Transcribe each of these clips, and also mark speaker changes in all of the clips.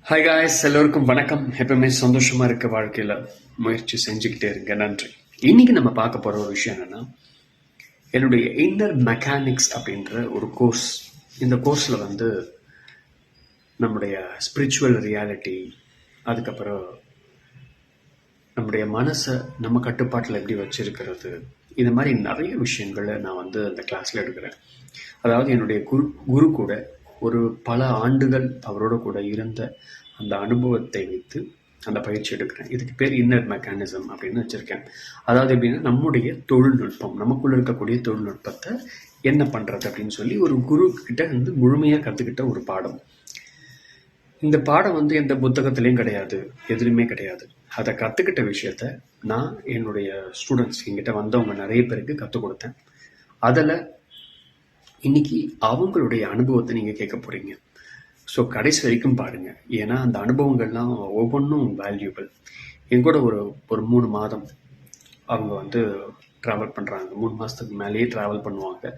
Speaker 1: Hi guys, எல்லோருக்கும் வணக்கம். எப்பவுமே சந்தோஷமா இருக்க வாழ்க்கையில முயற்சி செஞ்சுக்கிட்டே இருங்க. நன்றி. இன்னைக்கு நம்ம பார்க்க போற ஒரு விஷயம் என்னன்னா, என்னுடைய இன்னர் மெக்கானிக்ஸ் அப்படின்ற ஒரு கோர்ஸ். இந்த கோர்ஸ்ல நம்முடைய ஸ்பிரிச்சுவல் ரியாலிட்டி, அதுக்கப்புறம் நம்முடைய மனசை நம்ம கட்டுப்பாட்டில் எப்படி வச்சிருக்கிறது, இது மாதிரி நிறைய விஷயங்களை நான் அந்த கிளாஸ்ல எடுக்கிறேன். அதாவது என்னுடைய குரு கூட ஒரு பல ஆண்டுகள் அவரோட கூட இருந்த அந்த அனுபவத்தை வைத்து அந்த பயிற்சி எடுக்கிறேன். இதுக்கு பேர் இன்னர் மெக்கானிசம் அப்படின்னு வச்சுருக்கேன். அதாவது எப்படின்னா, நம்முடைய தொழில்நுட்பம், நமக்குள்ள இருக்கக்கூடிய தொழில்நுட்பத்தை என்ன பண்ணுறது அப்படின்னு சொல்லி ஒரு குரு கிட்ட முழுமையாக கற்றுக்கிட்ட ஒரு பாடம். இந்த பாடம் எந்த புத்தகத்துலேயும் கிடையாது, எதுலையுமே கிடையாது. அதை கற்றுக்கிட்ட விஷயத்த நான் என்னுடைய ஸ்டூடெண்ட்ஸ், என்கிட்ட வந்தவங்க நிறைய பேருக்கு கற்றுக் கொடுத்தேன். அதில் இன்னைக்கு அவங்களுடைய அனுபவத்தை நீங்கள் கேட்க போகிறீங்க. ஸோ கடைசி வரைக்கும் பாருங்கள், ஏன்னா அந்த அனுபவங்கள்லாம் ஒவ்வொன்றும் வேல்யூபிள். என் கூட ஒரு 3 மாதம் அவங்க ட்ராவல் பண்ணுறாங்க. 3 மாதத்துக்கு மேலேயே ட்ராவல் பண்ணுவாங்க.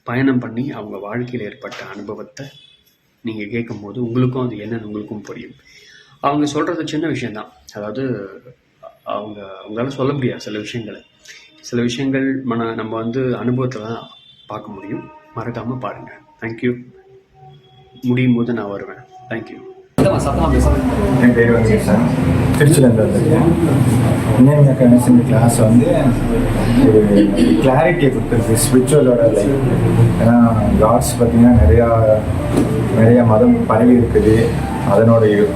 Speaker 1: பயணம் பண்ணி அவங்க வாழ்க்கையில் ஏற்பட்ட அனுபவத்தை நீங்கள் கேட்கும்போது உங்களுக்கும் அது என்னன்னு உங்களுக்கும் புரியும். அவங்க சொல்கிறது சின்ன விஷயந்தான். அதாவது அவங்களால சொல்ல முடியாது சில விஷயங்கள் நம்ம அனுபவத்தை தான் பார்க்க முடியும். மறக்காமல் பாருங்கள். தேங்க்யூ. முடியும் போது நான் வருவேன். தேங்க்யூ.
Speaker 2: என் பேர் சார், திருச்சியிலேருந்து வந்திருக்கேன். இன்னர் மெக்கானிசம் கிளாஸ் ஒரு கிளாரிட்டியை கொடுத்துருக்கு ஸ்பிரிச்சுவலோட லைஃப். ஏன்னா காட்ஸ் பார்த்திங்கன்னா நிறையா மதம் பரவி இருக்குது. அதனுடைய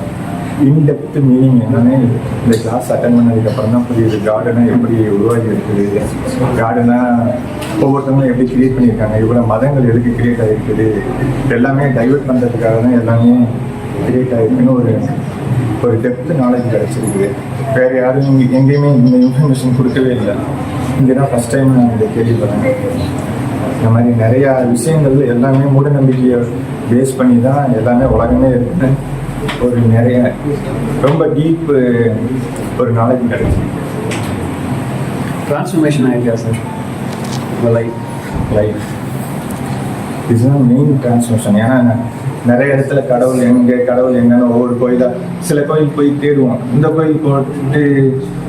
Speaker 2: இன்டெப்த் மீனிங் என்னன்னு இந்த கிளாஸ் அட்டன் பண்ணதுக்கப்புறம் தான் புரியுது. கார்டனை எப்படி உருவாகி இருக்குது, கார்டனை ஒவ்வொருத்தவங்களும் எப்படி கிரியேட் பண்ணியிருக்காங்க, இவ்வளோ மதங்கள் எதுக்கு கிரியேட் ஆகிருக்குது, எல்லாமே டைவெர்ட் பண்ணுறதுக்காக தான் எல்லாமே கிரியேட் ஆகிருக்குன்னு ஒரு டெப்த் நாலேஜ் கிடச்சிருக்குது. வேறு யாரும் எங்கேயுமே இந்த இன்ஃபர்மேஷன் கொடுக்கவே இல்லை. இங்கே தான் ஃபஸ்ட் டைம் நான் இதை கேள்விப்படுறேன். இந்த மாதிரி நிறையா விஷயங்கள் எல்லாமே மூட நம்பிக்கையை பேஸ் பண்ணி தான் எல்லாமே உலகமே இருக்குன்னு ஒரு நிறைய ரொம்ப டீப் ஒரு நாலேஜ் கிடைச்சி
Speaker 1: ட்ரான்ஸ்ஃபர்மேஷன் ஆகிருக்கா சார் உங்கள்
Speaker 2: லைஃப் இதுதான் மெயின் ட்ரான்ஸ்ஃபர்மேஷன். ஏன்னா நிறைய இடத்துல கடவுள் என்னன்னு ஒவ்வொரு கோயிலாக சில கோயில் போய் தேடுவோம். இந்த கோயில் போட்டு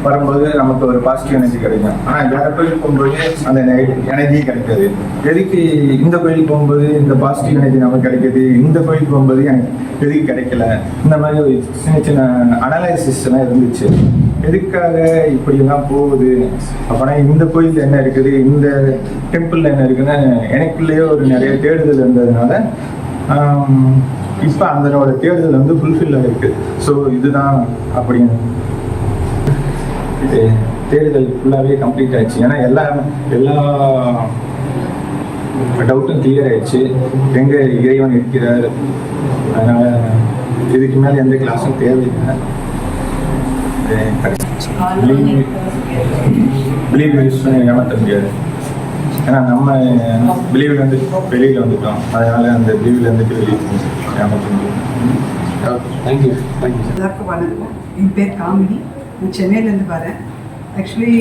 Speaker 2: வரும்போது நமக்கு ஒரு பாசிட்டிவ் எனர்ஜி கிடைக்கும். ஆனால் வேற கோயில் போகும்போது அந்த எனர்ஜி கிடைக்காது. எதுக்கு இந்த கோயில் போகும்போது இந்த பாசிட்டிவ் எனர்ஜி நமக்கு கிடைக்கிது, இந்த கோயில் போகும்போது எனக்கு எதுக்கு கிடைக்கல, இந்த மாதிரி ஒரு சின்ன அனலைசிஸ் எல்லாம் இருந்துச்சு. எதுக்காக இப்படிலாம் போகுது, அப்படின்னா இந்த கோயில் என்ன இருக்குது, இந்த டெம்பிள் என்ன இருக்குன்னு எனக்குள்ளேயே ஒரு நிறைய தேடுதல் இருந்ததுனால இப்போ அதனோட தேடுதல் ஃபுல்ஃபில் ஆகிருக்கு. ஸோ இதுதான் அப்படின்னு தேடுதல் ஃபுல்லாகவே கம்ப்ளீட் ஆயிடுச்சு. ஏன்னா எல்லா டவுட்டும் கிளியர் ஆயிடுச்சு. எங்கே இறைவன் இருக்கிறார், அதனால் இதுக்கு மேலே எந்த கிளாஸும் தேவையில்லை. பிலீவ் ஏமாற்ற முடியாது. ஏன்னா நம்ம பிலீவில் வெளியில் வந்துட்டோம். அதனால அந்த பிலீவில் வெளியே ஏமாற்ற முடியும்.
Speaker 1: தேங்க்யூ.
Speaker 3: எல்லாருக்கும் வணக்கம். என் பேர் காமினி. நான் சென்னையிலேருந்து வரேன். ஆக்சுவலி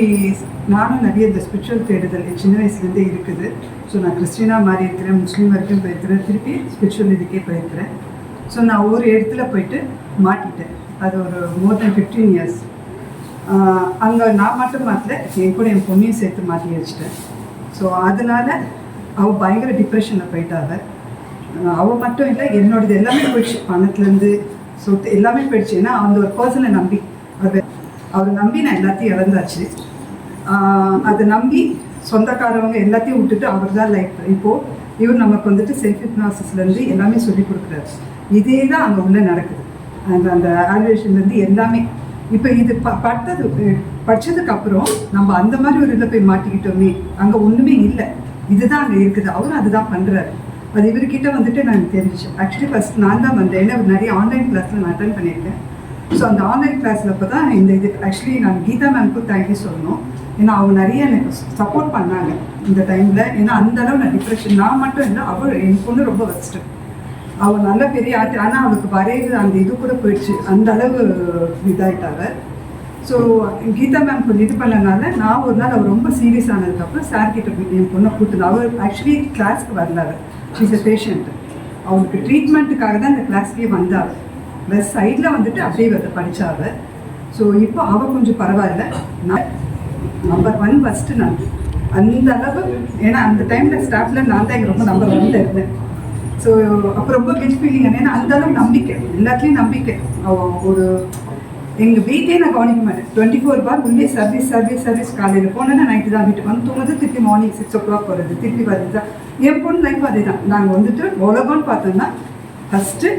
Speaker 3: நானும் நிறைய இந்த ஸ்பிரிச்சுவல் தேடுதல் சின்ன வயசுலேருந்தே இருக்குது. ஸோ நான் கிறிஸ்டினாக மாறி இருக்கிறேன், முஸ்லீம் வரைக்கும் போயிருக்கிறேன், திருப்பி ஸ்பிரிச்சுவல் இதுக்கே போயிருக்கிறேன். ஸோ நான் ஒரு இடத்துல போயிட்டு மாட்டிட்டேன். அது ஒரு மோர் தென் 15 years. அங்கே நான் மட்டும் மாற்றல, என் கூட என் பொண்ணையும் சேர்த்து மாட்டி வச்சிட்டேன். ஸோ அதனால் அவள் பயங்கர டிப்ரெஷனில் போயிட்டாங்க. அவள் மட்டும் இல்லை, என்னோடது எல்லாமே போயிடுச்சு. பணத்துலேருந்து சொத்து எல்லாமே போயிடுச்சு. ஏன்னா அந்த ஒரு பர்சனை நம்பி அவரை நம்பி நான் எல்லாத்தையும் இழந்தாச்சு. அதை நம்பி சொந்தக்காரவங்க எல்லாத்தையும் விட்டுட்டு அவர் தான் லைஃப். இப்போது இவர் நமக்கு செல்ஃப் ஹிப்னாசிஸ்லேருந்து எல்லாமே சொல்லி கொடுக்குறாரு. இதே தான் அங்கே உள்ளே நடக்குது. அந்த ஆல்வேஷன்லேருந்து எல்லாமே. இப்போ இது படித்ததுக்கப்புறம் நம்ம அந்த மாதிரி ஒரு இதில் போய் மாட்டிக்கிட்டோமே, அங்கே ஒன்றுமே இல்லை, இதுதான் அங்கே இருக்குது, அவரும் அதுதான் பண்ணுறாரு. அது இவர்கிட்ட நான் தெரிஞ்சிச்சு. ஆக்சுவலி ஃபஸ்ட் நான் தான் வந்தேன். ஏன்னா நிறைய ஆன்லைன் கிளாஸில் நான் அட்டன் பண்ணியிருக்கேன். ஸோ அந்த ஆன்லைன் கிளாஸில் இப்போ தான் இந்த இது ஆக்சுவலி நான் கீதா மேம்க்கு தேங்க்யூ சொல்லணும். ஏன்னா அவங்க நிறைய எனக்கு சப்போர்ட் பண்ணாங்க இந்த டைமில். ஏன்னா அந்தளவு நான் டிப்ரெஷன், நான் மட்டும் இல்லை, அவள் என் பொண்ணு ரொம்ப வச்சுட்டு அவள் நல்ல பெரிய ஆர்ட். ஆனால் அவளுக்கு வரைகிறது அந்த இது கூட போயிடுச்சு, அந்த அளவு இதாகிட்டாங்க. ஸோ கீதா மேம் கொஞ்சம் இது பண்ணனால நான் ஒரு நாள் அவர் ரொம்ப சீரியஸ் ஆனதுக்கப்புறம் சார்கிட்ட என் பொண்ணை கூட்டுனேன். அவர் ஆக்சுவலி கிளாஸ்க்கு வரல, அவர் ஷீஸ் எ பேஷண்ட். அவளுக்கு ட்ரீட்மெண்ட்டுக்காக தான் இந்த கிளாஸ்க்கே வந்தாள். ப்ளஸ் சைடில் வந்துட்டு அப்படியே வந்து படித்தாவ. ஸோ இப்போ அவள் கொஞ்சம் பரவாயில்ல. நான் நம்பர் 1 ஃபஸ்ட்டு நான் அந்த அளவு, ஏன்னா அந்த டைமில் ஸ்டாஃபில் நான் தான் ரொம்ப நம்பர் 1 இருந்தேன். ஸோ அப்போ ரொம்ப கில்ட் ஃபீலிங். ஏன்னா அந்த அளவு நம்பிக்கை, எல்லாத்துலேயும் நம்பிக்கை. ஒரு எங்கள் வீட்டையே நான் கவனிக்க மாட்டேன். 24 பார் உள்ளே சர்வீஸ். காலையில் போனேன்னா நைட்டு தான் வீட்டுக்கு வந்து தூங்குறது, திருப்பி மார்னிங் 6 o'clock போகிறது, திருப்பி வருது தான். என் பொண்ணு லைஃப் அதே தான். நாங்கள் வந்துட்டு உலகம்னு பார்த்தோம்னா ஃபஸ்ட்டு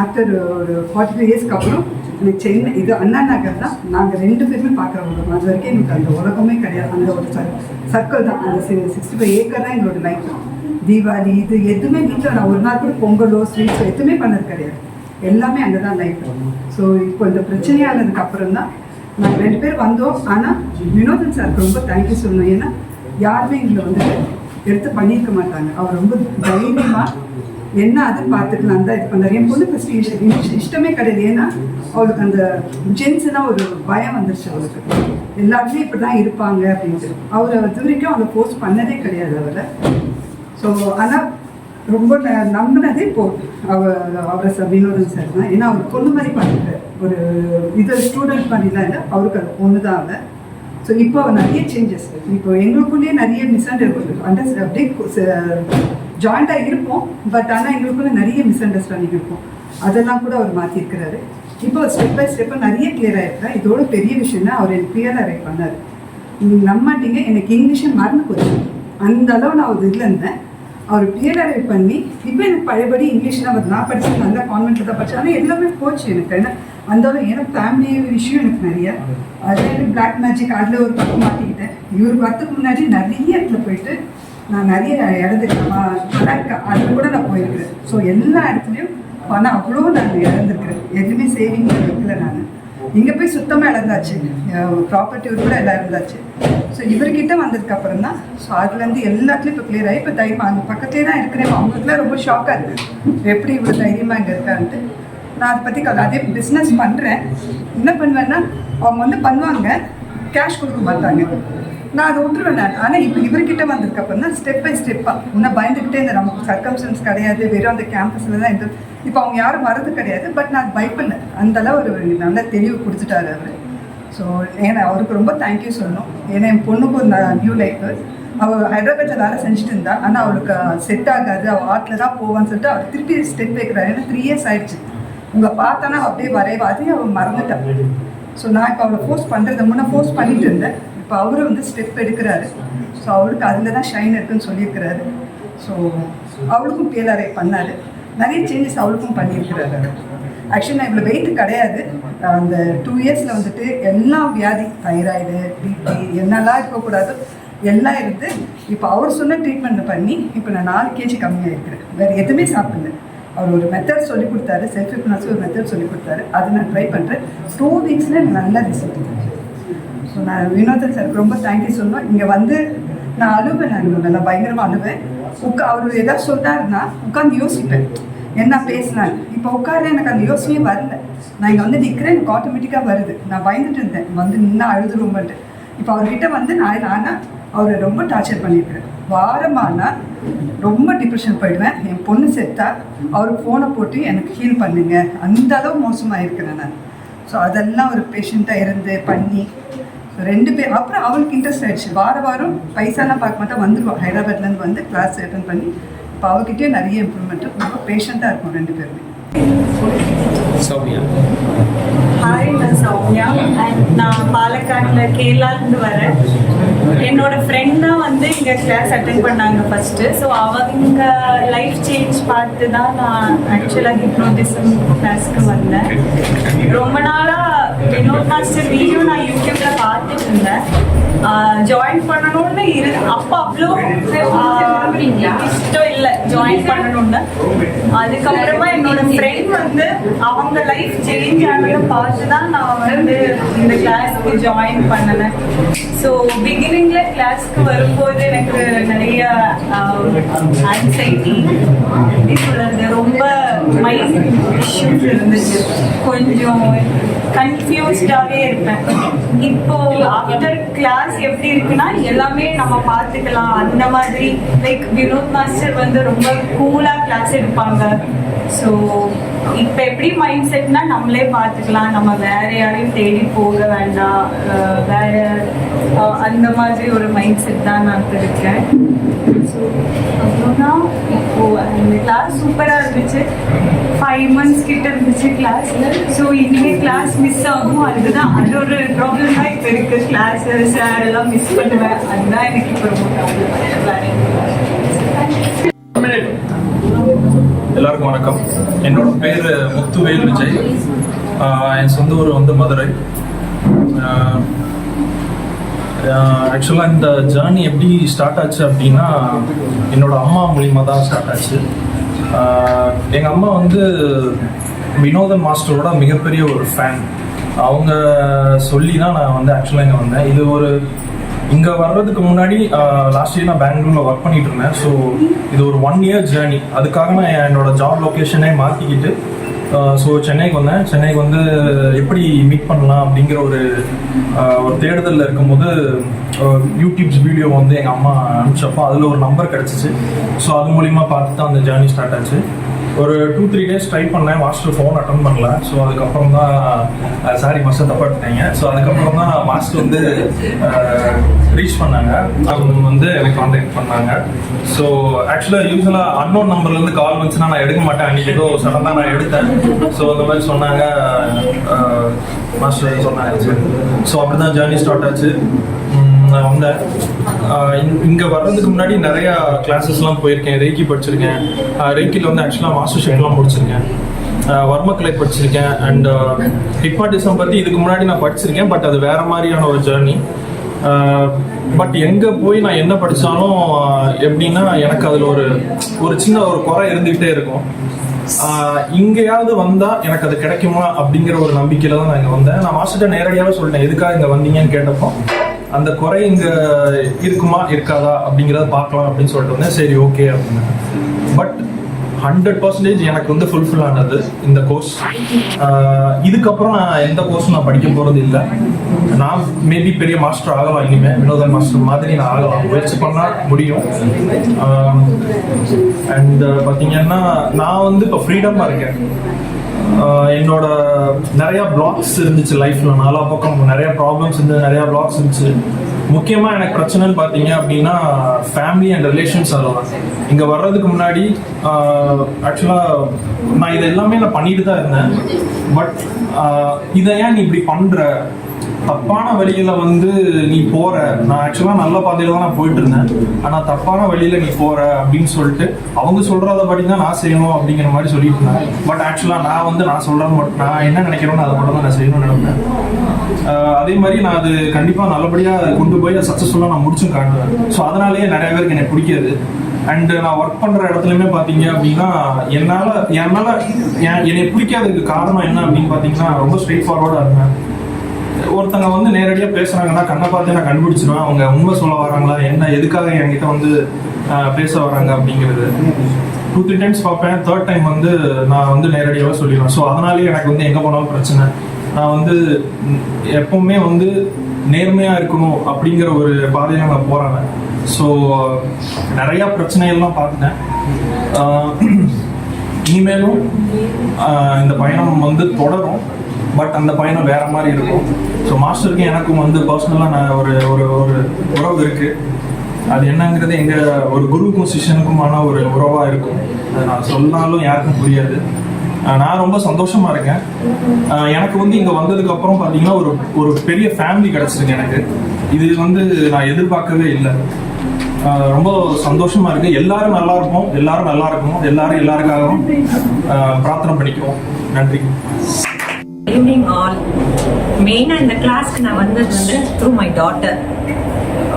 Speaker 3: ஆஃப்டர் ஒரு 45 இயர்ஸ்க்கு அப்புறம் எனக்கு சென்னை இது அண்ணா நகர் தான் நாங்கள் 2 பேருமே பார்க்குற உலகம். அது வரைக்கும் எங்களுக்கு அந்த உலகமே கிடையாது. அந்த ஒரு சர்க்கிள் தான், அந்த 65 ஏக்கர் தான் எங்களோட லைஃப். தீபாவளி இது எதுவுமே வீட்டில் நான் ஒரு நாள் கூட பொங்கலோ ஸ்வீட்ஸோ எதுவுமே பண்ணது கிடையாது. எல்லாமே அங்கே தான் லைஃப். ஸோ இப்போ இந்த பிரச்சனையானதுக்கு அப்புறம் தான் நாங்கள் 2 பேர் வந்தோம். ஆனால் வினோதன் சாருக்கு ரொம்ப தேங்க்யூ சொல்லணும். ஏன்னா யாருமே எங்களை வந்துட்டு எடுத்து பண்ணியிருக்க மாட்டாங்க. அவர் ரொம்ப தைரியமாக என்ன அது பார்த்துக்கலாம் தான் இது பண்ணார். என் பொண்ணு ஃபஸ்ட்டு இஷ்டமே கிடையாது. ஏன்னா அவளுக்கு அந்த ஜென்ஸ்னா ஒரு பயம் வந்துருச்சு அவளுக்கு. எல்லாருமே இப்படி தான் இருப்பாங்க அப்படின்ட்டு. அவர் இது வரைக்கும் அவளை ஃபோர்ஸ் பண்ணதே கிடையாது அவரை. ஸோ ஆனால் ரொம்ப நம்பினதே அவரை வினோதன் சார் தான். ஏன்னா அவர் பொண்ணு மாதிரி பண்ணிட்டார். ஒரு இது ஸ்டூடெண்ட் மாதிரிலாம் இல்லை, அவருக்கு அது பொண்ணு தான் அவள். ஸோ இப்போ அவள் நிறைய சேஞ்சஸ். இப்போ எங்களுக்குள்ளேயே நிறைய அப்படியே ஜாயிண்டாக இருப்போம். பட் ஆனால் எங்களுக்குள்ள நிறைய மிஸ் அண்டர்ஸ்டாண்டிங் இருக்கும். அதெல்லாம் கூட அவர் மாற்றிருக்கிறாரு. இப்போ ஸ்டெப் பை ஸ்டெப்பாக நிறைய கிளியர் ஆகிருக்கா. இதோட பெரிய விஷயம்னா அவர் எனக்கு கிளியர் அரைவ் பண்ணார். நீங்கள் நம்ப மாட்டீங்க, எனக்கு இங்கிலீஷை மறந்து போச்சு. அந்த அளவு நான் ஒரு இதில் இருந்தேன். அவர் கிளியர் அரைவ் பண்ணி இப்போ எனக்கு பழையபடி இங்கிலீஷ்லாம் வருது. நான் படித்தது நல்லா கான்வென்ட்டில் தான் படித்தேன். ஆனால் எல்லாமே போச்சு எனக்கு. ஏன்னா அந்த ஏன்னா ஃபேமிலி விஷயம் எனக்கு நிறையா. அதில் எனக்கு பிளாக் மேஜிக் அதில் ஒரு பக்கம் மாட்டிக்கிட்டேன். இவர் வரத்துக்கு முன்னாடி நிறைய இடத்துல போயிட்டு நான் நிறைய இடத்துக்கு அதில் கூட நான் போயிருக்கிறேன். ஸோ எல்லா இடத்துலையும் பணம் அவ்வளோ நான் இழந்திருக்கிறேன். எதுவுமே சேவிங் வைக்கல நான். இங்கே போய் சுத்தமாக இழந்தாச்சு. ப்ராப்பர்ட்டி கூட எல்லாம் இழந்தாச்சு. ஸோ இவர்கிட்ட வந்ததுக்கப்புறம் தான் ஸோ அதுலேருந்து எல்லாத்துலேயும் இப்போ கிளியர் ஆகி இப்போ தைரியமாக அங்கே பக்கத்துலேயே தான் இருக்கிறேன். அவங்களுக்குலாம் ரொம்ப ஷாக்காக இருக்குது, எப்படி இவ்வளோ தைரியமாக இங்கே இருக்கான்ட்டு. நான் அதை பற்றி அதே பிஸ்னஸ் பண்ணுறேன். என்ன பண்ணுவேன்னா அவங்க வந்து பண்ணுவாங்க, கேஷ் கொடுக்க மாட்டாங்க. நான் அதை விட்டுருவேன் நான். ஆனால் இப்போ இவர்கிட்ட வந்ததுக்கப்புறம் தான் ஸ்டெப் பை ஸ்டெப்பாக இன்னும் பயந்துக்கிட்டே இருந்தேன். நமக்கு சர்க்கம்ஸ்டன்ஸ் கிடையாது, வெறும் அந்த கேம்பஸில் தான் இருந்து இப்போ அவங்க யாரும் வரது கிடையாது. பட் நான் பயப்படல. அந்தளவு ஒரு நல்ல தெளிவு கொடுத்துட்டாரு அவர். ஸோ ஏன்னா அவருக்கு ரொம்ப தேங்க்யூ சொல்லணும். ஏன்னா என் பொண்ணுக்கு ஒரு நியூ லைஃப். அவள் ஹைதராபாத்தில் வேலை செஞ்சுட்டு இருந்தா. ஆனால் அவளுக்கு செட் ஆகாது, அவள் ஆட்டில் தான் போவான்னு சொல்லிட்டு அவர் திருப்பி ஸ்டெப் வைக்கிறாரு. ஏன்னா 3 years ஆயிடுச்சு. உங்களை பார்த்தானா அப்படியே வரைவாது அவள் மறந்துட்டான். ஸோ நான் இப்போ அவளை ஃபோர்ஸ் பண்ணுறத முன்னே ஃபோர்ஸ் பண்ணிட்டு இருந்தேன். இப்போ அவரும் வந்து ஸ்டெப் எடுக்கிறாரு. ஸோ அவருக்கு அதில் தான் ஷைன் இருக்குன்னு சொல்லியிருக்கிறாரு. ஸோ அவளுக்கும் பிஎல்ஆர்ஐ பண்ணார். நிறைய சேஞ்சஸ் அவளுக்கும் பண்ணியிருக்கிறாரு. ஆக்சுவலி நான் இவ்வளோ வெயிட் கிடையாது. அந்த 2 yearsல வந்துட்டு எல்லா வியாதி, தைராய்டு, பிபி என்னெல்லாம் இருக்கக்கூடாது எல்லாம் இருந்து இப்போ அவர் சொன்ன ட்ரீட்மெண்ட் பண்ணி இப்போ நான் 4 kg கம்மியாக இருக்கிறேன். வேறு எதுவுமே சாப்பிடல. அவர் ஒரு மெத்தட் சொல்லி கொடுத்தாரு, செல்ஃப் ஹிப்னாசிஸ் ஒரு மெத்தட் சொல்லி கொடுத்தாரு. அதை நான் ட்ரை பண்ணுறேன். 2 weeksல எனக்கு நல்ல ரிசல்ட் இருக்குது. ஸோ நான் வினோதன் சாருக்கு ரொம்ப தேங்க்யூ சொல்லணும். இங்கே வந்து நான் அழுவேன், நான் நல்லா பயங்கரமாக அழுவேன். அவர் எதாவது சொன்னார்னா உட்காந்து யோசிப்பேன் என்ன பேசினான். இப்போ உட்கார எனக்கு அந்த யோசனையே வரல. நான் இங்கே வந்து நிற்கிறேன், எனக்கு ஆட்டோமேட்டிக்காக வருது. நான் பயந்துட்டு இருந்தேன், வந்து நின்று அழுதுருவோம்ட்டு. இப்போ அவர்கிட்ட வந்து ஆனால் அவரை ரொம்ப டார்ச்சர் பண்ணியிருக்கிறேன். வாரமானால் ரொம்ப டிப்ரெஷன் போயிடுவேன். என் பொண்ணு செத்தா அவருக்கு ஃபோனை போட்டு எனக்கு ஹீல் பண்ணுங்க, அந்த அளவு மோசமாக இருக்கிறேன் நான். ஸோ அதெல்லாம் ஒரு பேஷண்ட்டாக இருந்து பண்ணி 2 பேர் அப்புறம் அவளுக்கு இன்ட்ரெஸ்ட் ஆகிடுச்சு. வாரம் பைசாலாம் பார்க்க மாட்டா வந்துடுவாள். ஹைதராபாத்லேருந்து வந்து கிளாஸ் அட்டன் பண்ணி இப்போ அவகிட்டே நிறைய இம்ப்ரூவ்மெண்ட்டு. ரொம்ப பேஷண்ட்டாக இருக்கும் 2 பேருமே.
Speaker 1: சௌமியா.
Speaker 4: ஹாய், நான் சௌமியா. நான் பாலக்காட்டில் கேரளாலேருந்து வரேன். என்னோட ஃப்ரெண்ட் தான் வந்து இங்கே கிளாஸ் அட்டென்ட் பண்ணாங்க ஃபஸ்ட்டு. ஸோ அவங்க லைஃப் சேஞ்ச் பார்த்து தான் நான் ஆக்சுவலாக ஹிப்னோட்டிசம் கிளாஸ்க்கு வந்தேன். ரொம்ப நாளாக வினோத் மாஸ்டர் வீடியோ நான் யூடியூப்பில் பார்த்துட்டு இருந்தேன். ஜாயின் பண்ணணும்னு அப்போ அவ்வளோ இஷ்டம் இல்லை ஜாயின் பண்ணணும்னு. அதுக்கப்புறமா என்னோட ஃப்ரெண்ட் வந்து அவங்க லைஃப் சேஞ்ச் ஆனதை பார்த்து தான் நான் வந்து இந்த கிளாஸ்க்கு ஜாயின் பண்ணினேன். ஸோ பிகினிங்கில் கிளாஸ்க்கு வரும்போது எனக்கு நிறைய ஆன்சைட்டி, எப்படி சொல்கிறது, ரொம்ப மைண்ட் இஷ்யூஸ் இருந்துச்சு. கொஞ்சம் கன்ஃபியூஸ்டாகவே இருப்பேன். இப்போ ஆஃப்டர் கிளாஸ் எப்படி இருக்குன்னா எல்லாமே நம்ம பார்த்துக்கலாம் அந்த மாதிரி. லைக் வினோத் மாஸ்டர் வந்து ரொம்ப கூலாக கிளாஸ் எடுப்பாங்க. ஸோ இப்போ எப்படி மைண்ட் செட்னா நம்மளே பார்த்துக்கலாம், நம்ம வேற யாரையும் தேடி போக வேண்டாம், வேற அந்த மாதிரி ஒரு மைண்ட் செட் தான் நான் இருக்கேன். ஸோ அவ்வளோதான். இப்போது அந்த கிளாஸ் சூப்பராக இருந்துச்சு. 5 months கிட்ட இருந்துச்சு கிளாஸில். ஸோ இனிமேல் கிளாஸ் மிஸ் ஆகும், அதுதான் அது ஒரு ப்ராப்ளம் தான் இப்போ இருக்குது. கிளாஸு சார் எல்லாம் மிஸ் பண்ணுவேன், அதுதான் எனக்கு இப்போ ரொம்ப ப்ராப்ளம்.
Speaker 5: எல்லாருக்கும் வணக்கம். என்னோட பேர் முத்துவேல் விஜய். என் சொந்த ஊர் வந்து மதுரை. ஆக்சுவலாக இந்த ஜேர்னி எப்படி ஸ்டார்ட் ஆச்சு அப்படின்னா என்னோட அம்மா மூலிமா தான் ஸ்டார்ட் ஆச்சு. எங்கள் அம்மா வந்து வினோதன் மாஸ்டரோட மிகப்பெரிய ஒரு ஃபேன். அவங்க சொல்லி தான் நான் வந்து ஆக்சுவலாக இங்கே வந்தேன். இது ஒரு இங்கே வர்றதுக்கு முன்னாடி லாஸ்ட் இயர் நான் பெங்களூரில் ஒர்க் பண்ணிட்டு இருந்தேன். ஸோ இது ஒரு 1 year ஜேர்னி. அதுக்காக நான் என்னோட ஜாப் லொக்கேஷனே மாற்றிக்கிட்டு ஸோ சென்னைக்கு வந்தேன். சென்னைக்கு வந்து எப்படி மீட் பண்ணலாம் அப்படிங்கிற ஒரு தேடுதலில் இருக்கும்போது யூடியூப்ஸ் வீடியோ வந்து எங்கள் அம்மா அனுப்பிச்சப்போ அதில் ஒரு நம்பர் கிடச்சிச்சு. ஸோ அது மூலிமா பார்த்து தான் அந்த ஜேர்னி ஸ்டார்ட் ஆச்சு. ஒரு 2-3 days ட்ரை பண்ணேன். மாஸ்டர் ஃபோன் அட்டன் பண்ணல. ஸோ அதுக்கப்புறம் தான் சாரி மாஸ்டர் தப்பாட்டிட்டேங்க. ஸோ அதுக்கப்புறம் தான் மாஸ்டர் வந்து ரீச் பண்ணாங்க. அவங்க வந்து எனக்கு கான்டாக்ட் பண்ணாங்க. ஸோ ஆக்சுவலாக யூஸ்வலாக அன்னோன் நம்பர்லேருந்து கால் வந்துச்சுன்னா நான் எடுக்க மாட்டேன். அன்றைக்கி ஏதோ சடனாக நான் எடுத்தேன். ஸோ அந்த மாதிரி சொன்னாங்க, மாஸ்டர் சொன்னாங்க. ஸோ அப்படி தான் ஜேர்னி ஸ்டார்ட் ஆச்சு. நான் வந்தேன். இங்கே வர்றதுக்கு முன்னாடி நிறையா கிளாஸஸ்லாம் போயிருக்கேன். ரேக்கி படிச்சிருக்கேன். ரேக்கியில் வந்து ஆக்சுவலாக மாஸ்டர் ஷெஃப்லாம் முடிச்சிருக்கேன். வர்மக்கலை படிச்சிருக்கேன். அண்ட் ஹிப்னாட்டிசம் பற்றி இதுக்கு முன்னாடி நான் படிச்சிருக்கேன். பட் அது வேறு மாதிரியான ஒரு ஜேர்னி. பட் எங்கே போய் நான் என்ன படித்தாலும் எப்படின்னா எனக்கு அதில் ஒரு சின்ன ஒரு குறை இருந்துகிட்டே இருக்கும். இங்கேயாவது வந்தால் எனக்கு அது கிடைக்குமா அப்படிங்கிற ஒரு நம்பிக்கையில் தான் நான் இங்கே வந்தேன். நான் மாஸ்டர்கிட்ட நேரடியாகவே சொல்லிட்டேன், எதுக்காக இங்கே வந்தீங்கன்னு கேட்டப்போ அந்த குறை இங்கே இருக்குமா இருக்காதா அப்படிங்கிறத பார்க்கலாம் அப்படின்னு சொல்லிட்டு வந்தேன். சரி ஓகே அப்படின்னு. பட் 100% எனக்கு வந்து ஃபுல்ஃபில் ஆனது இந்த கோர்ஸ். இதுக்கப்புறம் நான் எந்த கோர்ஸும் நான் படிக்க போகிறது இல்லை. நான் மேபி பெரிய மாஸ்டர் ஆகலாம், இனிமேல் வினோதன் மாஸ்டர் மாதிரி நான் ஆகலாம், முயற்சி பண்ணால் முடியும். அண்ட் பார்த்தீங்கன்னா நான் வந்து இப்போ ஃப்ரீடமாக இருக்கேன். என்னோட நிறையா பிளாக்ஸ் இருந்துச்சு லைஃப்பில். நாலா பக்கம் நிறையா ப்ராப்ளம்ஸ் இருந்தது, நிறையா பிளாக்ஸ் இருந்துச்சு. முக்கியமாக எனக்கு பிரச்சனைன்னு பார்த்தீங்க அப்படின்னா ஃபேமிலி அண்ட் ரிலேஷன்ஸ். அதெல்லாம் இங்கே வர்றதுக்கு முன்னாடி ஆக்சுவலாக நான் இது எல்லாமே நான் பண்ணிட்டு தான் இருந்தேன். பட் இதை ஏன் நீ இப்படி பண்ணுற, தப்பான வழியில் வந்து நீ போகிற, நான் ஆக்சுவலாக நல்ல பாதையில் தான் நான் போயிட்டு இருந்தேன், ஆனால் தப்பான வழியில் நீ போகிற அப்படின்னு சொல்லிட்டு அவங்க சொல்கிறத படி தான் நான் செய்யணும் அப்படிங்கிற மாதிரி சொல்லிட்டு இருந்தேன். பட் ஆக்சுவலாக நான் வந்து நான் சொல்கிறது மட்டும், நான் என்ன நினைக்கிறேன்னு அதை மட்டும் தான் நான் செய்யணும்னு நினைப்பேன். அதே மாதிரி நான் அது கண்டிப்பாக நல்லபடியாக கொண்டு போய் சக்ஸஸ்ஃபுல்லாக நான் முடிச்சும் காட்டுவேன். ஸோ அதனாலேயே நிறைய பேருக்கு எனக்கு பிடிக்காது. அண்டு நான் ஒர்க் பண்ணுற இடத்துலையுமே பார்த்தீங்க அப்படின்னா என்னை பிடிக்காததுக்கு காரணம் என்ன அப்படின்னு பார்த்தீங்கன்னா ரொம்ப ஸ்ட்ரெயிட் ஃபார்வர்டாக இருந்தேன். ஒருத்தங்க வந்து நேரடியாக பேசுகிறாங்கன்னா கண்ணை பார்த்து நான் கண்டுபிடிச்சிருவேன் அவங்க உண்மை சொல்ல வராங்களா, என்ன எதுக்காக என்கிட்ட வந்து பேச வராங்க அப்படிங்கிறது. 2-3 times பார்ப்பேன். 3rd time வந்து நான் வந்து நேரடியாகவே சொல்லிடுவேன். ஸோ அதனாலேயே எனக்கு வந்து எங்கே போனாலும் பிரச்சனை. நான் வந்து எப்பவுமே வந்து நேர்மையாக இருக்கணும் அப்படிங்கிற ஒரு பாதையில் நான் போகிறேன். ஸோ நிறையா பிரச்சனைகள்லாம் பார்த்துட்டேன். இனிமேலும் இந்த பயணம் வந்து தொடரும். பட் அந்த பயணம் வேற மாதிரி இருக்கும். ஸோ மாஸ்டருக்கு எனக்கும் வந்து பர்சனலாக நான் ஒரு உறவு இருக்குது. அது என்னங்கிறது எங்கள் ஒரு குருவுக்கும் சிஷ்யனுக்குமான ஒரு உறவாக இருக்கும். அதை நான் சொன்னாலும் யாருக்கும் புரியாது. நான் ரொம்ப சந்தோஷமாக இருக்கேன். எனக்கு வந்து இங்கே வந்ததுக்கப்புறம் பார்த்தீங்கன்னா ஒரு பெரிய ஃபேமிலி கிடச்சிருக்கு எனக்கு. இது வந்து நான் எதிர்பார்க்கவே இல்லை. ரொம்ப சந்தோஷமாக இருக்குது. எல்லாரும் நல்லா இருப்போம், எல்லாரும் நல்லா இருக்கணும், எல்லாரும் எல்லாருக்காகவும் பிரார்த்தனை பண்ணிக்குவோம். நன்றி.
Speaker 6: Evening all. மெயினாக இந்த கிளாஸ்க்கு நான் வந்தது வந்து த்ரூ மை டாட்டர்.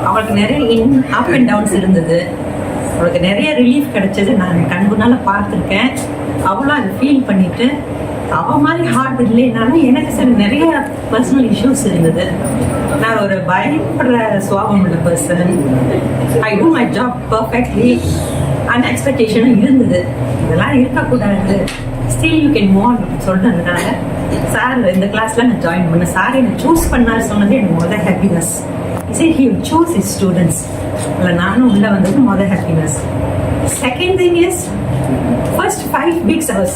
Speaker 6: அவளுக்கு நிறைய அப் அண்ட் டவுன்ஸ் இருந்தது. அவளுக்கு நிறைய ரிலீஃப் கிடைச்சது நான் கண்குனால பார்த்துருக்கேன். அவளும் அதை ஃபீல் பண்ணிட்டு அவள் மாதிரி ஹார்ட் இல்லைனாலும் எனக்கு சில நிறைய பர்சனல் இஷ்யூஸ் இருந்தது. நான் ஒரு பயப்படுற சுவாபம் உள்ள person. I do my job perfectly. அந்த எக்ஸ்பெக்டேஷனும் இருந்தது. இதெல்லாம் இருக்கக்கூடாது, still you can move on சொல்றதுனால சார் இந்த கிளாஸ்ல நான் ஜாயின் பண்ணேன். சார் என்னை சூஸ் பண்ணாரு சொன்னது எனக்கு முதல் ஹாப்பினஸ். சரி, he will choose his students. அதில் நானும் உள்ளே வந்தது முதல் happiness. Second thing is first 5 weeks I was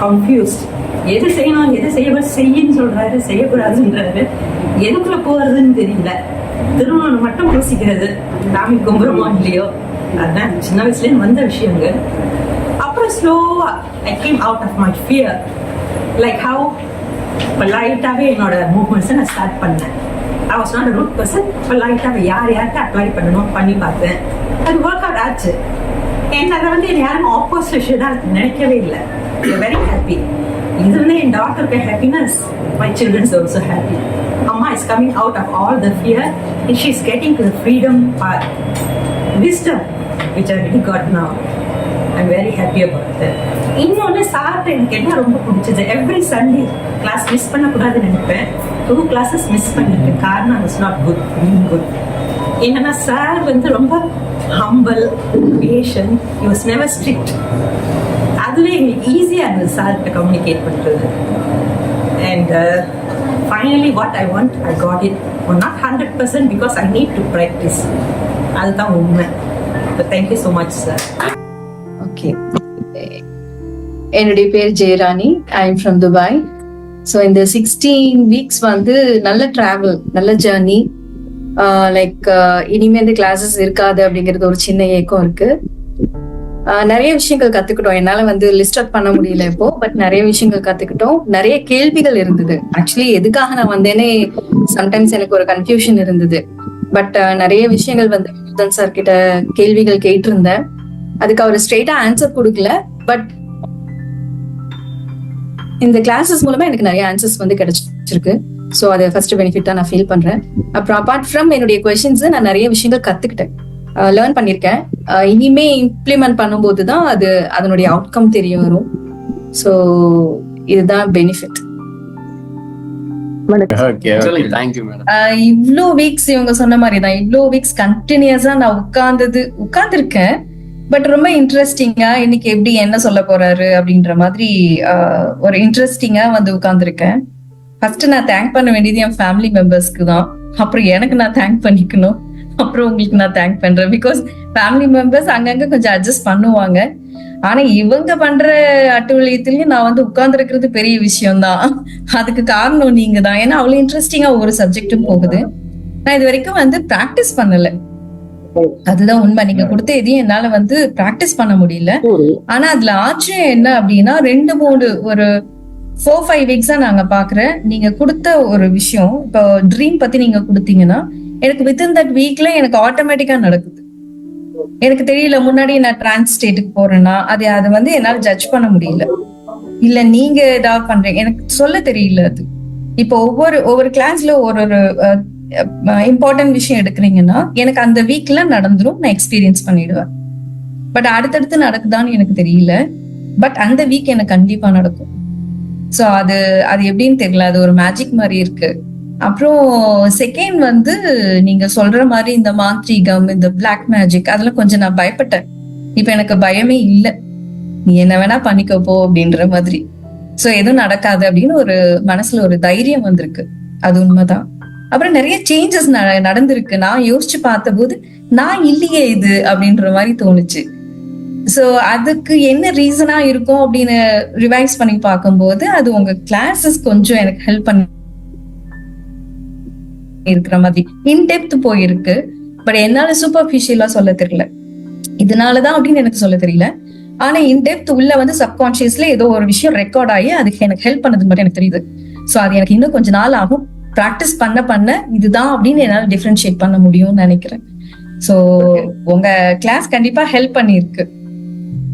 Speaker 6: confused. எது செய்யணும் எது செய்யுன்னு சொல்றாரு, செய்யக்கூடாதுன்றாரு, எதுக்குள்ள போறதுன்னு தெரியல. திருமணம் மட்டும் யோசிக்கிறது, சாமி கும்பிடுமோ இல்லையோ, அதுதான் சின்ன வயசுலேருந்து வந்த விஷயங்கள். அப்புறம் ஸ்லோவா I came out of my fear. Like how லைட்டாகவே என்னோட மூவ்மெண்ட்ஸை நான் ஸ்டார்ட் பண்ணேன். I was not a rude person. லைட்டாகவே யார்கிட்ட அப்ளை பண்ணணும் பண்ணி பார்த்தேன். அது ஒர்க் அவுட் ஆச்சு. அண்ட் அதை வந்து என்னை யாரும் ஆப்போசிஷனாக நினைக்கவே இல்லை. Very happy. இது வந்து என் டாட்டருக்கு happiness, my childrens also happy. அம்மா is coming out of all the fear and she is getting to the freedom path, wisdom which I really got now. I'm very happy about that. இன்னொன்று சாப்பிட்டு எனக்கு என்ன ரொம்ப பிடிச்சது, every Sunday class miss பண்ணக்கூடாதுன்னு நினைப்பேன். 2 classes miss பண்ணிருக்கேன். காரணம் இஸ் நாட் குட், குட். என்னன்னா சார் வந்து ரொம்ப humble, passion, he was never strict. அதுவே எங்களுக்கு ஈஸியாக இருந்தது சார்கிட்ட கம்யூனிகேட் பண்ணுறது. And finally what I want I got it. Not 100% because I need to practice. அதுதான் உண்மை. Thank you so much sir.
Speaker 7: Okay, என்னுடைய பேர் Jayarani. I am from Dubai. So இந்த 16 weeks வந்து நல்ல ட்ராவல், நல்ல ஜேர்னி. லைக் இனிமே இந்த கிளாஸஸ் இருக்காது அப்படிங்கிறது ஒரு சின்ன ஏக்கம் இருக்கு. நிறைய விஷயங்கள் கத்துக்கிட்டோம். என்னால வந்து லிஸ்ட் அவுட் பண்ண முடியல இப்போ, பட் நிறைய விஷயங்கள் கத்துக்கிட்டோம். நிறைய கேள்விகள் இருந்தது. ஆக்சுவலி எதுக்காக நான் வந்தேனே சம்டைம்ஸ் எனக்கு ஒரு கன்ஃபியூஷன் இருந்தது. பட் நிறைய விஷயங்கள் வந்து வினோதன் சார் கிட்ட கேள்விகள் கேட்டிருந்தேன். அதுக்கு அவர் ஸ்ட்ரெயிட்டா ஆன்சர் கொடுக்கல. பட் இந்த கிளாஸஸ் மூலமா எனக்கு நிறைய ஆன்சர்ஸ் வந்து கிடைச்சிருக்கு. ஸோ அது ஃபர்ஸ்ட் பெனிஃபிட்டா நான் ஃபீல் பண்றேன். அப்புறம் அப்பார்ட் ஃப்ரம் என்னுடைய கொஸ்டின்ஸ் நான் நிறைய விஷயங்கள் கத்துக்கிட்டேன், லேர்ன் பண்ணியிருக்கேன். இனிமே இம்ப்ளிமெண்ட் பண்ணும்போது தான் அது அதனுடைய அவுட்கம் தெரிய வரும். ஸோ இதுதான் பெனிஃபிட். இவ்ளோ வீக்ஸ் இவங்க சொன்ன மாதிரி தான், இவ்ளோ வீக்ஸ் கண்டினியூஸா நான் உட்கார்ந்துருக்கேன். பட் ரொம்ப இன்ட்ரெஸ்டிங்கா இன்னைக்கு எப்படி என்ன சொல்ல போறாரு அப்படின்ற மாதிரி ஒரு இன்ட்ரெஸ்டிங்கா வந்து உட்கார்ந்துருக்கேன். ஃபர்ஸ்ட் நான் தேங்க் பண்ண வேண்டியது என் ஃபேமிலி மெம்பர்ஸ்க்கு தான். அப்புறம் எனக்கு நான் தேங்க் பண்ணிக்கணும். அப்புறம் உங்களுக்கு நான் தேங்க் பண்றேன். பிகாஸ் ஃபேமிலி மெம்பர்ஸ் அங்கங்க கொஞ்சம் அட்ஜஸ்ட் பண்ணுவாங்க. ஆனா இவங்க பண்ற அட்டுவழியத்திலயும் நான் வந்து உட்கார்ந்துருக்கிறது பெரிய விஷயம் தான். அதுக்கு காரணம் நீங்க தான். ஏன்னா அவ்வளவு இன்ட்ரெஸ்டிங்கா ஒவ்வொரு சப்ஜெக்டும் போகுது. நான் இது வரைக்கும் வந்து பிராக்டிஸ் பண்ணல, அதுதான் உண்மை. நீங்க கொடுத்த எதையும் என்னால வந்து பிராக்டிஸ் பண்ண முடியல. ஆனா அதுல ஆச்சரியம் என்ன அப்படின்னா 2-3 ஒரு 4-5 weeks நாங்க பாக்குறேன். நீங்க கொடுத்த ஒரு விஷயம், இப்போ ட்ரீம் பத்தி நீங்க கொடுத்தீங்கன்னா எனக்கு வித்தின் தட் வீக்ல எனக்கு ஆட்டோமேட்டிக்கா நடக்குது. எனக்கு தெரியல, முன்னாடி நான் டிரான்ஸ் ஸ்டேட்டுக்கு போறேன்னா அது வந்து என்னால ஜட்ஜ் பண்ண முடியல. இல்ல நீங்க ஏதாவது பண்றீங்க, எனக்கு சொல்ல தெரியல. அது இப்போ ஒவ்வொரு கிளாஸ்ல ஒரு இம்பார்ட்டன்ட் விஷயம் எடுக்கிறீங்கன்னா எனக்கு அந்த வீக்ல நடந்துரும், நான் எக்ஸ்பீரியன்ஸ் பண்ணிடுவேன். பட் அடுத்தடுத்து நடக்குதான்னு எனக்கு தெரியல. பட் அந்த வீக் எனக்கு கண்டிப்பா நடக்கும். ஸோ அது எப்படின்னு தெரியல, அது ஒரு மேஜிக் மாதிரி இருக்கு. அப்புறம் செகண்ட் வந்து நீங்க சொல்ற மாதிரி இந்த மாந்திரீகம், இந்த பிளாக் மேஜிக், அதெல்லாம் கொஞ்சம் நான் பயப்பட்டேன். இப்ப எனக்கு பயமே இல்லை. நீ என்ன வேணா பண்ணிக்கப்போ அப்படின்ற மாதிரி. ஸோ எதுவும் நடக்காது அப்படின்னு ஒரு மனசுல ஒரு தைரியம் வந்திருக்கு. அது உண்மைதான். அப்புறம் நிறைய சேஞ்சஸ் நடந்திருக்கு. நான் யோசிச்சு பார்த்த போது நான் இல்லையே இது அப்படின்ற மாதிரி தோணுச்சு. ஸோ அதுக்கு என்ன ரீசனா இருக்கும் அப்படின்னு ரிவைஸ் பண்ணி பார்க்கும்போது அது உங்க கிளாஸஸ் கொஞ்சம் எனக்கு ஹெல்ப் பண்ணி இருக்கிற மாதிரி இன்டெப்த் போயிருக்கு. பட் என்னால சூப்பர்ஃபிஷியலா சொல்ல தெரியல, இதனாலதான் அப்படின்னு எனக்கு சொல்ல தெரியல. ஆனா இன்டெப்த் உள்ள வந்து சப்கான்சியஸ்ல ஏதோ ஒரு விஷயம் ரெக்கார்ட் ஆகி அதுக்கு எனக்கு ஹெல்ப் பண்ணது மட்டும் எனக்கு தெரியுது. ஸோ அது எனக்கு இன்னும் கொஞ்ச நாள் ஆகும். ப்ராக்டிஸ் பண்ண இதுதான் அப்படின்னு என்னால டிஃபரன்ஷியேட் பண்ண முடியும்னு நினைக்கிறேன். ஸோ உங்க கிளாஸ் கண்டிப்பா ஹெல்ப் பண்ணிருக்கு.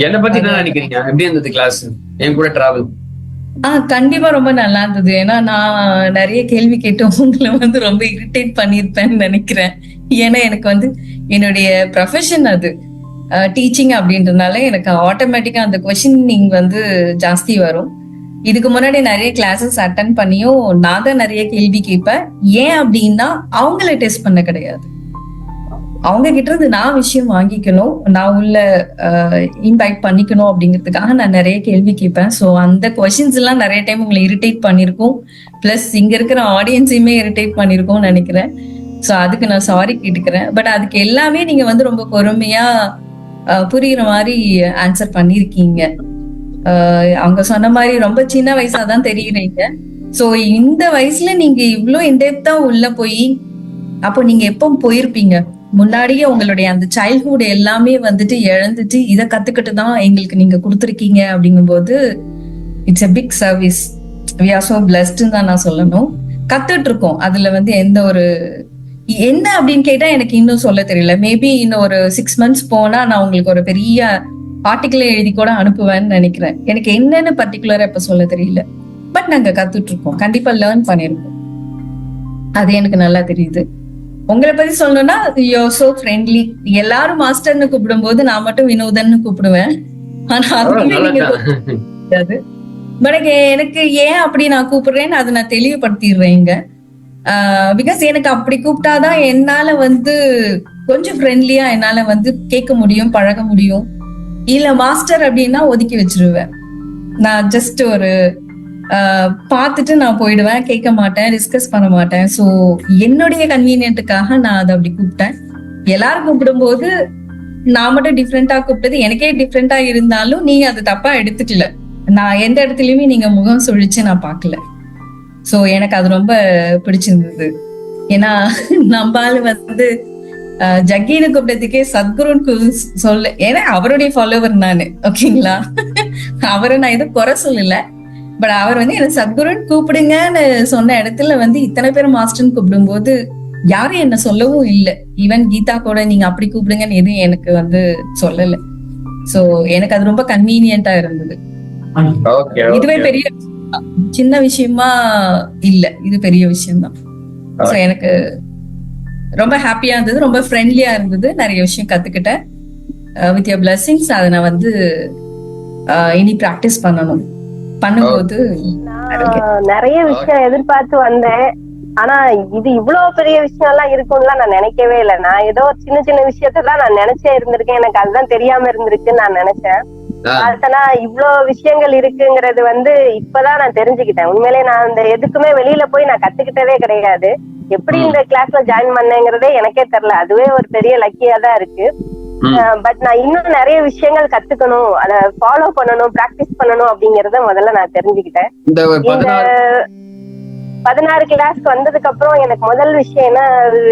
Speaker 8: என்ன பத்தி என்ன நினைக்கிறீங்க? எப்படி இருந்தது கிளாஸ், என் கூட டிராவல்?
Speaker 7: கண்டிப்பா ரொம்ப நல்லா இருந்தது. ஏன்னா நான் நிறைய கேள்வி கேட்டு உங்களை வந்து ரொம்ப இரிட்டேட் பண்ணிருப்பேன்னு நினைக்கிறேன். ஏன்னா எனக்கு வந்து என்னுடைய ப்ரொஃபஷன் அது டீச்சிங் அப்படின்றதுனால எனக்கு ஆட்டோமேட்டிக்கா அந்த கொஸ்டினிங் வந்து ஜாஸ்தி வரும். இதுக்கு முன்னாடி நிறைய கிளாஸஸ் அட்டன் பண்ணியும் நான் தான் நிறைய கேள்வி கேட்பேன். ஏன் அப்படின்னா அவங்கள டெஸ்ட் பண்ண கிடையாது, அவங்க கிட்ட இருந்து நான் விஷயம் வாங்கிக்கணும், நான் உள்ள இம்பேக்ட் பண்ணிக்கணும் அப்படிங்கிறதுக்காக நான் நிறைய கேள்வி கேட்பேன். ஸோ அந்த கொஸ்டின்ஸ் எல்லாம் நிறைய டைம் உங்களை இரிட்டேட் பண்ணிருக்கோம். பிளஸ் இங்க இருக்கிற ஆடியன்ஸையுமே இரிட்டேட் பண்ணிருக்கோம்னு நினைக்கிறேன். ஸோ அதுக்கு நான் சாரி கேட்டுக்கிறேன். பட் அதுக்கு எல்லாமே நீங்க வந்து ரொம்ப பொறுமையா புரியுற மாதிரி ஆன்சர் பண்ணியிருக்கீங்க. அவங்க சொன்ன மாதிரி ரொம்ப சின்ன வயசாதான் தெரியுறீங்க. சோ இந்த வயசுல நீங்க இவ்ளோ இன்டெப்தா உள்ள போய், அப்போ நீங்க எப்போ போயிருப்பீங்க? முன்னாடியே உங்களுடைய அந்த சைல்ட்ஹுட் எல்லாமே வந்துட்டு இழந்துட்டு இதை கத்துக்கிட்டு தான் எங்களுக்கு நீங்க கொடுத்துருக்கீங்க அப்படிங்கும்போது it's a big service. we are so blessed தான் நான் சொல்லணும். கத்துட்டு இருக்கோம். அதுல வந்து எந்த ஒரு என்ன அப்படின்னு கேட்டா எனக்கு இன்னும் சொல்ல தெரியல. மேபி இன்னும் ஒரு 6 months போனா நான் உங்களுக்கு ஒரு பெரிய ஆர்டிகிள் எழுதி கூட அனுப்புவேன்னு நினைக்கிறேன். எனக்கு என்னன்னு பர்டிகுலரா இப்ப சொல்ல தெரியல. பட் நாங்க கத்துட்டு இருக்கோம். கண்டிப்பா லேர்ன் பண்ணிருக்கோம். அது எனக்கு நல்லா தெரியுது. உங்களை பத்தி சொல்லணும்னா யூ சோ ஃப்ரெண்ட்லி. எல்லாரும் மாஸ்டர்னு கூப்பிடும் போது நான் மட்டும் வினோதன்னு கூப்பிடுவேன். ஆனா அதுவுமே நீங்க கூப்பிடாது. பட் எனக்கு ஏன் அப்படி நான் கூப்பிடுறேன்னு அதை நான் தெளிவுபடுத்திடுறேங்க. பிகாஸ் எனக்கு அப்படி கூப்பிட்டாதான் என்னால வந்து கொஞ்சம் ஃப்ரெண்ட்லியா என்னால வந்து கேட்க முடியும், பழக முடியும். இல்ல மாஸ்டர் அப்படின்னா ஒதுக்கி வச்சிருவேன். நான் ஜஸ்ட் ஒரு பார்த்துட்டு நான் போயிடுவேன், கேட்க மாட்டேன், டிஸ்கஸ் பண்ண மாட்டேன். ஸோ என்னுடைய கன்வீனியன்ட்டுக்காக நான் அதை அப்படி கூப்பிட்டேன். எல்லாரும் கூப்பிடும்போது நான் மட்டும் டிஃப்ரெண்டா கூப்பிட்டது எனக்கே டிஃப்ரெண்டா இருந்தாலும் நீங்க அது தப்பா எடுத்துக்கல. நான் எந்த இடத்துலயுமே நீங்க முகம் சுழிச்சு நான் பார்க்கல. ஸோ எனக்கு அது ரொம்ப பிடிச்சிருந்தது. ஏன்னா நம்மால வந்து ஜக்கின்னு கூப்பிட்டதுக்கே சத்குருன்னு சொல்ல, ஏன்னா அவருடைய ஃபாலோவர் நானு. ஓகேங்களா? அவரை நான் எதுவும் குறை சொல்லல. பட் அவர் வந்து என்ன சத்குருன்னு கூப்பிடுங்கன்னு சொன்ன இடத்துல வந்து இத்தனை பேர் மாஸ்டர்ன்னு கூப்பிடும் போது யாரும் என்ன சொல்லவும் இல்லை. ஈவன் கீதா கூட நீங்க அப்படி கூப்பிடுங்கன்னு எதுவும் எனக்கு வந்து சொல்லல. சோ எனக்கு அது ரொம்ப கன்வீனியன்ட்டா இருந்தது. இதுவே பெரிய சின்ன விஷயமா இல்ல, இது பெரிய விஷயம்தான். சோ எனக்கு ரொம்ப ஹாப்பியா இருந்தது, ரொம்ப ஃப்ரெண்ட்லியா இருந்தது, நிறைய விஷயம் கத்துக்கிட்டேன். வித் யுவர் பிளெஸிங்ஸ் அதை நான் வந்து இனி பிராக்டிஸ் பண்ணும்போது
Speaker 9: நிறைய விஷயம் எதிர்பார்த்து வந்தேன். ஆனா இது இவ்வளவு பெரிய விஷயம் எல்லாம் இருக்கும்லாம் நான் நினைக்கவே இல்லை. நான் ஏதோ சின்ன சின்ன விஷயத்தான் நான் நினைச்சே இருந்திருக்கேன். எனக்கு அதுதான் தெரியாம இருந்திருக்குன்னு நான் நினைச்சேன். ஆனா இவ்வளவு விஷயங்கள் இருக்குங்கிறது வந்து இப்பதான் நான் தெரிஞ்சுக்கிட்டேன். உண்மையிலே நான் இந்த எதுக்குமே வெளியில போய் நான் கத்துக்கிட்டதே கிடையாது. எப்படி இந்த கிளாஸ்ல ஜாயின் பண்ணேங்கிறதே எனக்கே தெரியல. அதுவே ஒரு பெரிய லக்கியா தான் இருக்கு. பட் நான் இன்னும் நிறைய விஷயங்கள் கத்துக்கணும், அதை ஃபாலோ பண்ணணும், பிராக்டிஸ் பண்ணணும் அப்படிங்கறத முதல்ல நான் தெரிஞ்சுக்கிட்டேன். இந்த 16 கிளாஸ்க்கு வந்ததுக்கு அப்புறம் எனக்கு முதல் விஷயம் என்ன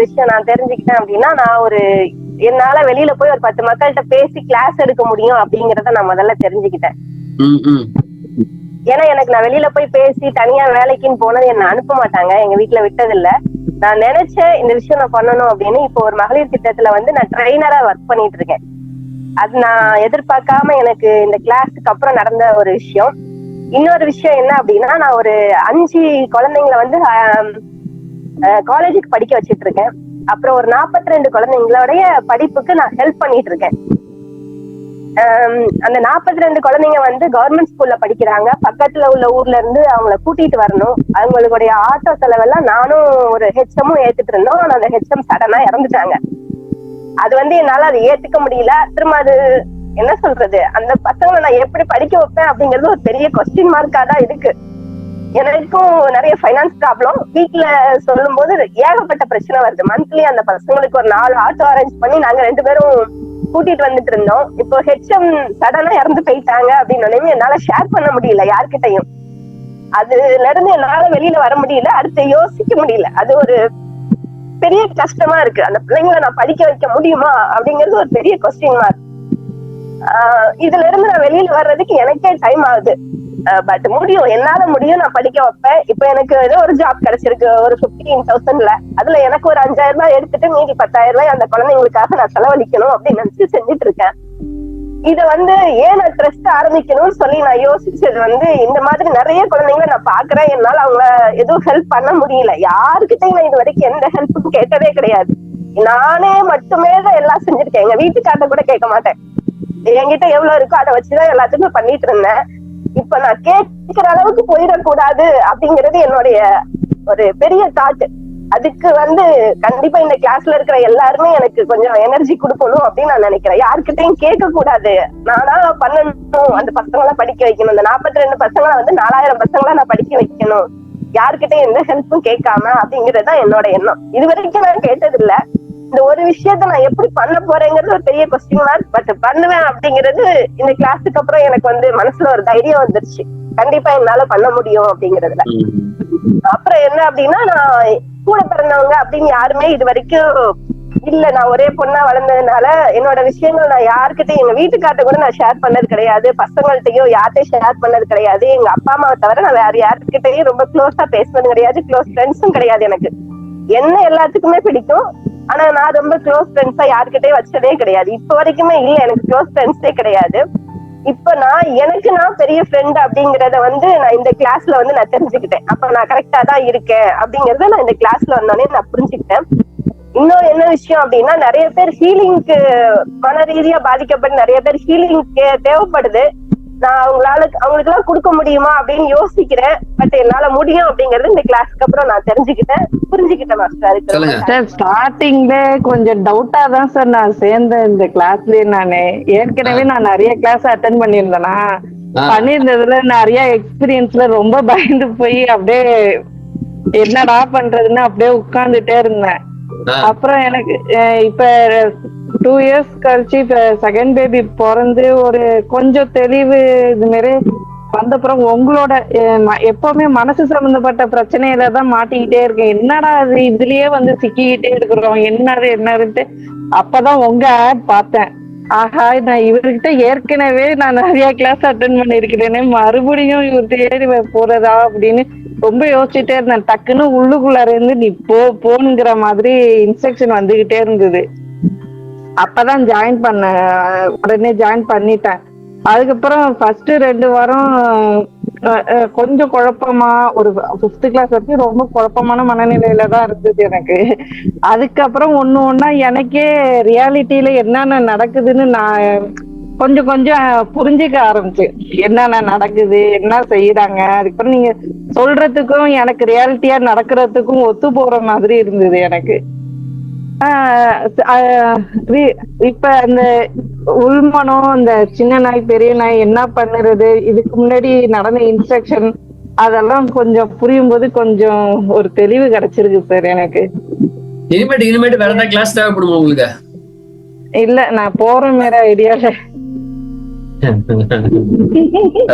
Speaker 9: விஷயம் நான் தெரிஞ்சுக்கிட்டேன் அப்படின்னா, நான் என்னால வெளியில போய் ஒரு 10 மக்கள்கிட்ட பேசி கிளாஸ் எடுக்க முடியும் அப்படிங்கறத நான் முதல்ல தெரிஞ்சுக்கிட்டேன். ஏன்னா எனக்கு நான் வெளியில போய் பேசி தனியா வேலைக்குன்னு போனது என்ன அனுப்ப மாட்டாங்க, எங்க வீட்டுல விட்டதில்ல. நான் நினைச்சேன் இந்த விஷயம் நான் பண்ணணும் அப்படின்னு. இப்போ ஒரு மகளிர் திட்டத்துல வந்து நான் ட்ரெயினரா ஒர்க் பண்ணிட்டு இருக்கேன். அது நான் எதிர்பார்க்காம எனக்கு இந்த கிளாஸுக்கு அப்புறம் நடந்த ஒரு விஷயம். இன்னொரு விஷயம் என்ன அப்படின்னா, நான் ஒரு 5 குழந்தைங்களை வந்து காலேஜுக்கு படிக்க வச்சிட்டு இருக்கேன். அப்புறம் ஒரு 42 குழந்தைங்களுடைய படிப்புக்கு நான் ஹெல்ப் பண்ணிட்டு இருக்கேன். அந்த 42 குழந்தைங்க வந்து கவர்மெண்ட் ஸ்கூல்ல படிக்கிறாங்க. பக்கத்துல உள்ள ஊர்ல இருந்து அவங்கள கூட்டிட்டு வரணும். அவங்களுடைய ஆட்டோ செலவெல்லாம் நானும் ஒரு ஹெச்எம்மும் ஏத்துட்டு இருந்தோம். ஆனா அந்த ஹெச்எம் சடனா இறந்துட்டாங்க. அது வந்து என்னால அதை ஏத்துக்க முடியல. திரும்ப அது என்ன சொல்றது, அந்த பசங்களை நான் எப்படி படிக்க வைப்பேன் அப்படிங்கிறது ஒரு பெரிய கொஸ்டின் மார்க்கா தான் இருக்கு. எனக்கும் நிறைய ஃபைனான்ஸ் ப்ராப்ளம். வீட்டுல சொல்லும் போது ஏகப்பட்ட பிரச்சனை வருது. மந்த்லி அந்த பசங்களுக்கு ஒரு 4 ஆட்டோ அரேஞ்ச் பண்ணி நாங்க 2 பேரும் கூட்டிட்டு வந்துட்டு இருந்தோம். இப்போ ஹெச்எம் சடனா இறந்து போயிட்டாங்க அப்படின்னு என்னால ஷேர் பண்ண முடியல யார்கிட்டையும். அதுல இருந்து என்னால வெளியில வர முடியல, அடுத்து யோசிக்க முடியல. அது ஒரு பெரிய கஷ்டமா இருக்கு. அந்த பிள்ளைங்களை நான் படிக்க வைக்க முடியுமா அப்படிங்கிறது ஒரு பெரிய கொஸ்டின் மார்க். இதுல இருந்து நான் வெளியில வர்றதுக்கு எனக்கே டைம் ஆகுது. பட் முடியும், என்னால முடியும், நான் படிக்க வைப்பேன். இப்ப எனக்கு ஏதோ ஒரு ஜாப் கிடைச்சிருக்கு ஒரு 15,000ல. அதுல எனக்கு ஒரு 5,000 ரூபாய் எடுத்துட்டு மீதி 10,000 ரூபாய் அந்த குழந்தைங்களுக்காக நான் செலவழிக்கணும் அப்படின்னு நினைச்சு செஞ்சுட்டு இருக்கேன். இத வந்து ஏன் நான் ட்ரஸ்ட் ஆரம்பிக்கணும்னு சொல்லி நான் யோசிச்சது வந்து, இந்த மாதிரி நிறைய குழந்தைங்களை நான் பாக்குறேன். என்னால அவங்கள எதுவும் ஹெல்ப் பண்ண முடியல. யாருக்கிட்டையும் நான் இது வரைக்கும் எந்த ஹெல்ப்பும் கேட்டதே கிடையாது. நானே மட்டுமே தான் எல்லாம் செஞ்சிருக்கேன். எங்க வீட்டுக்கார்ட்ட கூட கேட்க மாட்டேன். என்கிட்ட எவ்வளவு இருக்கோ அதை வச்சுதான் எல்லாத்துக்குமே பண்ணிட்டு இருந்தேன். இப்ப நான் கேட்கிற அளவுக்கு போயிடக்கூடாது அப்படிங்கிறது என்னுடைய ஒரு பெரிய தாட். அதுக்கு வந்து கண்டிப்பா இந்த கிளாஸ்ல இருக்கிற எல்லாருமே எனக்கு கொஞ்சம் எனர்ஜி கொடுக்கணும் அப்படின்னு நான் நினைக்கிறேன். யாருக்கிட்டையும் கேட்க கூடாது, நானா பண்ணணும். அந்த பசங்களை படிக்க வைக்கணும். இந்த 42 பசங்களை வந்து 4000 பசங்களை நான் படிக்க வைக்கணும். யாருக்கிட்டையும் எந்த ஹெல்ப்பும் கேட்காம அப்படிங்கறதுதான் என்னோட எண்ணம். இது வரைக்கும் நான் கேட்டது இல்ல. இந்த ஒரு விஷயத்த நான் எப்படி பண்ண போறேங்கிறது ஒரு பெரிய கொஸ்டின் மார்க். பட் பண்ணுவேன் அப்படிங்கிறது இந்த கிளாஸுக்கு அப்புறம் எனக்கு வந்து மனசுல ஒரு தைரியம் வந்துருச்சு, கண்டிப்பா என்னால பண்ண முடியும் அப்படிங்கறதுல. அப்புறம் என்ன அப்படின்னா, நான் கூட பிறந்தவங்க அப்படின்னு யாருமே இது வரைக்கும் இல்ல. நான் ஒரே பொண்ணா வளர்ந்ததுனால என்னோட விஷயங்கள் நான் யாருக்கிட்டையும், எங்க வீட்டுக்கார்ட்ட கூட நான் ஷேர் பண்ணது கிடையாது, பசங்கள்கிட்டயும் யார்கிட்டையும் ஷேர் பண்ணது கிடையாது. எங்க அப்பா அம்மாவை தவிர நான் வேற யாருக்கிட்டையும் ரொம்ப க்ளோஸா பேசுனது கிடையாது. க்ளோஸ் ஃப்ரெண்ட்ஸும் கிடையாது. எனக்கு என்ன எல்லாத்துக்குமே பிடிக்கும், ஆனா நான் ரொம்ப க்ளோஸ் ஃப்ரெண்ட்ஸா யாருக்கிட்டையும் வச்சதே கிடையாது. இப்ப வரைக்குமே இல்ல, எனக்கு க்ளோஸ் ஃப்ரெண்ட்ஸே கிடையாது. இப்ப நான் பெரிய ஃப்ரெண்ட் அப்படிங்கறத வந்து நான் இந்த கிளாஸ்ல வந்து நான் தெரிஞ்சுக்கிட்டேன். அப்ப நான் கரெக்டா தான் இருக்கேன் அப்படிங்கறத நான் இந்த கிளாஸ்ல வந்தோடனே நான் புரிஞ்சுக்கிட்டேன். இன்னும் என்ன விஷயம் அப்படின்னா, நிறைய பேர் ஹீலிங்க்கு மன ரீதியா பாதிக்கப்பட்டு நிறைய பேர் ஹீலிங்க்கு தேவைப்படுது. நான் அவங்களுக்கு எல்லாம் கொடுக்க முடியுமா அப்படின்னு யோசிக்கிறேன். பட் என்னால முடியும் அப்படிங்கறது இந்த கிளாஸ்க்கு அப்புறம் நான் புரிஞ்சுக்கிட்டேன் மாஸ்டர்.
Speaker 10: சார் ஸ்டார்டிங்ல கொஞ்சம் டவுட்டா தான் சார் நான் சேர்ந்தேன் இந்த கிளாஸ்லயே. நானு ஏற்கனவே நான் நிறைய கிளாஸ் அட்டென்ட் பண்ணியிருந்ததுல நிறைய எக்ஸ்பீரியன்ஸ்ல ரொம்ப பயந்து போய் அப்படியே என்னடா பண்றதுன்னு அப்படியே உட்கார்ந்துட்டே இருந்தேன். அப்புறம் எனக்கு இப்ப 2 years கழிச்சு இப்ப செகண்ட் பேபி பிறந்து ஒரு கொஞ்சம் தெளிவு இது மாதிரி வந்தப்புறம் உங்களோட எப்பவுமே மனசு சம்பந்தப்பட்ட பிரச்சனையில தான் மாட்டிக்கிட்டே இருக்கேன். என்னடா அது இதுலயே வந்து சிக்கிக்கிட்டே இருக்கிறோம், என்னதுன்ட்டு அப்பதான் உங்க ஆட் பார்த்தேன். ஆஹா, நான் இவர்கிட்ட ஏற்கனவே நான் நிறைய கிளாஸ் அட்டென்ட் பண்ணிருக்கிறேனே, மறுபடியும் இவர்கிட்ட போறதா அப்படின்னு ரொம்ப யோசிச்சுட்டே இருந்தேன். டக்குன்னு உள்ளுக்குள்ளார இருந்து நீ போங்கிற மாதிரி இன்ஸ்ட்ரக்ஷன் வந்துகிட்டே இருந்தது. அப்பதான் உடனே ஜாயின் பண்ணிட்டேன். அதுக்கப்புறம் ஃபர்ஸ்ட் 2 வாரம் கொஞ்சம் குழப்பமா, ஒரு 5th கிளாஸ் வரைக்கும் ரொம்ப குழப்பமான மனநிலையில தான் இருந்தது எனக்கு. அதுக்கப்புறம் ஒண்ணா எனக்கே ரியாலிட்டியில என்னென்ன நடக்குதுன்னு நான் கொஞ்சம் புரிஞ்சுக்க ஆரம்பிச்சு, என்னென்ன நடக்குது, என்ன செய்யறாங்க. அதுக்கப்புறம் நீங்க சொல்றதுக்கும் எனக்கு ரியாலிட்டியா நடக்கிறதுக்கும் ஒத்து போற மாதிரி இருந்தது எனக்கு. இப்ப அந்த உள்மனம், இந்த சின்ன நாய் பெரிய நாய் என்ன பண்ணுறது, இதுக்கு முன்னாடி நடந்த இன்ஸ்ட்ரக்ஷன் அதெல்லாம் கொஞ்சம் புரியும் போது கொஞ்சம் ஒரு தெளிவு கிடைச்சிருக்கு சார் எனக்கு.
Speaker 8: இனிமேட்டு வேற ஏதாவது கிளாஸ் தேவைப்படுமா உங்களுக்கு?
Speaker 10: இல்ல, நான் போற மாதிரி ஐடியால.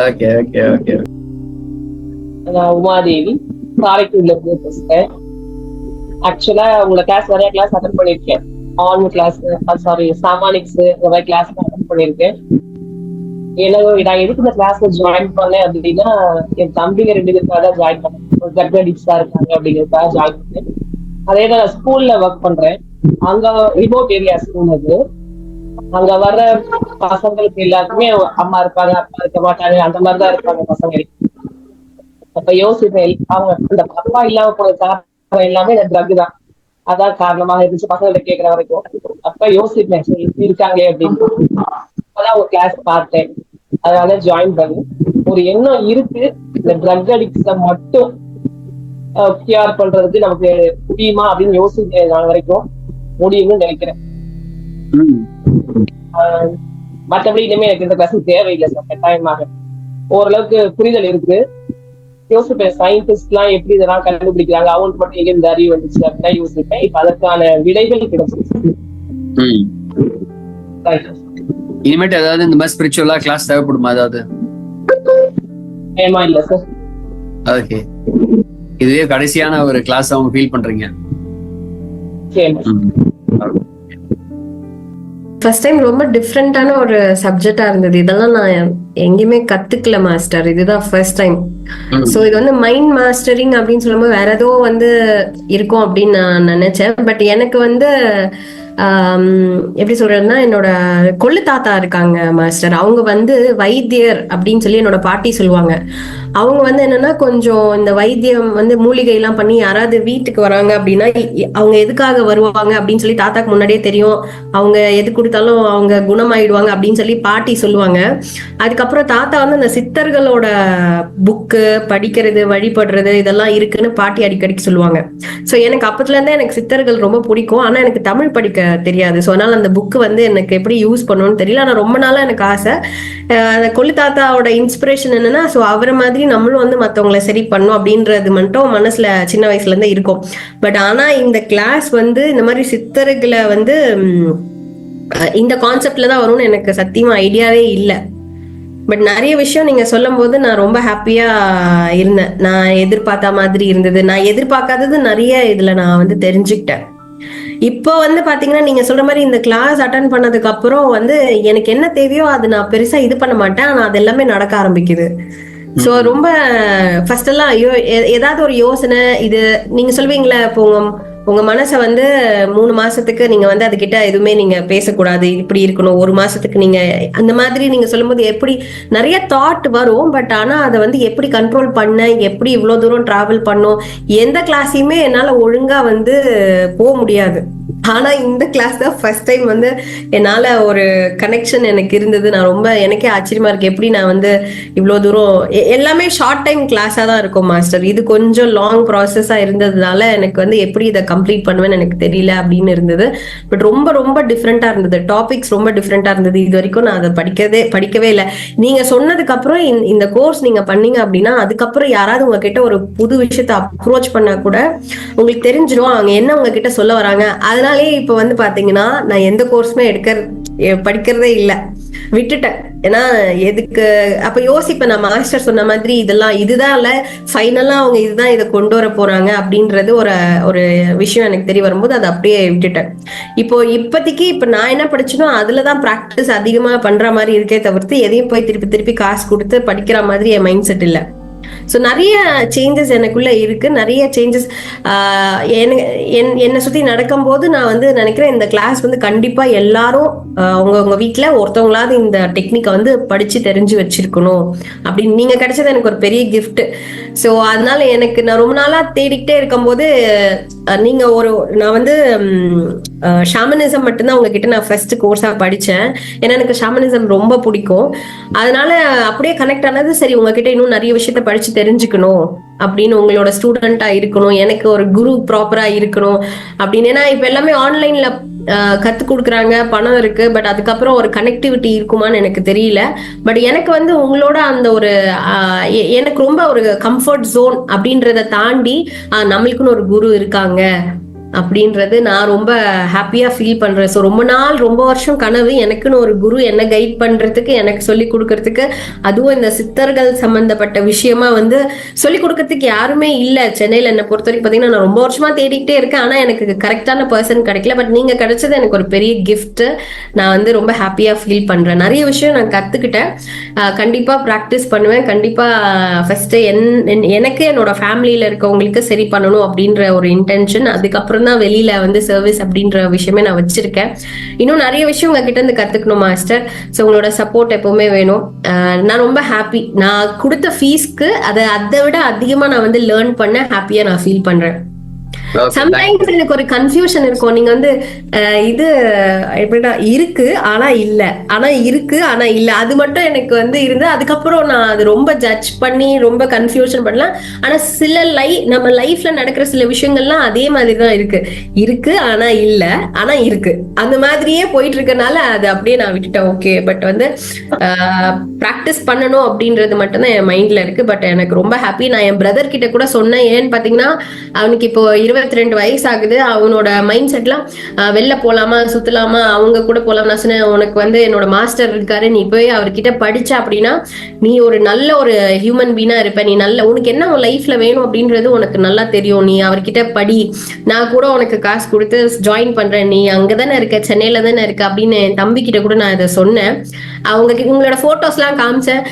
Speaker 8: Okay okay okay.
Speaker 11: நான் உமாதேவி, காரைக்குடியில இருந்து பேசுறேன். ஆக்சுவலா உங்களோட கிளாஸ் நிறைய கிளாஸ் அட்டென்ட் பண்ணிருக்கேன். ஆன் கிளாஸ், சாமானிக்ஸ், இந்த மாதிரி கிளாஸ் அட்டென்ட் பண்ணிருக்கேன். நான் எதுக்கு இந்த கிளாஸ்ல ஜாயின் பண்ணேன் அப்படின்னா, என் தம்பிங்க 2 பேருக்காக தான் ஜாயின் பண்ணேன். கர்ப்படிக்ஸா இருக்காங்க அப்படிங்கிறதுக்காக ஜாயின் பண்ணேன். அதே தான் நான் ஸ்கூல்ல ஒர்க் பண்றேன். அங்க ரிமோட் ஏரியா ஸ்கூல் அது. அங்க வர்ற பசங்களுக்கு எல்லாருக்குமே அம்மா இருப்பாங்க, அப்பா இருக்க மாட்டாங்க, அந்த மாதிரிதான் இருப்பாங்க பசங்க. அப்ப யோசிப்பேன், அவங்க அந்த அப்பா இல்லாம போன காரணம் எல்லாமே இந்த ட்ரக் தான், அதான் காரணமாக இருந்துச்சு பசங்கள்ட்ட கேட்கற வரைக்கும். அப்ப யோசிப்பேன், இருக்காங்களே அப்படின்னு. அப்பதான் ஒரு கிளாஸ் பார்த்தேன், அதனால ஜாயின் பண்ணி ஒரு எண்ணம் இருக்கு, இந்த ட்ரக் அடிக்ட்ஸ மட்டும் கியூர் பண்றதுக்கு நமக்கு முடியுமா அப்படின்னு யோசிக்கிறேன். நான் வரைக்கும் முடியும்னு நினைக்கிறேன். மற்றபடி இனிமே எனக்கு இந்த கிளாஸ் தேவையில்லை சார். கட்டாயமாக ஓரளவுக்கு புரிதல் இருக்கு. யோசிப்பேன், சயின்டிஸ்ட் எல்லாம் எப்படி இதெல்லாம் கண்டுபிடிக்கிறாங்க, அவங்களுக்கு மட்டும் எங்க இந்த அறிவு வந்துச்சு அப்படின்னா யோசிப்பேன். இப்ப அதற்கான விடைகள் கிடைச்சிருக்கு.
Speaker 8: இனிமேட்டு ஏதாவது இந்த மாதிரி ஸ்பிரிச்சுவலா கிளாஸ் தேவைப்படுமா ஏதாவது?
Speaker 11: ஏமா இல்ல சார்.
Speaker 8: ஓகே, இதுவே கடைசியான ஒரு கிளாஸ் அவங்க ஃபீல் பண்றீங்க?
Speaker 12: ஃபர்ஸ்ட் டைம் ரொம்ப டிஃப்ரெண்டான ஒரு சப்ஜெக்டா இருந்தது. இதெல்லாம் நான் எங்கேயுமே கத்துக்கல மாஸ்டர், இதுதான் ஃபர்ஸ்ட் டைம். ஸோ இது வந்து மைண்ட் மாஸ்டரிங் அப்படின்னு சொல்லும்போது வேற ஏதோ வந்து இருக்கும் அப்படின்னு நான் நினைச்சேன். பட் எனக்கு வந்து எப்படி சொல்றதுன்னா, என்னோட கொள்ளு தாத்தா இருக்காங்க மாஸ்டர், அவங்க வந்து வைத்தியர் அப்படின்னு சொல்லி என்னோட பாட்டி சொல்லுவாங்க. அவங்க வந்து என்னன்னா கொஞ்சம் இந்த வைத்தியம் வந்து மூலிகை எல்லாம் பண்ணி யாராவது வீட்டுக்கு வராங்க அப்படின்னா அவங்க எதுக்காக வருவாங்க அப்படின்னு சொல்லி தாத்தாக்கு முன்னாடியே தெரியும். அவங்க எது கொடுத்தாலும் அவங்க குணமாயிடுவாங்க அப்படின்னு சொல்லி பாட்டி சொல்லுவாங்க. அதுக்கப்புறம் தாத்தா வந்து அந்த சித்தர்களோட புக்கு படிக்கிறது, வழிபடுறது இதெல்லாம் இருக்குன்னு பாட்டி அடிக்கடிக்கு சொல்லுவாங்க. ஸோ எனக்கு அப்பத்துல இருந்தே எனக்கு சித்தர்கள் ரொம்ப பிடிக்கும். ஆனா எனக்கு தமிழ் படிக்க தெரியாது. ஸோ அதனால அந்த புக்கு வந்து எனக்கு எப்படி யூஸ் பண்ணணும்னு தெரியல. ஆனா ரொம்ப நாளா எனக்கு ஆசை. அந்த கொள்ளு தாத்தாவோட இன்ஸ்பிரேஷன் என்னன்னா, ஸோ அவரை மாதிரி மாதிரி நம்மளும் வந்து மற்றவங்களை சரி பண்ணும் அப்படின்றது மட்டும் மனசுல சின்ன வயசுல இருந்து இருக்கும். பட் ஆனா இந்த கிளாஸ் வந்து இந்த மாதிரி சித்தர்களை வந்து இந்த கான்செப்ட்ல தான் வரும்னு எனக்கு சத்தியமா ஐடியாவே இல்லை. பட் நிறைய விஷயம் நீங்க சொல்லும் போது நான் ரொம்ப ஹாப்பியா இருந்தேன். நான் எதிர்பார்த்த மாதிரி இருந்தது, நான் எதிர்பார்க்காதது நிறைய இதுல நான் வந்து தெரிஞ்சுக்கிட்டேன். இப்போ வந்து பாத்தீங்கன்னா நீங்க சொல்ற மாதிரி இந்த கிளாஸ் அட்டன் பண்ணதுக்கு அப்புறம் வந்து எனக்கு என்ன தேவையோ அது நான் பெருசா இது பண்ண மாட்டேன், ஆனா அது எல்லாமே நடக்க ஆரம்பிக்குது. சோ ரொம்ப ஃபர்ஸ்ட் எல்லாம் ஐயோ ஏதாவது ஒரு யோசனை, இது நீங்க சொல்வீங்களா இப்போ உங்க மனசை வந்து 3 மாசத்துக்கு நீங்க வந்து அதுகிட்ட எதுவுமே நீங்க பேசக்கூடாது, இப்படி இருக்கணும், 1 மாசத்துக்கு நீங்க அந்த மாதிரி நீங்க சொல்லும்போது எப்படி நிறைய தாட் வரும். பட் ஆனா அதை வந்து எப்படி கண்ட்ரோல் பண்ண, எப்படி இவ்வளவு தூரம் டிராவல் பண்ணும், எந்த கிளாஸையுமே என்னால ஒழுங்கா வந்து போக முடியாது. ஆனா இந்த கிளாஸ் தான் ஃபர்ஸ்ட் டைம் வந்து என்னால ஒரு கனெக்ஷன் எனக்கு இருந்தது. நான் ரொம்ப எனக்கே ஆச்சரியமா இருக்கு எப்படி நான் வந்து இவ்வளவு தூரம் எல்லாமே ஷார்ட் டைம் கிளாஸா தான் இருக்கும் மாஸ்டர். இது கொஞ்சம் லாங் ப்ராசஸா இருந்ததுனால எனக்கு வந்து எப்படி இதை கம்ப்ளீட் பண்ணுவேன்னு எனக்கு தெரியல அப்படின்னு இருந்தது. பட் ரொம்ப ரொம்ப டிஃப்ரெண்டா இருந்தது, டாபிக்ஸ் ரொம்ப டிஃப்ரெண்டா இருந்தது. இது வரைக்கும் நான் அதை படிக்கவே இல்லை. நீங்க சொன்னதுக்கு அப்புறம் இந்த கோர்ஸ் நீங்க பண்ணீங்க அப்படின்னா அதுக்கப்புறம் யாராவது உங்ககிட்ட ஒரு புது விஷயத்த அப்ரோச் பண்ணா கூட உங்களுக்கு தெரிஞ்சிடும் அவங்க என்ன உங்ககிட்ட சொல்ல வராங்க. அதனாலே இப்ப வந்து பாத்தீங்கன்னா நான் எந்த கோர்ஸுமே படிக்கிறதே இல்லை, விட்டுட்டேன். ஏன்னா எதுக்கு அப்ப யோசிப்பேன், நான் மாஸ்டர் சொன்ன மாதிரி இதெல்லாம் இதுதான் இல்ல ஃபைனலா அவங்க இதுதான் இதை கொண்டு வர போறாங்க அப்படின்றது ஒரு விஷயம் எனக்கு தெரிய வரும்போது அதை அப்படியே விட்டுட்டேன். இப்போதைக்கு நான் என்ன படிச்சனோ அதுலதான் பிராக்டிஸ் அதிகமா பண்ற மாதிரி இருக்கே தவிர்த்து எதையும் போய் திருப்பி காசு கொடுத்து படிக்கிற மாதிரி என் மைண்ட் செட் இல்லை. ஸோ நிறைய சேஞ்சஸ் எனக்குள்ள இருக்கு, நிறைய சேஞ்சஸ் என்னை சுத்தி நடக்கும் போது நான் வந்து நினைக்கிறேன் இந்த கிளாஸ் வந்து கண்டிப்பா எல்லாரும் உங்க வீட்டுல ஒருத்தவங்களாவது இந்த டெக்னிக்கை வந்து படிச்சு தெரிஞ்சு வச்சிருக்கணும் அப்படின்னு. நீங்க கிடைச்சது எனக்கு ஒரு பெரிய கிஃப்ட். ஸோ அதனால நான் ரொம்ப நாளா தேடிக்கிட்டே இருக்கும் போது நீங்க நான் வந்து ஷாமனிசம் மட்டும்தான் உங்ககிட்ட நான் ஃபர்ஸ்ட் கோர்ஸா படிச்சேன். ஏன்னா எனக்கு ஷாமனிசம் ரொம்ப பிடிக்கும். அதனால அப்படியே கனெக்ட் ஆனது. சரி உங்ககிட்ட இன்னும் நிறைய விஷயத்த படிச்சு தெரிஞ்சுக்கணும் அப்படின்னு, உங்களோட ஸ்டூடெண்டா இருக்கணும், எனக்கு ஒரு குரு ப்ராப்பரா இருக்கணும் அப்படின்னு. ஏன்னா இப்ப எல்லாமே ஆன்லைன்ல கத்து கொடுக்குறாங்க, பணம் இருக்கு, பட் அதுக்கப்புறம் ஒரு கனெக்டிவிட்டி இருக்குமான்னு எனக்கு தெரியல. பட் எனக்கு வந்து உங்களோட அந்த ஒரு எனக்கு ரொம்ப ஒரு கம்ஃபர்ட் ஜோன் அப்படின்றத தாண்டி நம்மளுக்குன்னு ஒரு குரு இருக்காங்க அப்படின்றது நான் ரொம்ப ஹாப்பியா ஃபீல் பண்றேன். ஸோ ரொம்ப வருஷம் கனவு எனக்குன்னு ஒரு குரு என்ன கைட் பண்றதுக்கு, எனக்கு சொல்லி கொடுக்கறதுக்கு, அதுவும் இந்த சித்தர்கள் சம்பந்தப்பட்ட விஷயமா வந்து சொல்லி கொடுக்கறதுக்கு யாருமே இல்லை சென்னையில. என்னை பொறுத்த வரைக்கும் பாத்தீங்கன்னா நான் ரொம்ப வருஷமா தேடிக்கிட்டே இருக்கேன், ஆனா எனக்கு கரெக்டான பர்சன் கிடைக்கல. பட் நீங்க கிடைச்சது எனக்கு ஒரு பெரிய கிஃப்ட். நான் வந்து ரொம்ப ஹாப்பியா ஃபீல் பண்றேன். நிறைய விஷயம் நான் கத்துக்கிட்டேன். கண்டிப்பா ப்ராக்டிஸ் பண்ணுவேன். கண்டிப்பா ஃபர்ஸ்ட் எனக்கு என்னோட ஃபேமிலியில இருக்கவங்களுக்கு சரி பண்ணணும் அப்படின்ற ஒரு இன்டென்ஷன். அதுக்கப்புறம் தான் வெளியில வந்து சர்வீஸ் அப்படின்ற விஷயமே நான் வச்சிருக்கேன். இன்னும் நிறைய விஷயம் உங்ககிட்ட இருந்து கத்துக்கணும் மாஸ்டர். ஸோ உங்களோட சப்போர்ட் எப்பவுமே வேணும். நான் ரொம்ப ஹாப்பி. நான் கொடுத்த ஃபீஸ்க்கு அதை விட அதிகமா நான் வந்து லேர்ன் பண்ண ஹாப்பியா நான் ஃபீல் பண்றேன். சம்டைம்ஸ் எனக்கு ஒரு கன்ஃபியூஷன் இருக்கும். நீங்க வந்து இது எப்படின்னா இருக்கு ஆனா இல்ல, ஆனா இருக்கு ஆனா இல்ல, அது மட்டும் எனக்கு வந்து இருந்து அதுக்கப்புறம் நான் அது ரொம்ப ஜட்ஜ் பண்ணி ரொம்ப கன்ஃபியூஷன் பண்ணலாம். ஆனா சில நம்ம லைஃப்ல நடக்கிற சில விஷயங்கள்லாம் அதே மாதிரிதான் இருக்கு ஆனா இல்ல ஆனா இருக்கு, அந்த மாதிரியே போயிட்டு இருக்கனால அது அப்படியே நான் விட்டுட்டேன். ஓகே, பட் வந்து பிராக்டிஸ் பண்ணணும் அப்படின்றது மட்டும் தான் என் மைண்ட்ல இருக்கு. பட் எனக்கு ரொம்ப ஹாப்பி. நான் என் பிரதர் கிட்ட கூட சொன்னேன். ஏன்னு பாத்தீங்கன்னா அவனுக்கு இப்போ 22 வயசு ஆகுது. அவனோட மைண்ட் செட்லாம் வெளில போலாமா சுத்தலாமா அவங்க கூட போலாம். நான் சொன்னேன் உனக்கு வந்து என்னோட மாஸ்டர் இருக்காரு, நீ போய் அவர்கிட்ட படிச்ச அப்படின்னா நீ ஒரு நல்ல ஒரு ஹியூமன் பீனா இருப்ப. நீ உனக்கு என்ன உன் லைஃப்ல வேணும் அப்படின்றது உனக்கு நல்லா தெரியும். நீ அவர்கிட்ட படி, நான் கூட உனக்கு காசு கொடுத்து ஜாயின் பண்றேன், நீ அங்கதானே இருக்க, சென்னையில தானே இருக்க அப்படின்னு என் தம்பி கிட்ட கூட நான் இதை சொன்னேன். உங்களோட போட்டோஸ் எல்லாம் காமிச்சேன்.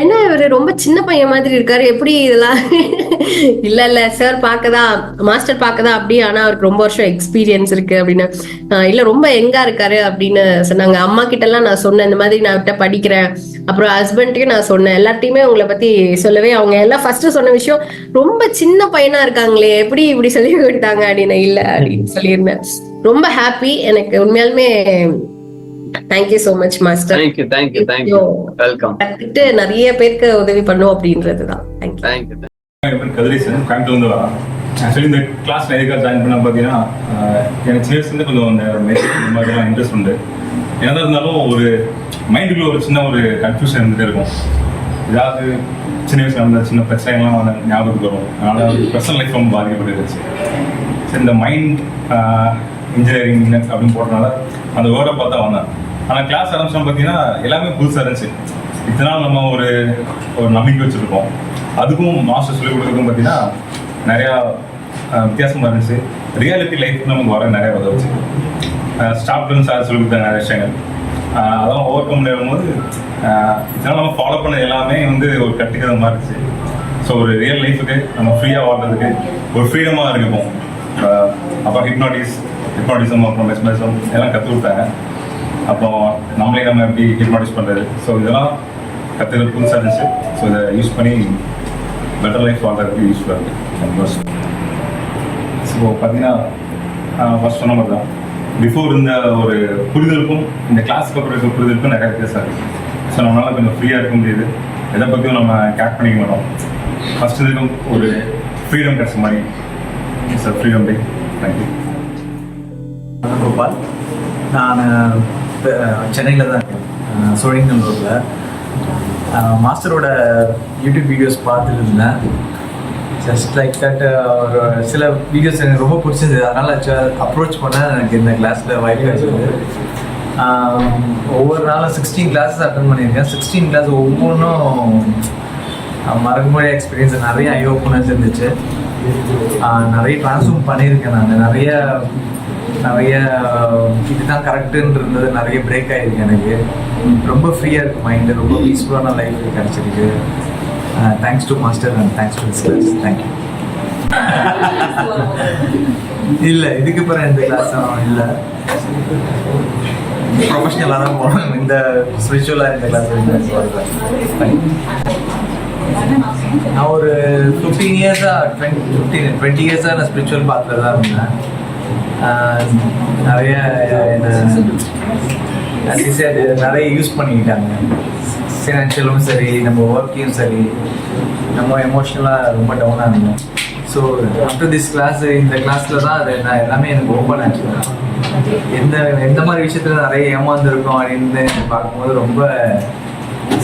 Speaker 12: என்ன இவரு ரொம்ப சின்ன பையன் மாதிரி இருக்காரு, எப்படி இதெல்லாம் இல்ல சார் பார்க்கதான் மாஸ்டர் பார்க்கதான் அப்படி, ஆனா அவருக்கு ரொம்ப வருஷம் எக்ஸ்பீரியன்ஸ் இருக்கு அப்படின்னு. இல்ல ரொம்ப எங்கா இருக்காரு அப்படின்னு சொன்னாங்க. அம்மா கிட்ட எல்லாம் நான் சொன்னேன் இந்த மாதிரி நான் விட்ட படிக்கிறேன். அப்புறம் ஹஸ்பண்ட்டையும் நான் சொன்னேன். எல்லார்ட்டையுமே உங்களை பத்தி சொல்லவே அவங்க எல்லாம் ஃபர்ஸ்ட் சொன்ன விஷயம் ரொம்ப சின்ன பையனா இருக்காங்களே எப்படி இப்படி சொல்லி விட்டாங்க அப்படின்னு. இல்ல அப்படின்னு சொல்லியிருந்தேன். ரொம்ப ஹாப்பி. எனக்கு உண்மையாலுமே thank you so much master.
Speaker 8: Thank you welcome.
Speaker 12: கத்துட்டு நிறைய பேருக்கு உதவி பண்ணும் அப்படின்றதுதான். தேங்க்யூ.
Speaker 13: கதிரேசன் கோயம்புத்தூர்ல வரேன். ஆக்சுவலி இந்த கிளாஸ் எதுக்காக ஜாயின் பண்ண பார்த்தீங்கன்னா எனக்கு சின்ன வயசுலேருந்து கொஞ்சம் இந்த மாதிரிலாம் இன்ட்ரெஸ்ட் உண்டு. என்னதான் இருந்தாலும் ஒரு மைண்டுக்குள்ள ஒரு சின்ன ஒரு கன்ஃபியூஷன் இருந்துகிட்டே இருக்கும். ஏதாவது சின்ன வயசுல நடந்த சின்ன பிரச்சனைகள்லாம் வந்து ஞாபகத்துக்கு வரும். அதனால் பர்சனல் லைஃப் ரொம்ப பாதிக்கப்பட்டுருச்சு. சரி, இந்த மைண்ட் இன்ஜினியரிங் அப்படின்னு போட்டனால அந்த வேர்டை பார்த்தா வந்தேன். ஆனால் கிளாஸ் ஆரம்பிச்சோம் பார்த்தீங்கன்னா எல்லாமே புதுசாக இருந்துச்சு. இத்தனை நாள் நம்ம ஒரு நம்பிக்கை வச்சுருக்கோம். அதுக்கும் மாஸ்டர் சொல்லிக் கொடுக்குறதுக்கும் பார்த்தீங்கன்னா நிறையா வித்தியாசமாக இருந்துச்சு. ரியாலிட்டி லைஃப் நமக்கு வர நிறைய உதவுச்சு. ஸ்டாஃப்லேருந்து சார் சொல்லிக் கொடுத்த நிறைய விஷயங்கள் அதெல்லாம் ஓவர் கம் பண்ணும்போது இதெல்லாம் நம்ம ஃபாலோ பண்ண எல்லாமே வந்து ஒரு கட்டுக்கிற மாதிரி இருந்துச்சு. ஸோ ஒரு ரியல் லைஃபுக்கு நம்ம ஃப்ரீயாக வாழ்றதுக்கு ஒரு ஃப்ரீடமாக இருக்கும். அப்புறம் ஹிப்னாட்டிசம் அப்புறம் மெஸ்மரிசம் எல்லாம் கற்றுக் கொடுத்தாங்க. அப்புறம் நம்மளே நம்ம எப்படி ஹிப்னாட்டிஸ் பண்ணுறது, ஸோ இதெல்லாம் கற்றுக்கிறது புதுசாக இருந்துச்சு. ஸோ இதை யூஸ் பண்ணி பெட்டர் லைஃப் வாழ்றதுக்கு யூஸ்ஃபுல்லாக இருக்குது. ஸோ பார்த்தீங்கன்னா ஃபர்ஸ்ட் சொன்ன மாதிரி தான் பிஃபோர் இருந்த ஒரு புரிதலுக்கும் இந்த கிளாஸுக்கு அப்புறம் இருக்க புரிதலுக்கும் நிறைய வித்தியாசம் இருக்குது. ஸோ நம்மளால் கொஞ்சம் ஃப்ரீயாக இருக்க முடியுது. எதை பற்றியும் நம்ம கேர் பண்ணிக்க மாட்டோம். ஃபஸ்ட்டு இதுக்கும் ஒரு ஃப்ரீடம் கிடைச்ச மாதிரி. Sir freedom day. Thank you.
Speaker 14: Gopal, நான் சென்னையில் தான் இருக்கேன், சோழிங்கநல்லூரில். மாஸ்டரோட யூடியூப் வீடியோஸ் பார்த்துட்டு இருந்தேன். ஜஸ்ட் லைக் தட் ஒரு சில வீடியோஸ் எனக்கு ரொம்ப பிடிச்சிருந்தது. அதனால் அப்ரோச் பண்ண எனக்கு இந்த கிளாஸில் வாய்ப்பு கிடைச்சது. ஒவ்வொரு நாளும் 16 கிளாஸஸ் அட்டன் பண்ணியிருக்கேன். 16 கிளாஸ் ஒவ்வொன்றும் மறக்க முடியாத எக்ஸ்பீரியன்ஸ். நிறைய ஐ ஓப்பனர்ஸ் இருந்துச்சு. நிறைய ட்ரான்ஸ்ஃபார்ம் பண்ணியிருக்கேன். நான் நிறைய இதுதான் கரெக்டுன்னு இருந்தது. நிறைய பிரேக் ஆகிருக்கு. எனக்கு ரொம்ப ஃப்ரீயாக இருக்குது மைண்டு. ரொம்ப பீஸ்ஃபுல்லான லைஃப் கிடச்சிருக்கு. Thanks to master and thanks to this class. Thank you. இல்லை, இதுக்கு அப்புறம் எந்த கிளாஸும் இல்லை. ப்ரொஃபஷனலாக தான் போகணும். இந்த ஸ்பிரிச்சுவலாக இந்த கிளாஸ் நான் ஒரு 15 இயர்ஸாக 20 இயர்ஸாக நான் ஸ்பிரிச்சுவல் பாத்தில் தான் இருந்தேன். நிறைய நிறைய யூஸ் பண்ணிக்கிட்டாங்க. ஃபினான்ஷியலும் சரி, நம்ம ஒர்க்கையும் சரி, நம்ம எமோஷ்னலாக ரொம்ப டவுனாக இருந்தோம். ஸோ ஆஃப்டர் திஸ் கிளாஸ், இந்த கிளாஸில் தான் அது நான் எல்லாமே எனக்கு ஓப்பன் ஆச்சு. எந்த மாதிரி விஷயத்தில் நிறைய ஏமாந்துருக்கோம் அப்படின்னு பார்க்கும்போது ரொம்ப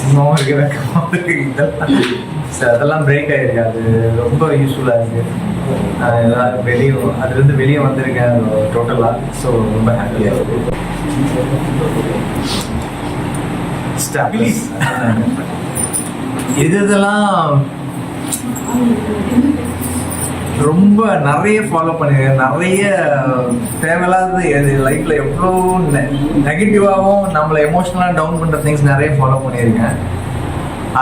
Speaker 14: சினிமாவும் இருக்க வைக்க இதெல்லாம் அதெல்லாம் பிரேக் ஆகிருக்கு. அது ரொம்ப யூஸ்ஃபுல்லாக இருக்குது. அதுலேருந்து வெளியே வந்திருக்கேன் டோட்டலாக. ஸோ ரொம்ப ஹாப்பியாக இருக்குது. இதெல்லாம் ரொம்ப நிறைய ஃபாலோ பண்ணிருக்கேன். நிறைய தேவையில்லாத லைஃப்ல எவ்வளோ நெகட்டிவாகவும் நம்மளை எமோஷனலாக டவுன் பண்ணுற திங்ஸ் நிறைய ஃபாலோ பண்ணியிருக்கேன்.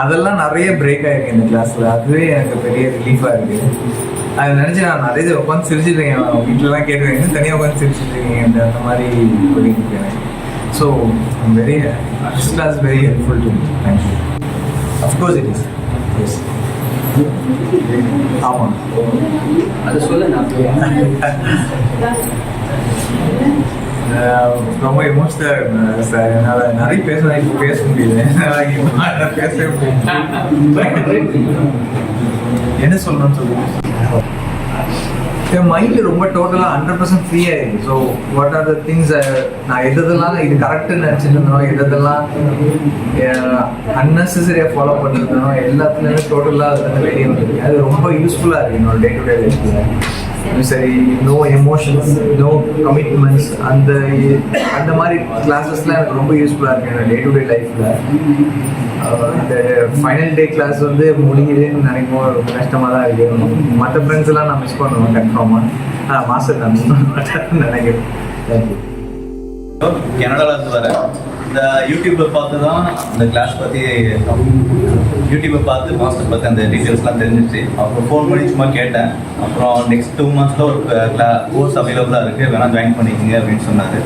Speaker 14: அதெல்லாம் நிறைய பிரேக் ஆகிருக்கு இந்த கிளாஸில். அதுவே எனக்கு பெரிய ரிலீஃபாக இருக்குது. அதை நினச்சி நான் நிறைய உட்காந்து சிரிச்சிருக்கேன். வீட்டிலலாம் கேட்டுருக்கேன், தனியாக உட்காந்து சிரிச்சிருக்கீங்க அந்த மாதிரி சொல்லிட்டு இருக்கேன். So very this class very helpful to me. Thank you. Of course it is. Yes, ஆமாம்,
Speaker 8: அது சொல்ல
Speaker 14: ரொம்ப எமோஷனலாக இருக்கும் சார். என்னால் நிறைய பேச முடியல. பேசவே முடியல. என்ன சொல்லணும்னு சொல்லுங்க. என் மைண்டு ரொம்ப டோட்டலாக 100% ஃப்ரீ ஆயிருக்கு. So what are the things நான் எதெல்லாம் இது கரெக்டுன்னு நினச்சிட்டு இருந்தோம், எதெல்லாம் அன்னெசரியாக ஃபாலோ பண்ணிருந்தோம், எல்லாத்துலேயுமே டோட்டலாக அது வெளியே வந்துருக்கு. அது ரொம்ப யூஸ்ஃபுல்லாக இருக்குது என்னோட டே டு டே லைஃப்பில். சரி, நோ எமோஷன்ஸ், நோ கமிட்மெண்ட்ஸ், அந்த மாதிரி கிளாஸஸ்லாம் எனக்கு ரொம்ப யூஸ்ஃபுல்லாக இருக்குது என்னோட டே டு டே லைஃப்பில். இந்த ஃபைனல் டே கிளாஸ் வந்து முடியுதுன்னு நினைக்கும் ரொம்ப கஷ்டமாக தான் இருக்குது. மற்ற ஃப்ரெண்ட்ஸ் எல்லாம் நான் மிஸ் பண்ணுவேன் கன்ஃபார்மாக. மாஸ்டர் நான் மிஸ் பண்ண மாட்டேன்னு நினைக்கிறேன். தேங்க்யூ.
Speaker 15: கனடாவிலேருந்து வரேன். இந்த யூடியூப்பை பார்த்து தான் இந்த கிளாஸ் பற்றி யூடியூப்பை பார்த்து மாஸ்டர் பற்றி அந்த டீட்டெயில்ஸ்லாம் தெரிஞ்சிச்சு. அப்புறம் ஃபோன் பண்ணி சும்மா கேட்டேன். அப்புறம் நெக்ஸ்ட் 2 monthஸில் ஒரு கோர்ஸ் அவைலபிளாக இருக்குது, வேணால் ஜாயின் பண்ணிக்கோங்க அப்படின்னு சொன்னார்.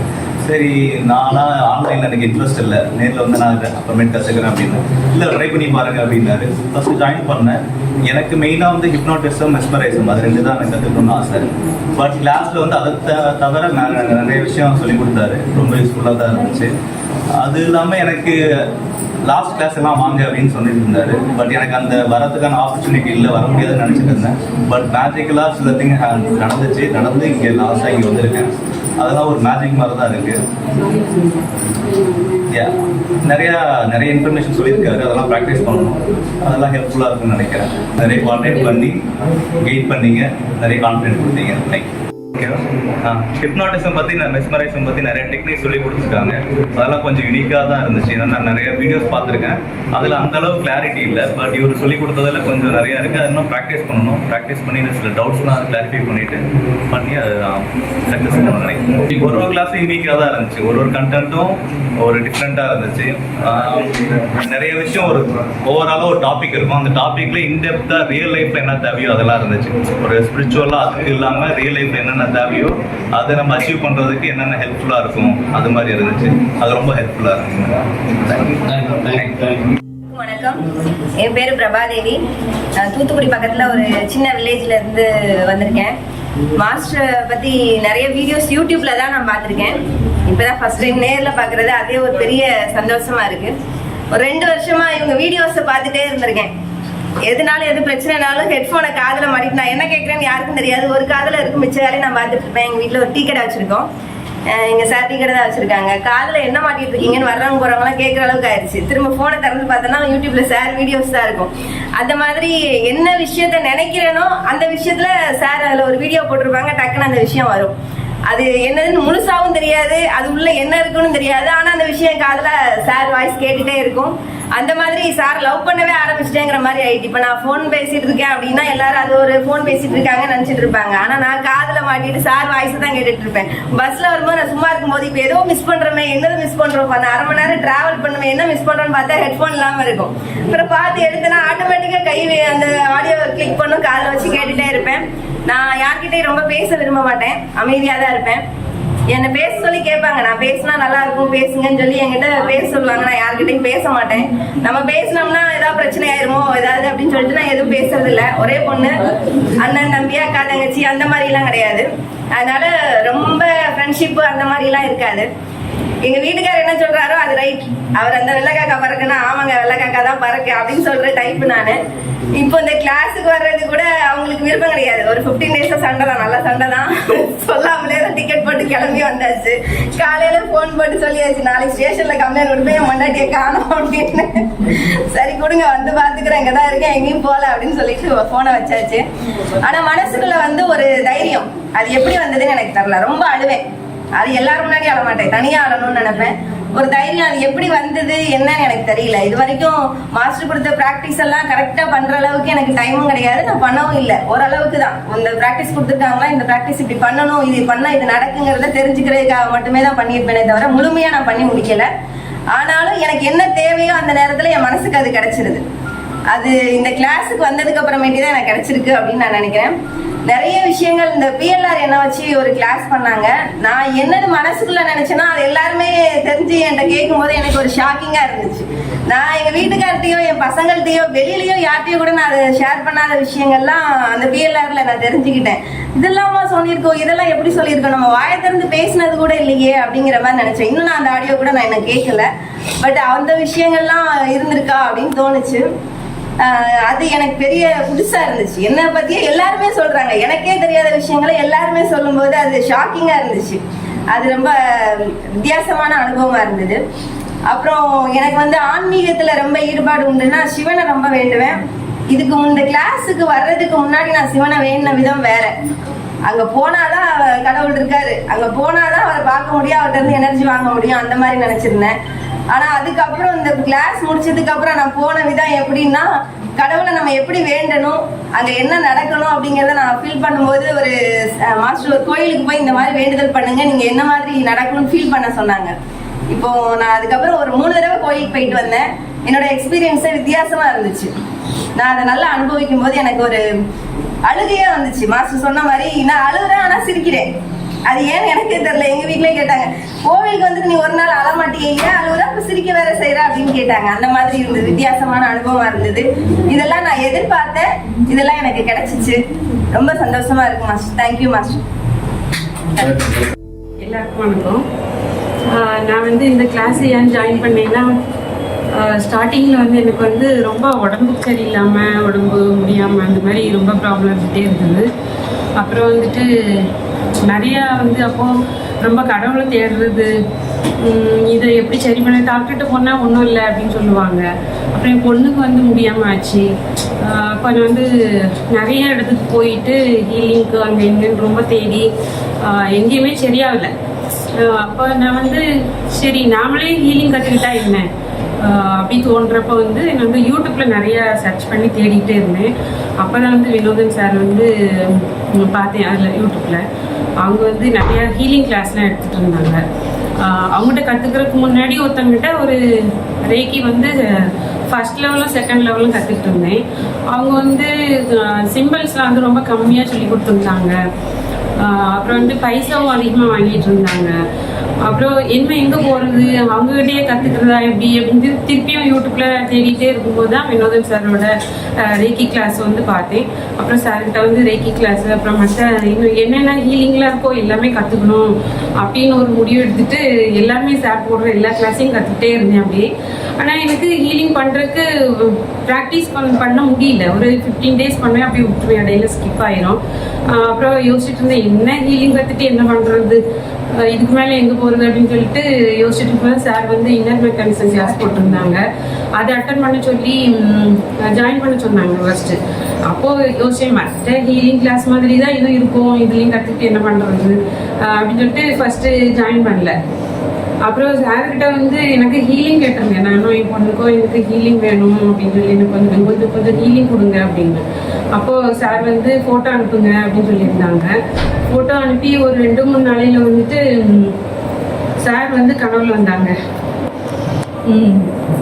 Speaker 15: சரி, நானாக ஆன்லைனில் எனக்கு இன்ட்ரெஸ்ட் இல்லை, நேரில் வந்து நான் அப்புறமேட்டு கற்றுக்கிறேன் அப்படின்னு. இல்லை, ட்ரை பண்ணி பாருங்கள் அப்படின்னாரு. ஃபஸ்ட்டு ஜாயின் பண்ணேன். எனக்கு மெயினாக வந்து ஹிப்னாட்டிசம், மெஸ்மரைசம் அது 2 தான் எனக்கு கற்றுக்கணும்னு ஆசை. பட் கிளாஸில் வந்து அதை தவிர நான் நிறைய விஷயம் சொல்லி கொடுத்தாரு. ரொம்ப யூஸ்ஃபுல்லாக தான் இருந்துச்சு. அது இல்லாமல் எனக்கு லாஸ்ட் கிளாஸ் எல்லாம் வாங்க அப்படின்னு சொல்லிட்டு இருந்தாரு. பட் எனக்கு அந்த வரதுக்கான ஆப்பர்ச்சுனிட்டி இல்லை, வர முடியாதுன்னு நினச்சிட்டு இருந்தேன். பட் மேஜிக்கலாக சில திங் நடந்து இங்கே லாஸ்ட்டாக இங்கே வந்திருக்கேன். அதெல்லாம் ஒரு மேஜிக் மாதிரி தான் இருக்குது. நிறைய இன்ஃபர்மேஷன் சொல்லியிருக்காரு, அதெல்லாம் ப்ராக்டிஸ் பண்ணணும், அதெல்லாம் ஹெல்ப்ஃபுல்லாக இருக்குன்னு நினைக்கிறேன். நிறைய கோஆர்டினேட் பண்ணி கைட் பண்ணீங்க, நிறைய கான்ஃபிடென்ட் கொடுத்தீங்க. தேங்க்யூ. ஹிப்னாட்டிசம் பற்றி, மெஸ்மரைசம் பற்றி நிறைய டெக்னிக் சொல்லி கொடுத்துருக்காங்க. அதெல்லாம் கொஞ்சம் யூனிக்காக தான் இருந்துச்சு. ஏன்னா நான் நிறைய வீடியோஸ் பார்த்துருக்கேன், அதில் அந்தளவு கிளாரிட்டி இல்லை. பட் இவர் சொல்லி கொடுத்ததில் கொஞ்சம் நிறையா இருக்குது. அது இன்னும் ப்ராக்டிஸ் பண்ணணும். ப்ராக்டிஸ் பண்ணி சில டவுட்ஸ்லாம் கிளாரிஃபை பண்ணி அது சக்ஸஸ் பண்ண நினைக்கிறேன். ஒரு கிளாஸும் யூனிக்காக தான் இருந்துச்சு. ஒரு கண்டென்ட்டும் ஒரு டிஃப்ரெண்ட்டாக இருந்துச்சு. நிறைய விஷயம் ஒரு ஓவராலாக ஒரு டாபிக் இருக்கும். அந்த டாப்பிக்கில் இன்டெப்த்தாக ரியல் லைஃப்பில் என்ன தேவையோ அதெல்லாம் இருந்துச்சு. ஒரு ஸ்பிரிச்சுவலாக அதுக்கு இல்லாமல் ரியல் லைஃப்பில் என்னென்ன தேவையோ அதை நம்ம அச்சீவ் பண்ணுறதுக்கு என்னென்ன ஹெல்ப்ஃபுல்லாக இருக்கும் அது மாதிரி இருந்துச்சு. அது ரொம்ப ஹெல்ப்ஃபுல்லாக இருந்துச்சு.
Speaker 16: வணக்கம், என் பேர் பிரபாதேவி. நான் தூத்துக்குடி பக்கத்தில் ஒரு சின்ன வில்லேஜில் இருந்து வந்திருக்கேன். மாஸ்டரை பற்றி நிறைய வீடியோஸ் யூடியூப்பில் தான் நான் பார்த்துருக்கேன். இப்போ தான் ஃபஸ்ட் டைம் நேரில் பார்க்குறது, அதே ஒரு பெரிய சந்தோஷமாக இருக்குது. ஒரு 2 வருஷமாக இவங்க வீடியோஸை பார்த்துட்டே இருந்திருக்கேன். எதுனாலும் எது பிரச்சனைனாலும் ஹெட்ஃபோனை காதில் மாட்டிட்டு நான் என்ன கேட்குறேன்னு யாருக்கும் தெரியாது. ஒரு காதில் இருக்கும், மிச்ச வேலையை நான் பார்த்துட்டு இருப்பேன். எங்கள் வீட்டில் ஒரு டீ கடை வச்சுருக்கோம். எங்கள் சார் டீ கடை தான் வச்சுருக்காங்க. காதில் என்ன மாட்டிட்டு இருக்கீங்கன்னு வர்றவங்க போகிறவங்களாம் கேட்குற அளவுக்கு ஆயிடுச்சு. திரும்ப ஃபோனை திறந்து பார்த்தோன்னா யூடியூப்பில் சார் வீடியோஸ் தான் இருக்கும். அந்த மாதிரி என்ன விஷயத்த நினைக்கிறேனோ அந்த விஷயத்தில் சார் அதில் ஒரு வீடியோ போட்டிருப்பாங்க, டக்குன்னு அந்த விஷயம் வரும். அது என்னதுன்னு முழுசாவும் தெரியாது, அது உள்ள என்ன இருக்குன்னு தெரியாது. ஆனால் அந்த விஷயம் காதில் சார் வாய்ஸ் கேட்டுகிட்டே இருக்கும். அந்த மாதிரி சார் லவ் பண்ணவே ஆரம்பிச்சிட்டேங்கிற மாதிரி ஆயிட்டு. இப்போ நான் ஃபோன் பேசிட்டு இருக்கேன் அப்படின்னா எல்லாரும் அது ஒரு ஃபோன் பேசிட்டு இருக்காங்கன்னு நினச்சிட்டு இருப்பாங்க. ஆனால் நான் காதில் மாட்டிட்டு சார் வாய்ஸ் தான் கேட்டுட்டு இருப்பேன். பஸ்ஸில் வரும்போது நான் சும்மா இருக்கும்போது இப்போ ஏதோ மிஸ் பண்ணுறோமே, என்னது மிஸ் பண்ணுறோம், அந்த 1/2 மணி நேரம் ட்ராவல் பண்ணுவேன், என்ன மிஸ் பண்ணுறோன்னு பார்த்தா ஹெட்ஃபோன் இல்லாமல் இருக்கும். அப்புறம் பார்த்து எடுத்தேன்னா ஆட்டோமேட்டிக்காக அந்த ஆடியோ கிளிக் பண்ணும், காதில் வச்சு கேட்டுகிட்டே இருப்பேன். நான் யார்கிட்டையும் ரொம்ப பேச விரும்ப மாட்டேன், அமைதியாக தான் இருப்பேன். என்னை பேச சொல்லி கேட்பாங்க, நான் பேசினா நல்லா இருக்கும் பேசுங்கன்னு சொல்லி என்கிட்ட பேச சொல்லுவாங்க. நான் யார்கிட்டையும் பேச மாட்டேன். நம்ம பேசினோம்னா ஏதாவது பிரச்சனை ஆயிருமோ ஏதாவது அப்படின்னு சொல்லிட்டு நான் எதுவும் பேசுறது இல்லை. ஒரே பொண்ணு, அண்ணன் தம்பி அக்கா தங்கச்சி அந்த மாதிரிலாம் கிடையாது. அதனால ரொம்ப ஃப்ரெண்ட்ஷிப்பு அந்த மாதிரிலாம் இருக்காது. எங்க வீட்டுக்காரர் என்ன சொல்றாரோ அது ரைட். அவர் அந்த வெள்ளைக்காக்கா பறக்குன்னா ஆமாங்க வெள்ளைக்காக்கா தான் பறக்கு அப்படின்னு சொல்ற டைப் நானு. இப்போ இந்த கிளாஸுக்கு வர்றது கூட அவங்களுக்கு விருப்பம் கிடையாது. ஒரு 15 டேஸா சண்டை தான், நல்ல சண்டை தான். சொல்லாமலே தான் டிக்கெட் போட்டு கிளம்பி வந்தாச்சு. காலையில போன் போட்டு சொல்லியாச்சு, நாளைக்கு ஸ்டேஷன்ல கம்ப்ளைண்ட் கொடுத்து என் மண்டாட்டியை காணோம் அப்படின்னு. சரி கொடுங்க, வந்து பாத்துக்கிறேன், இங்கதான் இருக்கேன், எங்கேயும் போல அப்படின்னு சொல்லிட்டு போனை வச்சாச்சு. ஆனா மனசுக்குள்ள வந்து ஒரு தைரியம், அது எப்படி வந்ததுன்னு எனக்கு தெரியல. ரொம்ப அழுவேன், அது எல்லாரும் முன்னாடி அழ மாட்டேன், தனியா அழணும்னு நினைப்பேன். ஒரு தைரியம் அது எப்படி வந்தது என்னன்னு எனக்கு தெரியல. இது வரைக்கும் மாஸ்டர் கொடுத்த ப்ராக்டிஸ் எல்லாம் கரெக்டா பண்ற அளவுக்கு எனக்கு டைமும் கிடையாது, நான் பண்ணவும் இல்லை. ஓரளவுக்கு தான் இந்த ப்ராக்டிஸ் கொடுத்துருக்காங்களா, இந்த ப்ராக்டிஸ் இப்படி பண்ணணும், இது பண்ணா இது நடக்குங்கிறத தெரிஞ்சுக்கிறதுக்காக மட்டுமே தான் பண்ணியிருப்பேனே தவிர முழுமையா நான் பண்ணி முடிக்கல. ஆனாலும் எனக்கு என்ன தேவையோ அந்த நேரத்துல என் மனசுக்கு அது கிடைச்சிருது. அது இந்த கிளாஸுக்கு வந்ததுக்கு அப்புறமேட்டி தான் எனக்கு கிடைச்சிருக்கு அப்படின்னு நான் நினைக்கிறேன். நிறைய விஷயங்கள் இந்த பிஎல்ஆர் என்ன வச்சு ஒரு கிளாஸ் பண்ணாங்க. நான் என்னது மனசுக்குள்ள நினைச்சேன்னா அது எல்லாருமே தெரிஞ்சு என்கிட்ட கேட்கும் போது எனக்கு ஒரு ஷாக்கிங்கா இருந்துச்சு. நான் எங்க வீட்டுக்கார்ட்டையோ என் பசங்கள்ட்டையோ வெளியிலயோ யார்ட்டையோ கூட நான் அதை ஷேர் பண்ணாத விஷயங்கள்லாம் அந்த பிஎல்ஆர்ல நான் தெரிஞ்சுக்கிட்டேன். இதெல்லாமா சொல்லியிருக்கோம், இதெல்லாம் எப்படி சொல்லியிருக்கோம், நம்ம வாயை திறந்து பேசினது கூட இல்லையே அப்படிங்கிற மாதிரி நினைச்சேன். இன்னும் நான் அந்த ஆடியோ கூட நான் என்ன கேட்கல, பட் அந்த விஷயங்கள்லாம் இருந்திருக்கா அப்படின்னு தோணுச்சு. அது எனக்கு பெரிய புதுசா இருந்துச்சு. என்னை பத்தியே எல்லாருமே சொல்றாங்க, எனக்கே தெரியாத விஷயங்களை எல்லாருமே சொல்லும் போது அது ஷாக்கிங்கா இருந்துச்சு. அது ரொம்ப வித்தியாசமான அனுபவமா இருந்தது. அப்புறம் எனக்கு வந்து ஆன்மீகத்துல ரொம்ப ஈடுபாடு உண்டுன்னா சிவனை ரொம்ப வேண்டுவேன். இதுக்கு இந்த கிளாஸுக்கு வர்றதுக்கு முன்னாடி நான் சிவனை வேண்டின விதம் வேற. அங்க போனாதான் கடவுள் இருக்காரு, அங்க போனாதான் அவரை பார்க்க முடியும், அவர்கிட்ட இருந்து எனர்ஜி வாங்க முடியும், அந்த மாதிரி நினைச்சிருந்தேன். ஆனா அதுக்கப்புறம் இந்த கிளாஸ் முடிச்சதுக்கு அப்புறம் நான் போன விதம் எப்படின்னா, கடவுளை நம்ம எப்படி வேண்டணும், அங்க என்ன நடக்கணும் அப்படிங்கிறத நான் ஃபீல் பண்ணும்போது ஒரு மாஸ்டர் ஒரு கோயிலுக்கு போய் இந்த மாதிரி வேண்டுதல் பண்ணுங்க, நீங்க என்ன மாதிரி நடக்கணும்னு ஃபீல் பண்ண சொன்னாங்க. இப்போ நான் அதுக்கப்புறம் ஒரு 3 தடவை கோயிலுக்கு போயிட்டு வந்தேன். என்னோட எக்ஸ்பீரியன்ஸே வித்தியாசமா இருந்துச்சு. நான் அதை நல்லா அனுபவிக்கும் போது எனக்கு ஒரு அழுகையா வந்துச்சு. மாஸ்டர் சொன்ன மாதிரி நான் அழுகுறேன் ஆனா சிரிக்கிறேன். அது ஏன்னு எனக்கே தெரியல. எங்க வீட்லயே கேட்டாங்க, கோவிலுக்கு வந்துட்டு நீ ஒரு நாள் அழமாட்டீங்க, அழுகுற அப்ப சிரிக்க வேற செய்யற அப்படின்னு கேட்டாங்க. அந்த மாதிரி இருந்தது, வித்தியாசமான அனுபவமா இருந்தது. இதெல்லாம் நான் எதிர்பார்த்தேன், இதெல்லாம் எனக்கு கிடைச்சிச்சு. ரொம்ப சந்தோஷமா இருக்கு மாஸ்டர். Thank you master.
Speaker 17: எல்லாருக்கும் வணக்கம். நான் வந்து இந்த கிளாஸ் ஏன் ஜாயின் பண்ணேன்னா, ஸ்டார்டிங்கில் வந்து எனக்கு வந்து ரொம்ப உடம்பு சரியில்லாமல், உடம்பு முடியாமல் அந்த மாதிரி ரொம்ப ப்ராப்ளம் இருந்துகிட்டே இருந்தது. அப்புறம் வந்துட்டு நிறையா வந்து அப்போது ரொம்ப கடவுளை தேடுறது, இதை எப்படி சரி பண்ண, டாக்டர்கிட்ட போனால் ஒன்றும் இல்லை அப்படின்னு சொல்லுவாங்க. அப்புறம் என் பொண்ணுக்கு வந்து முடியாமல் ஆச்சு. அப்போ நான் வந்து நிறைய இடத்துக்கு போயிட்டு ஹீலிங்க்கு அங்கே எங்கேன்னு ரொம்ப தேடி எங்கேயுமே சரியாகலை. அப்போ நான் வந்து சரி நாமளே ஹீலிங் கற்றுக்கிட்டா என்ன அப்படி தோன்றப்போ வந்து நான் வந்து யூடியூப்பில் நிறைய சர்ச் பண்ணி தேடிகிட்டே இருந்தேன். அப்போ தான் வந்து வினோதன் சார் வந்து பார்த்தேன் அதில் யூடியூப்பில். அவங்க வந்து நிறையா ஹீலிங் கிளாஸ்லாம் எடுத்துகிட்டு இருந்தாங்க. அவங்ககிட்ட கற்றுக்கிறதுக்கு முன்னாடி ஒருத்தவங்கிட்ட ஒரு ரேக்கி வந்து ஃபர்ஸ்ட் லெவலும் செகண்ட் லெவலும் கற்றுக்கிட்டு இருந்தேன். அவங்க வந்து சிம்பிள்ஸ்லாம் வந்து ரொம்ப கம்மியாக சொல்லி கொடுத்துருந்தாங்க. அப்புறம் வந்து பைசாவும் அதிகமாக வாங்கிட்டு இருந்தாங்க. அப்புறம் என்ன எங்கே போகிறது, அவங்ககிட்டயே கற்றுக்கிறதா எப்படி அப்படின்னு திருப்பியும் யூடியூப்பில் தேடிகிட்டே இருக்கும்போது தான் வினோதன் சாரோட ரேக்கி கிளாஸ் வந்து பார்த்தேன். அப்புறம் சார்கிட்ட வந்து ரேக்கி கிளாஸ் அப்புறம் மற்ற இன்னும் என்னென்ன ஹீலிங்லாம் இருக்கோ எல்லாமே கற்றுக்கணும் அப்படின்னு ஒரு முடிவு எடுத்துகிட்டு எல்லாமே சார் போடுற எல்லா கிளாஸையும் கற்றுக்கிட்டே இருந்தேன் அப்படியே. ஆனால் எனக்கு ஹீலிங் பண்ணுறதுக்கு ப்ராக்டிஸ் பண்ண முடியல. ஒரு 15 days பண்ணேன், அப்படியே விட்டுருவேன், இடையில ஸ்கிப் ஆயிரும். அப்புறம் யோசிச்சுட்டு இருந்தேன் என்ன ஹீலிங் கற்றுட்டு என்ன பண்ணுறது, இதுக்கு மேலே எங்கே போகிறது அப்படின்னு சொல்லிட்டு யோசிச்சுட்டு இருக்கும்போது சார் வந்து இன்னர் மெக்கானிசம் கிளாஸ் போட்டிருந்தாங்க. அதை அட்டன் பண்ண சொல்லி ஜாயின் பண்ண சொன்னாங்க ஃபர்ஸ்ட்டு. அப்போது யோசிச்சேன் மற்ற ஹீலிங் கிளாஸ் மாதிரி தான் இதுவும் இருக்கும், இதுலேயும் கற்றுக்கிட்டு என்ன பண்ணுறது அப்படின்னு சொல்லிட்டு ஃபஸ்ட்டு ஜாயின் பண்ணல. அப்புறம் சார்கிட்ட வந்து எனக்கு ஹீலிங் கேட்டிருந்தேன். நானும் என் பொண்ணுக்கோ எனக்கு ஹீலிங் வேணும் அப்படின்னு சொல்லி எனக்கு கொஞ்சம் ஹீலிங் கொடுங்க அப்படின்னு. அப்போது சார் வந்து ஃபோட்டோ அனுப்புங்க அப்படின்னு சொல்லியிருந்தாங்க. ஃபோட்டோ அனுப்பி ஒரு 2-3 நாளையில் வந்துட்டு சார் வந்து கனவுல வந்தாங்க.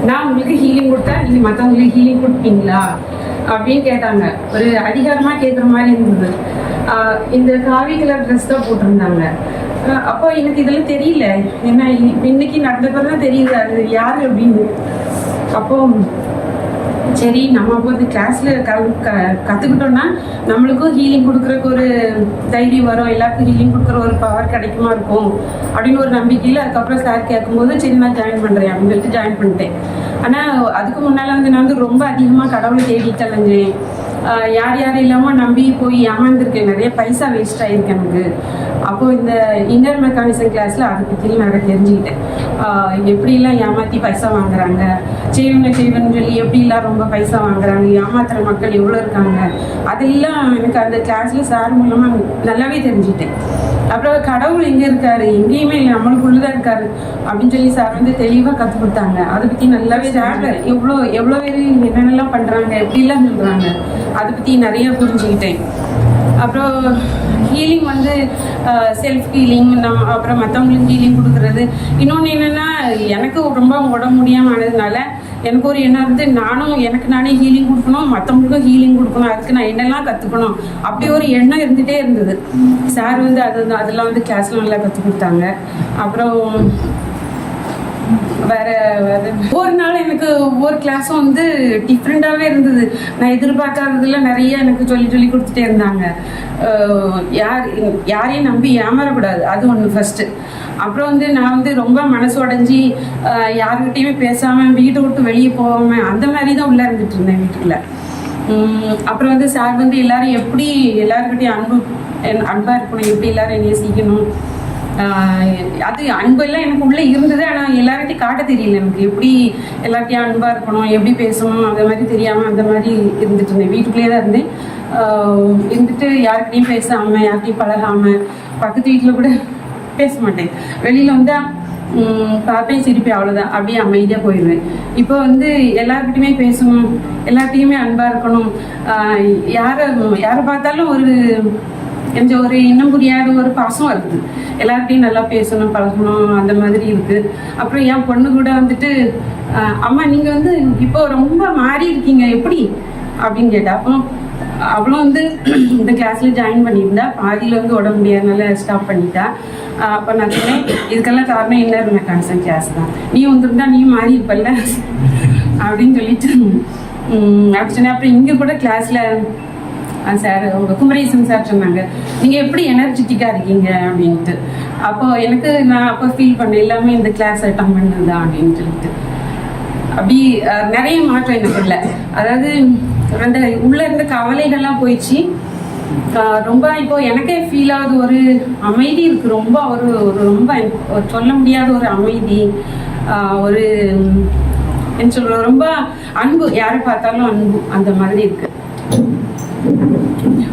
Speaker 17: நான் உங்களுக்கு ஹீலிங் கொடுத்தா நீங்கள் மற்றவங்களுக்கு ஹீலிங் கொடுப்பீங்களா அப்படின்னு கேட்டாங்க. ஒரு அதிகாரமாக கேட்குற மாதிரி இருந்தது. இந்த காவி கலர் ட்ரெஸ் தான் போட்டிருந்தாங்க. அப்போ எனக்கு இதெல்லாம் தெரியல, ஏன்னா இன்னைக்கு நடந்த பிறகு தான் தெரியுது அது யார் அப்படின்னு. அப்போ சரி நம்ம அப்போ இந்த கிளாஸில் கற்றுக்கிட்டோன்னா நம்மளுக்கும் ஹீலிங் கொடுக்குறக்கு ஒரு தைரியம் வரும், எல்லாருக்கும் ஹீலிங் கொடுக்குற ஒரு பவர் கிடைக்குமா இருக்கும் அப்படின்னு ஒரு நம்பிக்கையில் அதுக்கப்புறம் சார் கேட்கும்போது சரி நான் ஜாயின் பண்ணுறேன் அப்படின்னு சொல்லிட்டு ஜாயின் பண்ணிட்டேன். ஆனால் அதுக்கு முன்னால் வந்து நான் வந்து ரொம்ப அதிகமாக கடவுளை தேடிட்டேங்க. யார் யாரும் இல்லாமல் நம்பி போய் ஏமாந்துருக்கேன், நிறைய பைசா வேஸ்ட் ஆகிருக்கு எனக்கு. அப்போது இந்த இன்னர் மெக்கானிசம் கிளாஸில் அதை பற்றியும் நிறைய தெரிஞ்சுக்கிட்டேன். எப்படிலாம் ஏமாற்றி பைசா வாங்குறாங்க, செய்வன்னு சொல்லி எப்படிலாம் ரொம்ப பைசா வாங்குறாங்க, ஏமாத்துற மக்கள் எவ்வளோ இருக்காங்க, அதெல்லாம் எனக்கு அந்த கிளாஸில் சார் மூலமாக நல்லாவே தெரிஞ்சுக்கிட்டேன். அப்புறம் கடவுள் எங்கே இருக்காரு, எங்கேயுமே இல்லை, நம்மளுக்குள்ளதான் இருக்காரு அப்படின்னு சொல்லி சார் வந்து தெளிவாக கற்றுக் கொடுத்தாங்க. அதை பற்றி நல்லாவே சார் எவ்வளோ பேர் என்னென்னலாம் பண்ணுறாங்க, எப்படிலாம் சொல்கிறாங்க, அதை பற்றி நிறைய புரிஞ்சுக்கிட்டேன். அப்புறம் ஹீலிங் வந்து செல்ஃப் ஹீலிங், அப்புறம் மற்றவங்களுக்கு ஹீலிங் கொடுக்குறது. இன்னொன்று என்னென்னா எனக்கு ரொம்ப உடம்பு முடியாமல் ஆனதுனால எனக்கு ஒரு எண்ணம் இருந்து எனக்கு நானே ஹீலிங் கொடுக்கணும், மற்றவங்களுக்கும் ஹீலிங் கொடுக்கணும், அதுக்கு நான் என்னெல்லாம் கற்றுக்கணும் அப்படி ஒரு எண்ணம் இருந்துகிட்டே இருந்தது. சார் வந்து அதெல்லாம் வந்து கிளாஸில் நல்லா கற்றுக் கொடுத்தாங்க. அப்புறம் வேற ஒவ்வொரு நாளும் எனக்கு ஒவ்வொரு கிளாஸும் வந்து டிஃப்ரெண்டாகவே இருந்தது. நான் எதிர்பார்க்காததுல நிறைய எனக்கு சொல்லி கொடுத்துட்டே இருந்தாங்க. யாரையும் நம்பி ஏமாறக்கூடாது, அது ஒன்று ஃபர்ஸ்ட்டு. அப்புறம் வந்து நான் வந்து ரொம்ப மனசு உடஞ்சி யாருக்கிட்டையுமே பேசாமல் வீட்டை விட்டு வெளியே போகாமல் அந்த மாதிரி தான் உள்ளே இருந்துட்டு இருந்தேன் வீட்டுக்குள்ள. அப்புறம் வந்து சார் வந்து எல்லாருக்கிட்டையும் அன்பாக இருக்கணும், எப்படி எல்லாரும் நேசிக்கணும், அது அன்பெல்லாம் எனக்கு உள்ளே இருந்தது. ஆனால் எல்லார்கிட்டையும் காட்ட தெரியல எனக்கு, எப்படி எல்லார்கிட்டையும் அன்பாக இருக்கணும், எப்படி பேசணும், அந்த மாதிரி தெரியாமல் அந்த மாதிரி இருந்துட்டு இருந்தேன். வீட்டுக்குள்ளேயே தான் இருந்தேன். இருந்துட்டு யார்கிட்டையும் பேசாமல், யார்கிட்டையும் பழகாமல், பக்கத்து வீட்டில் கூட பேச மாட்டேன். வெளியில் வந்தால் பார்ப்பேன், சிரிப்பேன், அவ்வளோதான், அப்படியே அமைதியாக போயிடுவேன். இப்போ வந்து எல்லார்கிட்டையுமே பேசணும், எல்லார்கிட்டையுமே அன்பாக இருக்கணும், யாரை பார்த்தாலும் கொஞ்சம் ஒரு இன்னும் புரியாத ஒரு பாசம் இருக்குது, எல்லார்கிட்டையும் நல்லா பேசணும், பழகணும், அந்த மாதிரி இருக்குது. அப்புறம் என் பொண்ணு கூட வந்துட்டு அம்மா நீங்கள் வந்து இப்போ ரொம்ப மாறி இருக்கீங்க எப்படி அப்படின்னு கேட்டா. அப்போ அவளும் வந்து இந்த கிளாஸில் ஜாயின் பண்ணியிருந்தா, பாதியில் வந்து உடம்பு முடியாதனால ஸ்டாப் பண்ணிட்டா. அப்போ நான் சொன்னேன் இதுக்கெல்லாம் காரணம் இன்னர் மெக்கானிசம் கிளாஸ் தான், நீ வந்துருந்தா நீ மாறி இருப்பல்ல அப்படின்னு சொல்லிட்டு அப்படி சொன்னேன். அப்புறம் இங்கே கூட கிளாஸில் சார் உங்கள் குமரேசன் சார் சொன்னாங்க நீங்கள் எப்படி எனர்ஜெட்டிக்காக இருக்கீங்க அப்படின்ட்டு. அப்போது நான் அப்போ ஃபீல் பண்ணேன் எல்லாமே இந்த கிளாஸ் அட்டன் பண்ணது தான் அப்படின்னு சொல்லிட்டு. அப்படி நிறைய மாற்றம் எனக்குள்ள, அதாவது அந்த உள்ளே இருந்த கவலைகள்லாம் போயிடுச்சு. ரொம்ப இப்போ எனக்கே ஃபீல் ஆகுது, ஒரு அமைதி இருக்கு, ரொம்ப ஒரு ரொம்ப சொல்ல முடியாத ஒரு அமைதி, ஒரு என்ன சொல்ற ரொம்ப அன்பு, யாரை பார்த்தாலும் அன்பு அந்த மாதிரி இருக்கு.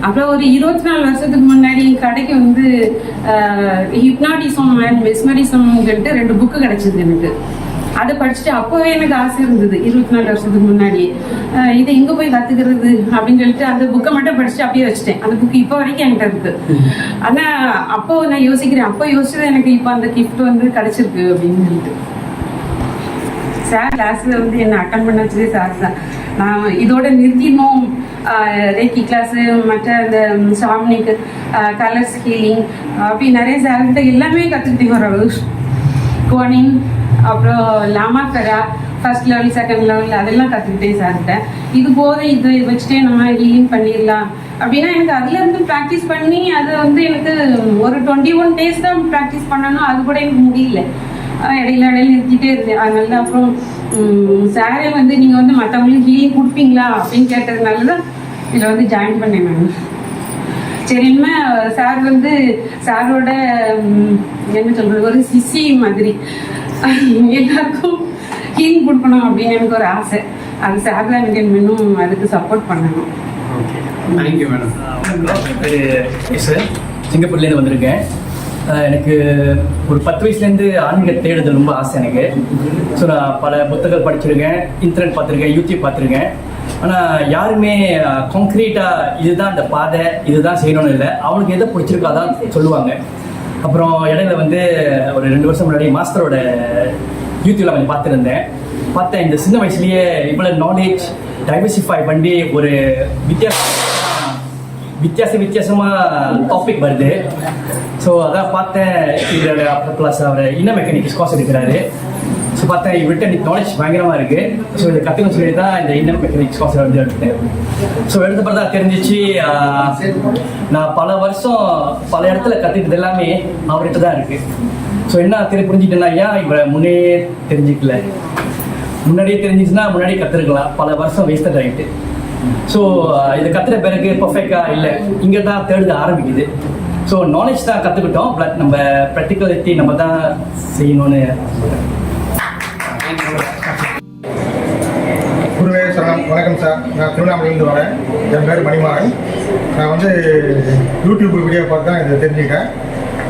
Speaker 17: அப்புறம் ஒரு 24 வருஷத்துக்கு முன்னாடி கடைக்கு வந்து ஹிப்னாட்டிசம் அண்ட் மெஸ்மரிசம்னு சொல்லிட்டு 2 புக்கு கிடைச்சது எனக்கு. அதை படிச்சுட்டு அப்போவே எனக்கு ஆசை இருந்தது 24 வருஷத்துக்கு முன்னாடி, இதை எங்க போய் கத்துக்கிறது அப்படின்னு சொல்லிட்டு அந்த புக்கை மட்டும் படிச்சுட்டு அப்படியே வச்சுட்டேன். அந்த புக்கு இப்போ வரைக்கும் என்கிட்ட இருக்கு. ஆனா அப்போ நான் யோசிக்கிறேன், அப்போ யோசிச்சது எனக்கு இப்போ அந்த கிஃப்ட் வந்து கிடைச்சிருக்கு அப்படின்னு சொல்லிட்டு. சார் கிளாஸ்ல வந்து என்ன அட்டன் பண்ண வச்சதே சார் தான். நான் இதோட நிறுத்தினோம், ரேக்கி கிளாஸு, மற்ற அந்த சாம்னிக், கலர்ஸ் ஹீலிங், அப்படி நிறைய சார்கிட்ட எல்லாமே கற்றுக்கிட்டேன். ஒரு கோனிங், அப்புறம் லாமாக்கரா, ஃபர்ஸ்ட் லெவல் செகண்ட் லெவல் அதெல்லாம் கற்றுக்கிட்டேன் சார்கிட்ட. இது போதும், இது வச்சுட்டே நம்ம ஹீலிங் பண்ணிடலாம் அப்படின்னா எனக்கு அதுலேருந்து ப்ராக்டிஸ் பண்ணி அது வந்து எனக்கு ஒரு 21 days தான் ப்ராக்டிஸ் பண்ணணும். அது கூட எனக்கு முடியல, இடையில நிறுத்திட்டே இருந்தேன். அதனால அப்புறம் சாரே வந்து நீங்கள் வந்து மற்றவங்களுக்கு ஹீலிங் கொடுப்பீங்களா அப்படின்னு கேட்டதுனால தான் இதில் வந்து ஜாயின் பண்ணேன் நான். சரி, இனிமே சார் வந்து சாரோட என்ன சொல்கிறது ஒரு சிசி மாதிரி எல்லாருக்கும் ஹீலிங் கொடுக்கணும் அப்படின்னு எனக்கு ஒரு ஆசை. அது சார் தான் எனக்கு இன்னும் அதுக்கு சப்போர்ட் பண்ணணும்.
Speaker 1: Thank you madam.
Speaker 18: சார் சிங்கப்பூர்லேருந்து வந்திருக்கேன். எனக்கு ஒரு 10 வயசுலேருந்து ஆன்மீக தேடுதல் ரொம்ப ஆசை எனக்கு. ஸோ நான் பல புத்தகங்கள் படிச்சிருக்கேன், இன்டர்நெட் பார்த்துருக்கேன், யூடியூப் பார்த்துருக்கேன். ஆனால் யாருமே கான்க்ரீட்டாக இதுதான் அந்த பாதை, இதுதான் செய்யணும்னு இல்லை. அவனுக்கு எதை பிடிச்சிருக்கோ அதான் சொல்லுவாங்க. அப்புறம் இடையில வந்து ஒரு 2 வருஷம் முன்னாடி மாஸ்டரோட யூடியூப்ல கொஞ்சம் பார்த்தேன். இந்த சின்ன வயசுலேயே இவ்வளோ நாலேஜ் டைவர்சிஃபை பண்ணி ஒரு வித்தியாசமாக டாபிக் வருது. ஸோ அதான் பார்த்தேன். இதோட அப்புறம் ப்ளஸ் அவர் இன்னர் மெக்கானிக்ஸ் கோர்ஸ் எடுக்கிறாரு. ஸோ பார்த்தேன் இவர்கிட்ட நாலேஜ் பயங்கரமாக இருக்குது. ஸோ இதை கற்றுக்கணும்னு சொல்லி தான் இந்த இன்னர் மெக்கானிக்ஸ் கோர்ஸ் வந்து எடுத்தேன். ஸோ எடுத்தப்பறம் தான் தெரிஞ்சிச்சு, நான் பல வருஷம் பல இடத்துல கற்றுக்கிட்டது எல்லாமே அவர்கிட்ட தான் இருக்குது. ஸோ என்ன புரிஞ்சுக்கிட்டேன்னா, ஏன் இவரை முன்னாடியே தெரிஞ்சிச்சுன்னா முன்னாடியே கற்றுருக்கலாம். பல வருஷம் வேஸ்டட் ஆகிட்டு. ஸோ இதை கற்றுற பிறகு பர்ஃபெக்டாக இல்லை, இங்கே தான் தேடுது ஆரம்பிக்குது. ஸோ நாலேஜ் தான் கற்றுக்கிட்டோம், பட் நம்ம ப்ராக்டிகலிட்டி நம்ம தான் செய்யணும்னு.
Speaker 19: குருவே சரணம். வணக்கம் சார், நான் திருவண்ணாமலையிலேருந்து வரேன். என் பேர் மணிமாறன். நான் வந்து யூடியூப் வீடியோ பார்த்து தான் இதை தெரிஞ்சுக்கிட்டேன்.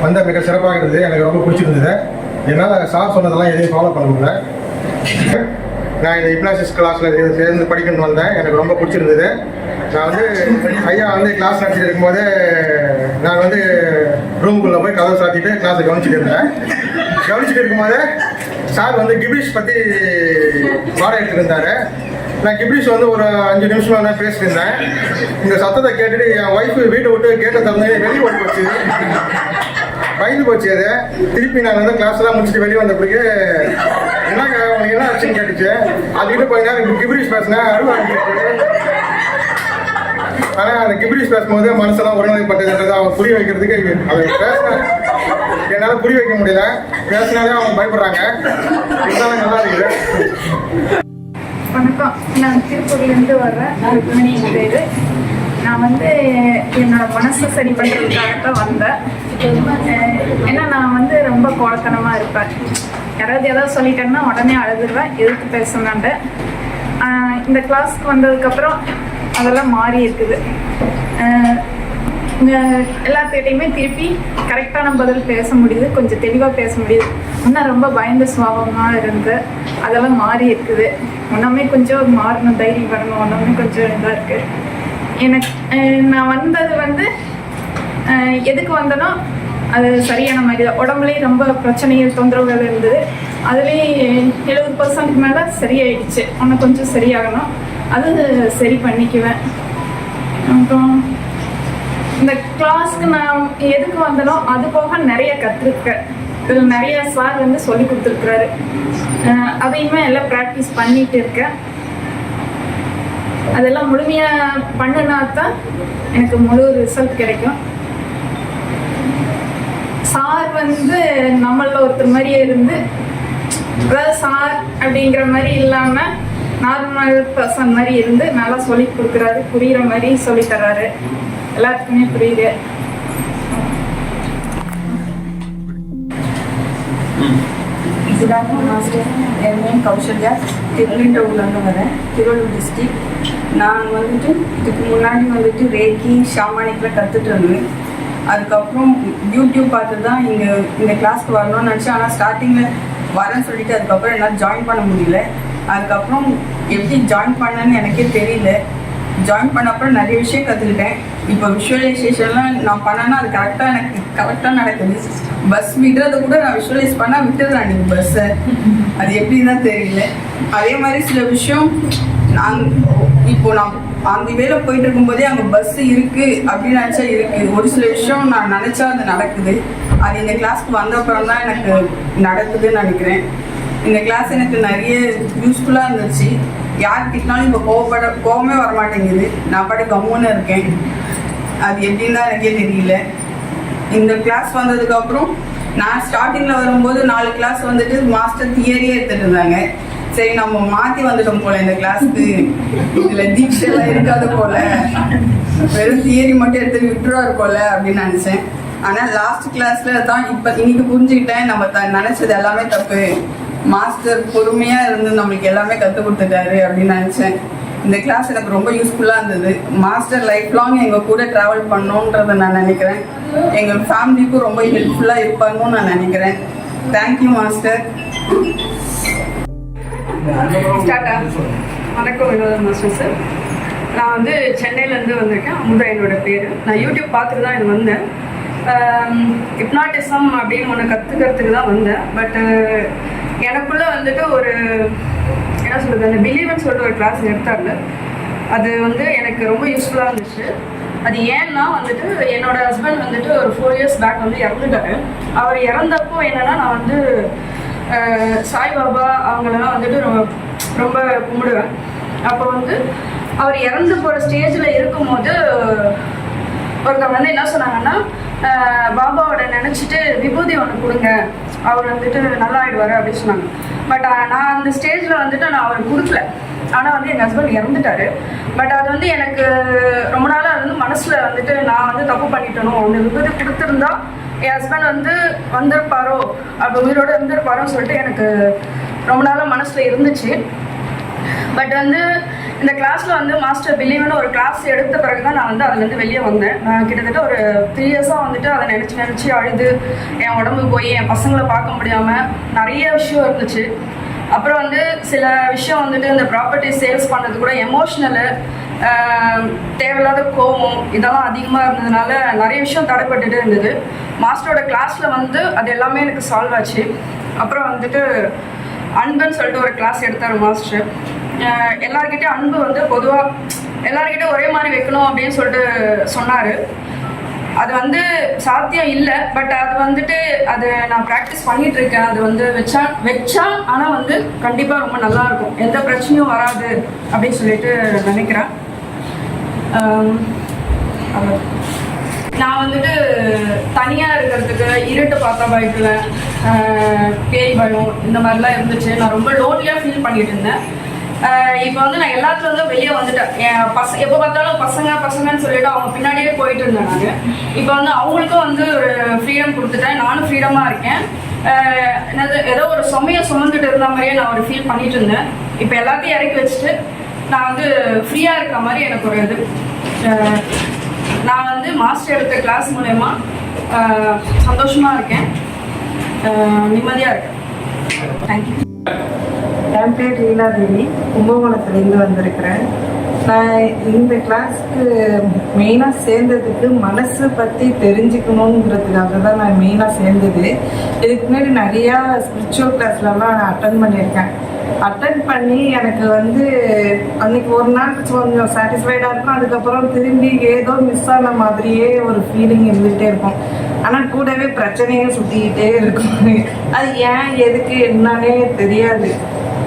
Speaker 19: வந்தால் மிக சிறப்பாக இருந்தது, எனக்கு ரொம்ப பிடிச்சிருந்தது. என்னால் சார் சொன்னதெல்லாம் எதையும் ஃபாலோ பண்ண முடியல. நான் இந்த ஹிப்னாசிஸ் கிளாஸில் சேர்ந்து படிக்கணும்னு வந்தேன், எனக்கு ரொம்ப பிடிச்சிருந்தது. நான் வந்து ஐயா வந்து கிளாஸ் நடத்திட்டு இருக்கும்போது நான் வந்து ரூமுக்குள்ளே போய் கதவை சாத்திட்டு கிளாஸை கவனிச்சுட்டு இருக்கும்போது சார் வந்து கிப்ரிஷ் பற்றி பாடம் எடுத்துட்டு இருந்தார். நான் கிப்ரிஷ் வந்து ஒரு 5 நிமிஷம் நான் பேசிட்டு இருந்தேன். இந்த சத்தத்தை கேட்டுட்டு என் ஒய்ஃபு வீட்டை விட்டு கேட்டை திறந்து வெளியே ஓடி போச்சு, பயந்து போச்சு. அது திருப்பி நான் வந்து கிளாஸ்லாம் முடிச்சுட்டு வெளியே வந்த பிறகு என்னங்க உங்களுக்கு என்ன ஆச்சுன்னு கேட்டுச்சு. அதுக்கிட்ட கொஞ்ச நேரம் கிப்ரிஷ் பேசினேன், அருவாங்க. ஆனால் அந்த கிப்ரிஷ் பேசும்போது மனசெல்லாம் ஒருநிலைப்பட்டதுன்றது அவங்க புரிய வைக்கிறதுக்கு அவங்க பேசின என்னால் புரிய வைக்க முடியல. பேசினாலே அவங்க பயப்படுறாங்க. இதெல்லாம் நல்லா இருக்குது.
Speaker 20: வணக்கம், நான் திருப்பூர்லேருந்து வர்றேன். ருக்மணி என் பேர். நான் வந்து என்னோட மனசை சரி பண்ணுறதுக்காக தான் வந்தேன். ஏன்னா நான் வந்து ரொம்ப கோலத்தனமாக இருப்பேன். யாராவது ஏதாவது சொல்லிட்டேன்னா உடனே அழுதுருவேன், எதுக்கு பேசணுன்ட்டு. இந்த கிளாஸ்க்கு வந்ததுக்கப்புறம் அதெல்லாம் மாறி இருக்குது. எல்லாத்துக்கிட்டையுமே திருப்பி கரெக்டான பதில் பேச முடியுது, கொஞ்சம் தெளிவாக பேச முடியுது. இன்னும் ரொம்ப பயந்த சுபாவமாக இருந்து அதெல்லாம் மாறி இருக்குது. ஒன்றாமே கொஞ்சம் மாறணும், தைரியம் வரணும், ஒன்றாமே கொஞ்சம் இதாக இருக்குது. எனக்கு நான் வந்தது வந்து எதுக்கு வந்தனோ அது சரியான மாதிரி தான். உடம்புலேயும் ரொம்ப பிரச்சனைகள் தொந்தரவுகள் இருந்தது. அதுலேயும் 70% மேலே சரியாயிடுச்சு. இன்னும் கொஞ்சம் சரியாகணும், அது சரி பண்ணிக்குவேன். அப்புறம் இந்த கிளாஸ்க்கு நான் எதுக்கு வந்தனோ அது போக நிறைய கற்றுருக்கேன். இதில் நிறைய சார் வந்து சொல்லி கொடுத்துருக்குறாரு. அதையுமே எல்லாம் ப்ராக்டிஸ் பண்ணிட்டு இருக்கேன். அதெல்லாம் முழுமையாக பண்ணினா தான் எனக்கு முழு ரிசல்ட் கிடைக்கும். சார் வந்து நம்மள ஒருத்தர் மாதிரியே இருந்து, அதாவது சார் அப்படிங்கிற மாதிரி இல்லாமல் நார்மல் பர்சன் மாதிரி இருந்து நல்லா சொல்லி கொடுக்குறாரு, புரிகிற மாதிரி சொல்லி தர்றாரு. எல்லாத்துக்குமே புரியுது.
Speaker 4: இதுதாங்க மாஸ்டர். என் நேம் கௌசல்யா, திருநெல்வேலியிலேருந்து வரேன், திருவள்ளூர் டிஸ்ட்ரிக்ட். நான் வந்துட்டு இதுக்கு முன்னாடி வந்துட்டு ரேக்கி ஷாமானிக்கில் கற்றுட்டு இருந்தேன். அதுக்கப்புறம் யூடியூப் பார்த்து தான் இந்த கிளாஸ்க்கு வரணும்னு நினச்சேன். ஆனால் ஸ்டார்டிங்கில் வரேன்னு சொல்லிட்டு அதுக்கப்புறம் என்னால் ஜாயின் பண்ண முடியல. அதுக்கப்புறம் எப்படி ஜாயின் பண்ணேன்னு எனக்கே தெரியல. ஜாயின் பண்ண அப்புறம் நிறைய விஷயம் கற்றுக்கிட்டேன். இப்போ விஷுவலைசேஷன்லாம் நான் பண்ணேன்னா அது கரெக்டாக நடக்குது. பஸ் விடுறது கூட நான் விஷுவலைஸ் பண்ணால் விட்டுறேன் அன்றைக்கி பஸ்ஸை. அது எப்படின்னு தெரியல. அதே மாதிரி சில விஷயம் இப்போ நான் அந்த வேலை போயிட்டு இருக்கும்போதே அங்கே பஸ் இருக்குது அப்படின்னு நினச்சா இருக்குது. ஒரு சில விஷயம் நான் நினச்சா அது நடக்குது. அது இந்த கிளாஸ்க்கு வந்த அப்புறம் தான் எனக்கு நடக்குதுன்னு நினைக்கிறேன். இந்த கிளாஸ் எனக்கு நிறைய யூஸ்ஃபுல்லாக இருந்துச்சு. யார் கிட்டனாலும் இப்போ கோவமே வரமாட்டேங்குது. நான் பாட்டு கம்முன்னு இருக்கேன். அது எப்படின்னு தான் எனக்கே தெரியல. இந்த கிளாஸ் வந்ததுக்கப்புறம் நான் ஸ்டார்டிங்கில் வரும்போது 4 கிளாஸ் வந்துட்டு மாஸ்டர் தியரியே எடுத்துகிட்டு இருந்தாங்க. சரி நம்ம மாற்றி வந்துட்டோம் போல் இந்த கிளாஸுக்கு, இதில் தீட்சைலாம் இருக்காது போல், வெறும் தியரி மட்டும் எடுத்து விட்டுருவாரு போல் அப்படின்னு நினச்சேன். ஆனால் லாஸ்ட் கிளாஸில் தான் இன்னைக்கு புரிஞ்சுக்கிட்டேன், நம்ம நினச்சது எல்லாமே தப்பு. மாஸ்டர் பொறுமையாக இருந்து நம்மளுக்கு எல்லாமே கற்றுக் கொடுத்துட்டாரு அப்படின்னு நினச்சேன். இந்த கிளாஸ் எனக்கு ரொம்ப யூஸ்ஃபுல்லாக இருந்தது. மாஸ்டர் லைஃப் லாங் எங்கள் கூட ட்ராவல் பண்ணணுன்றதை நான் நினைக்கிறேன். எங்கள் ஃபேமிலிக்கும் ரொம்ப ஹெல்ப்ஃபுல்லாக இருப்பாங்கன்னு நான் நினைக்கிறேன். Thank you master.
Speaker 21: வணக்கம் வினோதன் மாஸ்டர் சார். நான் வந்து சென்னையிலேருந்து வந்திருக்கேன். அமுதா என்னோட பேர். நான் யூடியூப் பார்த்துட்டு தான் இது வந்தேன். ஹிப்னாட்டிசம் அப்படின்னு ஒன்று கற்றுக்கிறதுக்கு தான் வந்தேன். பட்டு எனக்குள்ளே வந்துட்டு ஒரு என்ன சொல்கிறது, அந்த பிலீவ்னு சொல்லிட்டு ஒரு கிளாஸ் எடுத்தார்ல, அது வந்து எனக்கு ரொம்ப யூஸ்ஃபுல்லாக இருந்துச்சு. அது ஏன்னா வந்துட்டு என்னோட ஹஸ்பண்ட் வந்துட்டு ஒரு 4 years பேக் வந்து இறந்துட்டாரு. அவர் இறந்தப்போ என்னென்னா நான் வந்து சாய்பாபா அவங்களெல்லாம் வந்துட்டு ரொம்ப கும்பிடுவேன். அப்போ வந்து அவர் இறந்து போகிற ஸ்டேஜில் இருக்கும்போது ஒருத்தவங்க வந்து என்ன சொன்னாங்கன்னா, பாபாவோட நினச்சிட்டு விபூதி ஒன்று கொடுங்க, அவர் வந்துட்டு நல்லா ஆகிடுவார் அப்படின்னு சொன்னாங்க. பட் நான் அந்த ஸ்டேஜில் வந்துட்டு நான் அவர் கொடுக்கல. ஆனால் வந்து எங்கள் ஹஸ்பண்ட் இறந்துட்டார். பட் அது வந்து எனக்கு ரொம்ப நாளாக அது வந்து மனசில் வந்துட்டு நான் வந்து தப்பு பண்ணிட்டணும். அந்த விபூதி கொடுத்துருந்தா என் ஹஸ்பண்ட் வந்து வந்திருப்பாரோ, அப்போ உயிரோடு இருந்திருப்பாரோன்னு சொல்லிட்டு எனக்கு ரொம்ப நாளாக மனசில் இருந்துச்சு. பட் வந்து இந்த கிளாஸில் வந்து மாஸ்டர் பிலீவ்னு ஒரு கிளாஸ் எடுத்த பிறகு தான் நான் வந்து அதுலேருந்து வெளியே வந்தேன். நான் கிட்டத்தட்ட ஒரு 3 years வந்துட்டு அதை நினச்சி அழுது என் உடம்பு போய் என் பசங்களை பார்க்க முடியாமல் நிறைய விஷயம் இருந்துச்சு. அப்புறம் வந்து சில விஷயம் வந்துட்டு இந்த ப்ராப்பர்ட்டி சேல்ஸ் பண்ணுறது கூட எமோஷ்னலு, தேவையில்லாத கோபம் இதெல்லாம் அதிகமாக இருந்ததுனால நிறைய விஷயம் தடைப்பட்டுட்டு இருந்தது. மாஸ்டரோட கிளாஸில் வந்து அது எல்லாமே எனக்கு சால்வ் ஆச்சு. அப்புறம் வந்துட்டு அன்புன்னு சொல்லிட்டு ஒரு கிளாஸ் எடுத்தார் மாஸ்டர். எல்லாருக்கிட்டையும் அன்பு வந்து பொதுவாக எல்லாருக்கிட்டையும் ஒரே மாதிரி வைக்கணும் அப்படின்னு சொல்லிட்டு சொன்னார். அது வந்து சாத்தியம் இல்லை. பட் அது வந்துட்டு அது நான் ப்ராக்டிஸ் பண்ணிட்டு இருக்கேன். அது வந்து வச்சா ஆனால் வந்து கண்டிப்பாக ரொம்ப நல்லா இருக்கும், எந்த பிரச்சனையும் வராது அப்படின்னு சொல்லிட்டு நினைக்கிறேன். நான் வந்துட்டு தனியாக இருக்கிறதுக்கு இருட்டு பார்த்தா பயப்படுவேன், பேய் பயம் இந்த மாதிரிலாம் இருந்துச்சு. நான் ரொம்ப லோன்லியாக ஃபீல் பண்ணிட்டு இருந்தேன். இப்போ வந்து நான் எல்லாத்துல வந்து வெளியே வந்துட்டேன். என் எப்போ பார்த்தாலும் பசங்கன்னு சொல்லிட்டு அவங்க பின்னாடியே போயிட்டு இருந்தேன் நான். இப்போ வந்து அவங்களுக்கும் வந்து ஒரு ஃப்ரீடம் கொடுத்துட்டேன். நானும் ஃப்ரீடமாக இருக்கேன். ஏதோ ஒரு சுமந்துட்டு இருந்த மாதிரியே நான் ஒரு ஃபீல் பண்ணிட்டு இருந்தேன். இப்போ எல்லாத்தையும் இறக்கி வச்சுட்டு நான் வந்து ஃப்ரீயாக இருக்கிற மாதிரி எனக்கு ஒரு இது. நான் வந்து மாஸ்டர் எடுத்த கிளாஸ் மூலயமா சந்தோஷமாக இருக்கேன், நிம்மதியாக இருக்கேன். தேங்க்யூ.
Speaker 3: என் பேர் லீலாதேவி, கும்பகோணத்துலேருந்து வந்திருக்கிறேன். நான் இந்த கிளாஸ்க்கு மெயினாக சேர்ந்ததுக்கு மனசு பற்றி தெரிஞ்சுக்கணுங்கிறதுக்காக தான் நான் மெயினாக சேர்ந்தது. இதுக்கு முன்னாடி நிறையா ஸ்பிரிச்சுவல் கிளாஸ்லலாம் நான் அட்டன் பண்ணியிருக்கேன். அட்டன் பண்ணி எனக்கு வந்து அன்றைக்கி ஒரு நாள் கொஞ்சம் சாட்டிஸ்ஃபைடாக இருக்கும். அதுக்கப்புறம் திரும்பி ஏதோ மிஸ் ஆன மாதிரியே ஒரு ஃபீலிங் இருந்துகிட்டே இருக்கும். ஆனால் கூடவே பிரச்சனையே சுற்றிக்கிட்டே இருக்கும். அது ஏன் எதுக்கு என்னன்னே தெரியாது.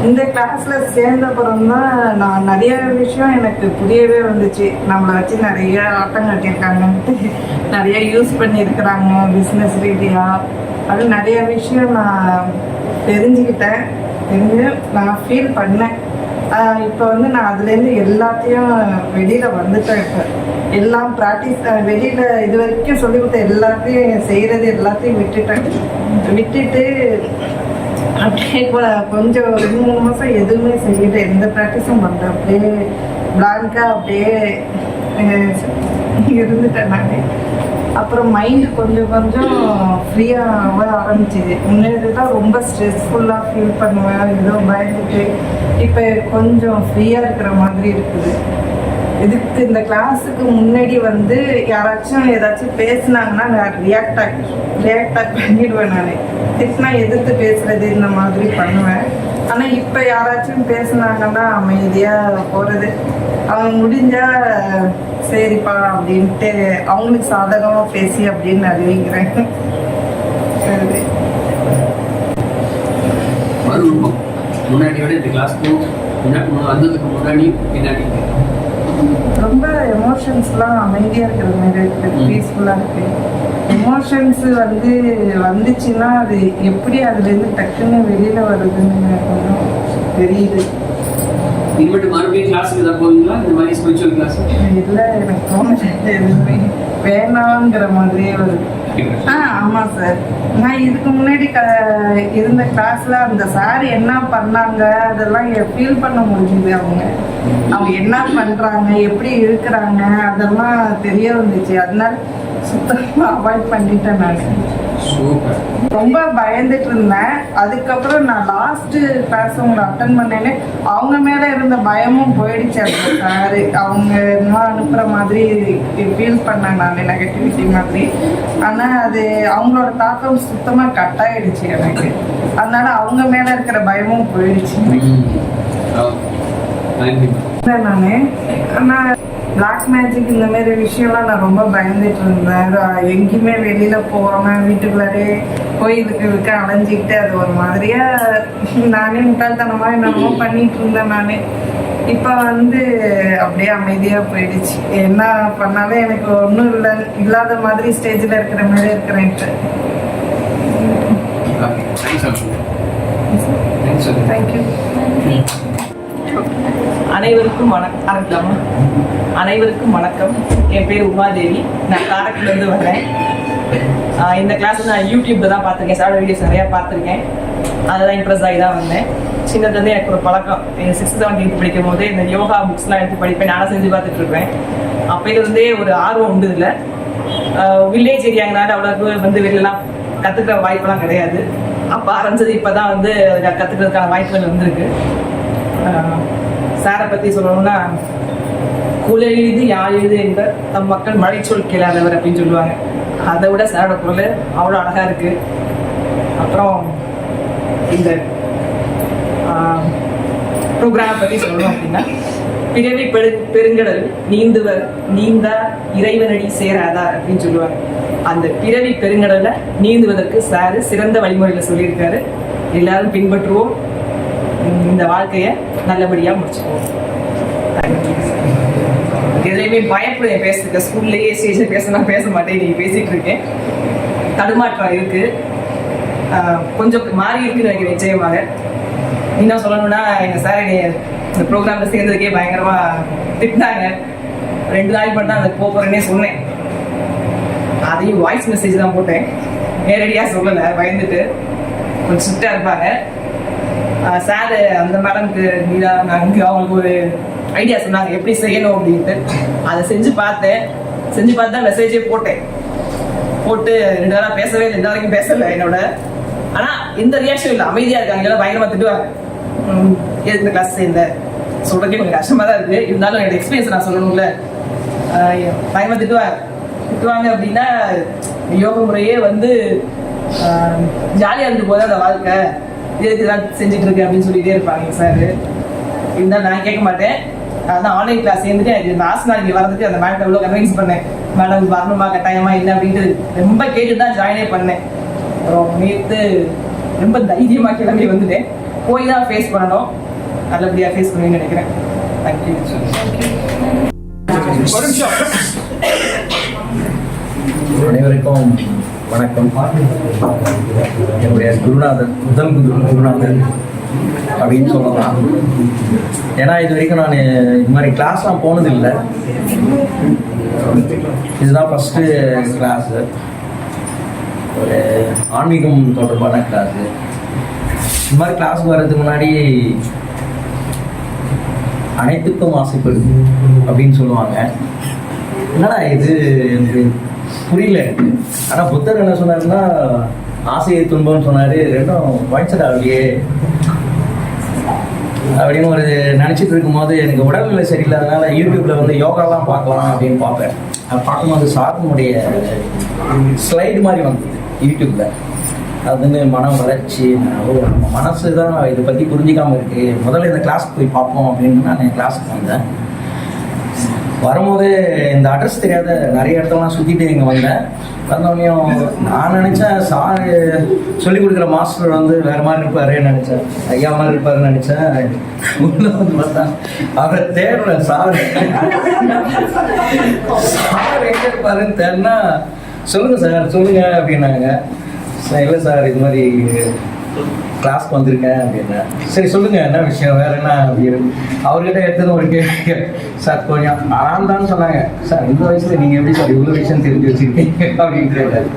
Speaker 3: இந்த கிளாஸில் சேர்ந்தப்புறம் தான் நான் நிறைய விஷயம் எனக்கு புரியவே வந்துச்சு. நம்மளை வச்சு நிறைய ஆட்டம் கட்டியிருக்காங்கன்ட்டு நிறைய யூஸ் பண்ணியிருக்கிறாங்க பிஸ்னஸ் ரீதியாக. அது நிறைய விஷயம் நான் தெரிஞ்சுக்கிட்டேன். நான் ஃபீல் பண்ணேன். இப்போ வந்து நான் அதுலேருந்து எல்லாத்தையும் வெளியில் வந்துட்டேன். இப்போ எல்லாம் ப்ராக்டிஸ் வெளியில் இது வரைக்கும் சொல்லி கொடுத்த எல்லாத்தையும் செய்கிறது எல்லாத்தையும் விட்டுட்டு அப்படியே கொஞ்சம் 2-3 மாதம் எதுவுமே செய்யல, எந்த ப்ராக்டிஸும் பண்ணல. அப்படியே பிளாங்காக அப்படியே இருந்துட்டேன் நான். அப்புறம் மைண்டு கொஞ்சம் ஃப்ரீயாக ஆரம்பிச்சிது. முன்னாடி தான் ரொம்ப ஸ்ட்ரெஸ்ஃபுல்லாக ஃபீல் பண்ணுவேன், ஏதோ பயந்துட்டு. இப்போ கொஞ்சம் ஃப்ரீயாக இருக்கிற மாதிரி இருக்குது. இதுக்கு இந்த கிளாஸுக்கு முன்னாடி வந்து யாராச்சும் ஏதாச்சும் பேசுனாங்கன்னா நான் ரியாக்ட் பண்ணிடுவேன். நான் திட்டினா எதிர்த்து பேசுறது இந்த மாதிரி பண்ணுவேன். ஆனால் இப்போ யாராச்சும் பேசுனாங்கன்னா அமைதியாக போகிறது. அவங்க முடிஞ்சால் சரிப்பா அப்படின்ட்டு அவங்களுக்கு சாதகமாக பேசி அப்படின்னு அறிவிக்கிறேன். சரி,
Speaker 8: முன்னாடி விட இந்த கிளாஸ்க்கு வந்ததுக்கு முன்னாடி பின்னாடி
Speaker 3: ரொம்ப எமோஷன்ஸ்லாம் அமைதியாக இருக்கிற மாதிரி இருக்குது, பீஸ்ஃபுல்லாக இருக்குது. எமோஷன்ஸ் வந்துச்சுன்னா அது எப்படி அதுலேருந்து டக்குன்னு வெளியில் வருதுன்னு கொஞ்சம் தெரியுது.
Speaker 8: இது மட்டும் மறுபடியும் கிளாஸுக்கு தான் போவீங்களா? இந்த மாதிரி ஸ்பிரிச்சுவல் கிளாஸ்
Speaker 3: இல்லை, எனக்கு தோணுது எதுவுமே வேணாங்கிற மாதிரியே வருது. ஆமாம் சார். நான் இதுக்கு முன்னாடி இருந்த கிளாஸில் அந்த சார் என்ன பண்ணாங்க அதெல்லாம் ஃபீல் பண்ண முடிஞ்சுது. அவங்க என்ன பண்ணுறாங்க, எப்படி இருக்கிறாங்க அதெல்லாம் தெரிய வந்துச்சு. அதனால சுத்தமாக அவாய்ட் பண்ணிட்டேன் நான். ரொம்ப பயந்துட்டு இருந்தேன். அதுக்கப்புறம் நான் லாஸ்ட்டு கிளாஸ் உங்களை அட்டன் பண்ணேன்னு அவங்க மேலே இருந்த பயமும் போயிடுச்சு. அந்த சாரு அவங்க என்ன அனுப்புகிற மாதிரி ஃபீல் பண்ணேன் நான், நெகட்டிவிட்டி மாதிரி. ஆனால் அது அவங்களோட தாக்கம் சுத்தமாக கட் ஆகிடுச்சு எனக்கு. அதனால அவங்க மேலே இருக்கிற பயமும் போயிடுச்சு. நான் பிளாக் மேஜிக் இந்த மாதிரி விஷயம்லாம் நான் ரொம்ப பயந்துட்டு இருந்தேன். எங்கேயுமே வெளியில் போகாமல் வீட்டுக்குள்ளாரே கோயிலுக்கு அலைஞ்சிக்கிட்டு அது ஒரு மாதிரியாக நானே முட்டாள்தனமாக என்னென்னமோ பண்ணிட்டு இருந்தேன் நான். இப்போ அப்படியே அமைதியாக போயிடுச்சு. என்ன பண்ணாலும் எனக்கு ஒன்றும் இல்லாத மாதிரி ஸ்டேஜில் இருக்கிற மாதிரி இருக்கிறேன் இப்போ. தேங்க்யூ.
Speaker 6: அனைவருக்கும் வணக்கம். என் பேர் உமாதேவி. நான் காரைக்குடிலேருந்து வரேன். இந்த கிளாஸ் நான் யூடியூப்ல தான் பார்த்துருக்கேன், சாரோட வீடியோஸ் நிறையா பார்த்துருக்கேன். அதெல்லாம் இம்ப்ரெஸ் ஆகி தான் வந்தேன். சின்னதுலேருந்து எனக்கு ஒரு பழக்கம். 6th 7th படிக்கும் போது இந்த யோகா புக்ஸ்லாம் எடுத்து படிப்பேன், நானும் செஞ்சு பார்த்துட்டு இருப்பேன். அப்போலேருந்தே ஒரு ஆர்வம் உண்டு. இதில் வில்லேஜ் ஏரியாங்கனால அவ்வளோக்கு வெளிலலாம் கற்றுக்கிற வாய்ப்பெல்லாம் கிடையாது. அப்போ ஆரம்பிச்சது இப்போ தான் கற்றுக்கிறதுக்கான வாய்ப்புகள் வந்திருக்கு. சாரை பற்றி சொல்லணும்னா, குலெழுது யாழெழுது என்ற தம் மக்கள் மழை சொல் கேளாதவர் அப்படின்னு சொல்லுவாங்க. அதை விட சாரோட குரல் அவ்வளோ அழகாக இருக்குது. அப்புறம் இந்த ப்ரோக்ராமை பற்றி சொல்லணும் அப்படின்னா, பிறவி பெருங்கடல் நீந்துவர் நீந்தா இறைவனடி சேராதார் அப்படின்னு சொல்லுவாங்க. அந்த பிறவி பெருங்கடலை நீந்துவதற்கு சாரு சிறந்த வழிமுறையில் சொல்லியிருக்காரு. எல்லாரும் பின்பற்றுவோம், இந்த வாழ்க்கையை நல்லபடியாக முடிச்சுக்குவோம். எதுலையுமே பயப்படுவேன் பேசுறதுக்கு. ஸ்கூல்லேயே ஸ்டேஜில் பேச மாட்டேன். நீங்கள் பேசிகிட்டு இருக்கேன். தடுமாற்றம் இருக்குது, கொஞ்சம் மாறி இருக்குன்னு நினைக்கிறேன். நிச்சயமாக இன்னும் சொல்லணும்னா, எங்கள் சார் இந்த ப்ரோக்ராமில் சேர்ந்ததுக்கே பயங்கரமாக திட்டினாங்க. 2 நாள் மட்டும் தான் அதை போகிறேன்னே சொன்னேன். அதையும் வாய்ஸ் மெசேஜ் தான் போட்டேன், நேரடியாக சொல்லலை, பயந்துட்டு. கொஞ்சம் ஸ்ட்ரிக்டாக இருப்பாங்க சார். அந்த மேடம்க்கு அங்கே அவங்களுக்கு ஒரு ஐடியா சொன்னாங்க எப்படி செய்யணும் அப்படின்ட்டு. அதை செஞ்சு பார்த்து தான் மெசேஜே போட்டு 2 நாளாக பேசவே இல்லை, 2 நாளைக்கும் பேசலை என்னோட. ஆனால் எந்த ரியாக்ஷன் இல்லை, அமைதியாக இருக்காங்க. எல்லாம் பயங்கரமாக திட்டுவாங்க, எதுக்கு இந்த கிளாஸ் சேர்ந்த சொல்கிறதுக்கே கொஞ்சம் கஷ்டமாக தான் இருக்குது. இருந்தாலும் என்னோட எக்ஸ்பீரியன்ஸ் நான் சொல்லணும்ல. பயங்கரமாக திட்டுவாங்க அப்படின்னா, யோக முறையே ஜாலியாக இருந்து போது அந்த வாழ்க்கை இதுக்கு தான் செஞ்சுட்டு இருக்கு அப்படின்னு சொல்லிட்டே இருப்பாங்க சார். இருந்தாலும் நான் கேட்க மாட்டேன். அதான் ஆன்லைன் கிளாஸ் சேர்ந்துட்டு எனக்கு லாஸ்ட் நாள் இங்கே வரதுக்கு அந்த மேடம் எவ்வளோ கன்வின்ஸ் பண்ணேன். மேடம் வரணுமா கட்டாயமா இல்லை அப்படின்ட்டு ரொம்ப கேட்டு தான் ஜாயினே பண்ணேன். அப்புறம் நேற்று ரொம்ப தைரியமாக கிளம்பி வந்துட்டேன். போய் தான் ஃபேஸ் பண்ணணும், நல்லபடியாக ஃபேஸ் பண்ணுவேன்னு நினைக்கிறேன். தேங்க்யூ.
Speaker 18: அனைவருக்கும் வணக்கம். என்னுடைய குருநாதர், முதல் குருநாதர் அப்படின்னு சொல்லலாம். ஏன்னா இது வரைக்கும் நான் இது மாதிரி கிளாஸ்லாம் போனதில்லை. இதுதான் ஃபஸ்ட்டு கிளாஸு, ஒரு ஆன்மீகம் தொடர்பான கிளாஸு. இந்த மாதிரி கிளாஸ் வர்றதுக்கு முன்னாடி அனைத்துக்கும் ஆசைப்படு அப்படின்னு சொல்லுவாங்க. என்னடா இது எனக்கு புரியல எனக்கு. ஆனால் புத்தர் என்ன சொன்னாருன்னா ஆசையை துன்பம்னு சொன்னார், ரெண்டும் வாய்ச்சட் ஆகலையே அப்படின்னு ஒரு நினச்சிட்டு இருக்கும்போது எனக்கு உடல்நிலை சரியில்லாதனால யூடியூப்பில் வந்து யோகாலாம் பார்க்கலாம் அப்படின்னு பார்ப்பேன். அது பார்க்கும்போது சாப்பினுடைய ஸ்லைடு மாதிரி வந்தது யூடியூப்பில். அது வந்து மன வளர்ச்சி, நம்ம மனசு தான் இதை பற்றி புரிஞ்சிக்காமல் இருக்குது, முதல்ல இந்த கிளாஸ்க்கு போய் பார்ப்போம் அப்படின்னு நான் என் கிளாஸுக்கு வந்தேன். வரும்போது இந்த அட்ரஸ் தெரியாத நிறைய இடத்துலலாம் சுற்றிட்டு இங்கே வந்தேன். வந்தோடனையும் நான் நினச்சேன் சார் சொல்லிக் கொடுக்குற மாஸ்டர் வந்து வேறு மாதிரி இருப்பாருன்னு நினச்சேன், ஐயா மாதிரி இருப்பாருன்னு நினச்சேன். உள்ள வந்து பார்த்தா அவரை தேடுறேன், சார் எங்கே இருப்பாருன்னு தேடினா சொல்லுங்கள் சார் சொல்லுங்கள் அப்படின்னாங்க. இல்லை சார் இது மாதிரி கிளாஸ்க்கு வந்திருக்கேன் அப்படின்னேன். சரி சொல்லுங்கள் என்ன விஷயம், வேறு என்ன அப்படின்னு அவர்கிட்ட எடுத்தது ஒரு கேள்வி. சார் கொஞ்சம் ஆறாந்தான்னு சொன்னாங்க. சார் இந்த வயசில் நீங்கள் எப்படி சார் இவ்வளோ விஷயம் தெரிஞ்சு வச்சுருக்கீங்க அப்படின்னு கேட்டார்.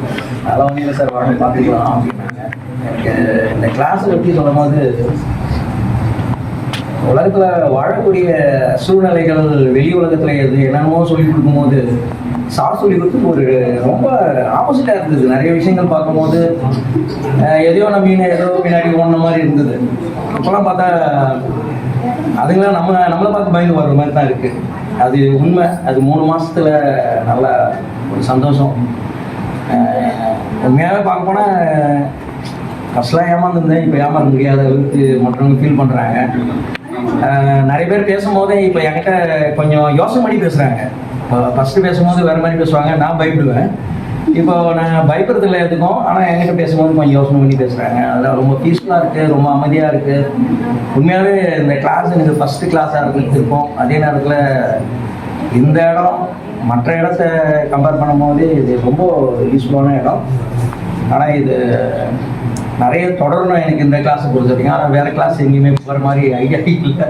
Speaker 18: அதெல்லாம் ஒன்றும் இல்லை சார், வாங்க பார்த்துக்கலாம் அப்படின்னாங்க. எனக்கு இந்த கிளாஸை பற்றி சொல்லும் போது உலகத்தில் வாழக்கூடிய சூழ்நிலைகள் வெளி உலகத்தில் எது என்னென்னமோ சொல்லிக் கொடுக்கும்போது சார் சொல்லிக் கொடுத்து ஒரு ரொம்ப ஆப்போசிட்டாக இருந்தது. நிறைய விஷயங்கள் பார்க்கும்போது எதையோ நம்பின ஏதோ பின்னாடி ஒன்ற மாதிரி இருந்தது. இப்போலாம் பார்த்தா அதுங்களாம் நம்மளை பார்த்து பயந்து வர்ற மாதிரி தான் இருக்குது. அது உண்மை. அது 3 மாதத்தில் நல்ல ஒரு சந்தோஷம். உண்மையாகவே பார்க்க போனால் ஃபஸ்ட்லாம் ஏமாந்துருந்தேன், இப்போ ஏமாற முடியாத அளவுக்கு மற்றவங்க ஃபீல் பண்ணுறாங்க. நிறைய பேர் பேசும்போதே இப்போ என்கிட்ட கொஞ்சம் யோசனை பண்ணி பேசுகிறாங்க. ஃபஸ்ட்டு பேசும்போது வேறு மாதிரி பேசுவாங்க, நான் பயப்படுவேன். இப்போ நான் பயப்படுறதில்ல எதுக்கும், ஆனால் என்கிட்ட பேசும்போது கொஞ்சம் யோசனை பண்ணி பேசுகிறாங்க. அதெல்லாம் ரொம்ப பீஸ்ஃபுல்லாக இருக்குது, ரொம்ப அமைதியாக இருக்குது. உண்மையாகவே இந்த கிளாஸ் எனக்கு ஃபஸ்ட்டு கிளாஸாக இருக்கும். அதே நேரத்தில் இந்த இடம் மற்ற இடத்த கம்பேர் பண்ணும்போது இது ரொம்ப யூஸ்ஃபுல்லான இடம். ஆனால் இது நிறைய தொடரணும் எனக்கு இந்த கிளாஸை பொறுத்த வரைக்கும். ஆனால் வேறு கிளாஸ் எங்கேயுமே போகிற மாதிரி ஐடியா இல்லை.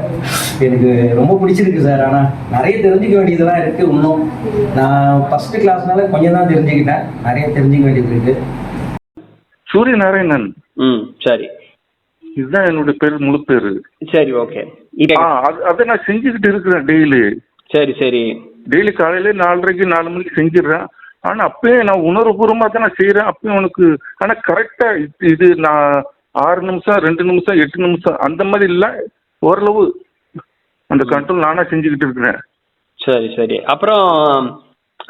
Speaker 18: எனக்கு ரொம்ப பிடிச்சிருக்கு சார். ஆனால் நிறைய தெரிஞ்சுக்க வேண்டியதெல்லாம் இருக்குது. இன்னும் நான் ஃபஸ்ட்டு கிளாஸ்னால கொஞ்சம் தான் தெரிஞ்சுக்கிட்டேன், நிறைய தெரிஞ்சுக்க வேண்டியது இருக்குது.
Speaker 2: சூரிய நாராயணன்.
Speaker 8: சரி,
Speaker 2: இதுதான் என்னோட பேர், முழு பேர்.
Speaker 8: சரி, ஓகே.
Speaker 2: அதை நான் செஞ்சுக்கிட்டு இருக்கிறேன் டெய்லி.
Speaker 8: சரி சரி,
Speaker 2: டெய்லி காலையில 4:30 4 மணிக்கு செஞ்சிடுறேன். ஆனா அப்பயும் நான் உணர்வுபூர்வமா தான் நான் செய்யறேன். அப்பயும் உனக்கு ஆனா கரெக்டா இது நான் 6 நிமிஷம் 2 நிமிஷம் 8 நிமிஷம் அந்த மாதிரி இல்ல, ஓரளவு அந்த கண்ட்ரோல் நானா செஞ்சுக்கிட்டு இருக்கிறேன்.
Speaker 8: சரி சரி. அப்புறம்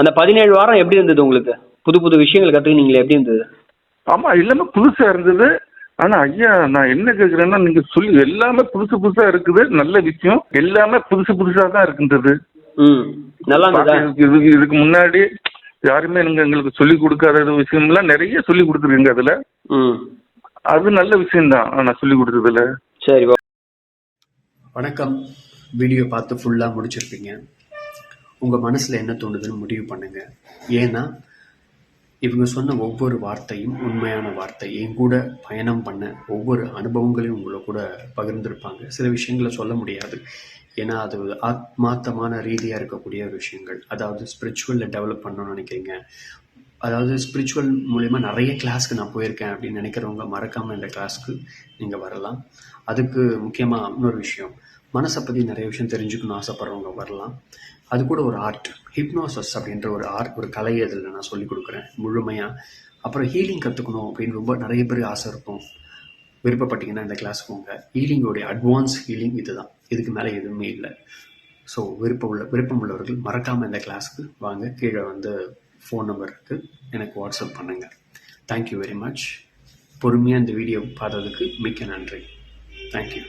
Speaker 8: அந்த 17 வாரம் எப்படி இருந்தது உங்களுக்கு? புது புது விஷயங்கள் கற்றுக்கினீங்களே, எப்படி இருந்தது?
Speaker 2: ஆமா, எல்லாமே புதுசா இருந்தது. ஆனா ஐயா நான் என்ன கேக்குறேன்னா, நீங்க சொல்லி எல்லாமே புதுசு புதுசா இருக்குது, நல்ல விஷயம். எல்லாமே புதுசு புதுசா தான் இருக்கின்றது.
Speaker 8: நல்லா இருந்ததா?
Speaker 2: இதுக்கு முன்னாடி யாருமே நீங்க எங்களுக்கு சொல்லி கொடுக்காத விஷயம்லாம் நிறைய சொல்லி கொடுத்துருக்கீங்க. அதுல அது நல்ல விஷயம்தான் நான் சொல்லி கொடுத்ததுல.
Speaker 8: சரி,
Speaker 1: வணக்கம். வீடியோ பார்த்து ஃபுல்லாக முடிச்சிருப்பீங்க. உங்கள் மனசில் என்ன தோணுதுன்னு முடிவு பண்ணுங்கள். ஏன்னா இவங்க சொன்ன ஒவ்வொரு வார்த்தையும் உண்மையான வார்த்தை. என் கூட பயணம் பண்ண ஒவ்வொரு அனுபவங்களையும் உங்களை கூட பகிர்ந்திருப்பாங்க. சில விஷயங்களை சொல்ல முடியாது, ஏன்னா அது ஆத்மார்த்தமான ரீதியாக இருக்கக்கூடிய ஒரு விஷயங்கள். அதாவது ஸ்பிரிச்சுவலில் டெவலப் பண்ணணும்னு நினைக்கிறீங்க, அதாவது ஸ்பிரிச்சுவல் மூலயமா நிறைய கிளாஸ்க்கு நான் போயிருக்கேன் அப்படின்னு நினைக்கிறவங்க மறக்காமல் இந்த கிளாஸ்க்கு நீங்கள் வரலாம். அதுக்கு முக்கியமாக இன்னொரு விஷயம், மனசை பற்றி நிறைய விஷயம் தெரிஞ்சுக்கணும்னு ஆசைப்படுறவங்க வரலாம். அது கூட ஒரு ஆர்ட், ஹிப்னோசஸ் அப்படின்ற ஒரு ஆர்ட், ஒரு கலை அதில் நான் சொல்லிக் கொடுக்குறேன் முழுமையாக. அப்புறம் ஹீலிங் கற்றுக்கணும் அப்படின்னு ரொம்ப நிறைய பேர் ஆசை இருக்கும். விருப்பப்பட்டீங்கன்னா இந்த கிளாஸ் போங்க. ஹீலிங்கோடைய அட்வான்ஸ் ஹீலிங் இது தான், இதுக்கு மேலே எதுவுமே இல்லை. ஸோ விருப்பம் உள்ளவர்கள் மறக்காமல் இந்த கிளாஸுக்கு வாங்க. கீழே வந்து ஃபோன் நம்பர் இருக்குது, எனக்கு வாட்ஸ்அப் பண்ணுங்கள். Thank you very much. பொறுமையாக இந்த வீடியோ பார்த்ததுக்கு மிக்க நன்றி. தேங்க்யூ.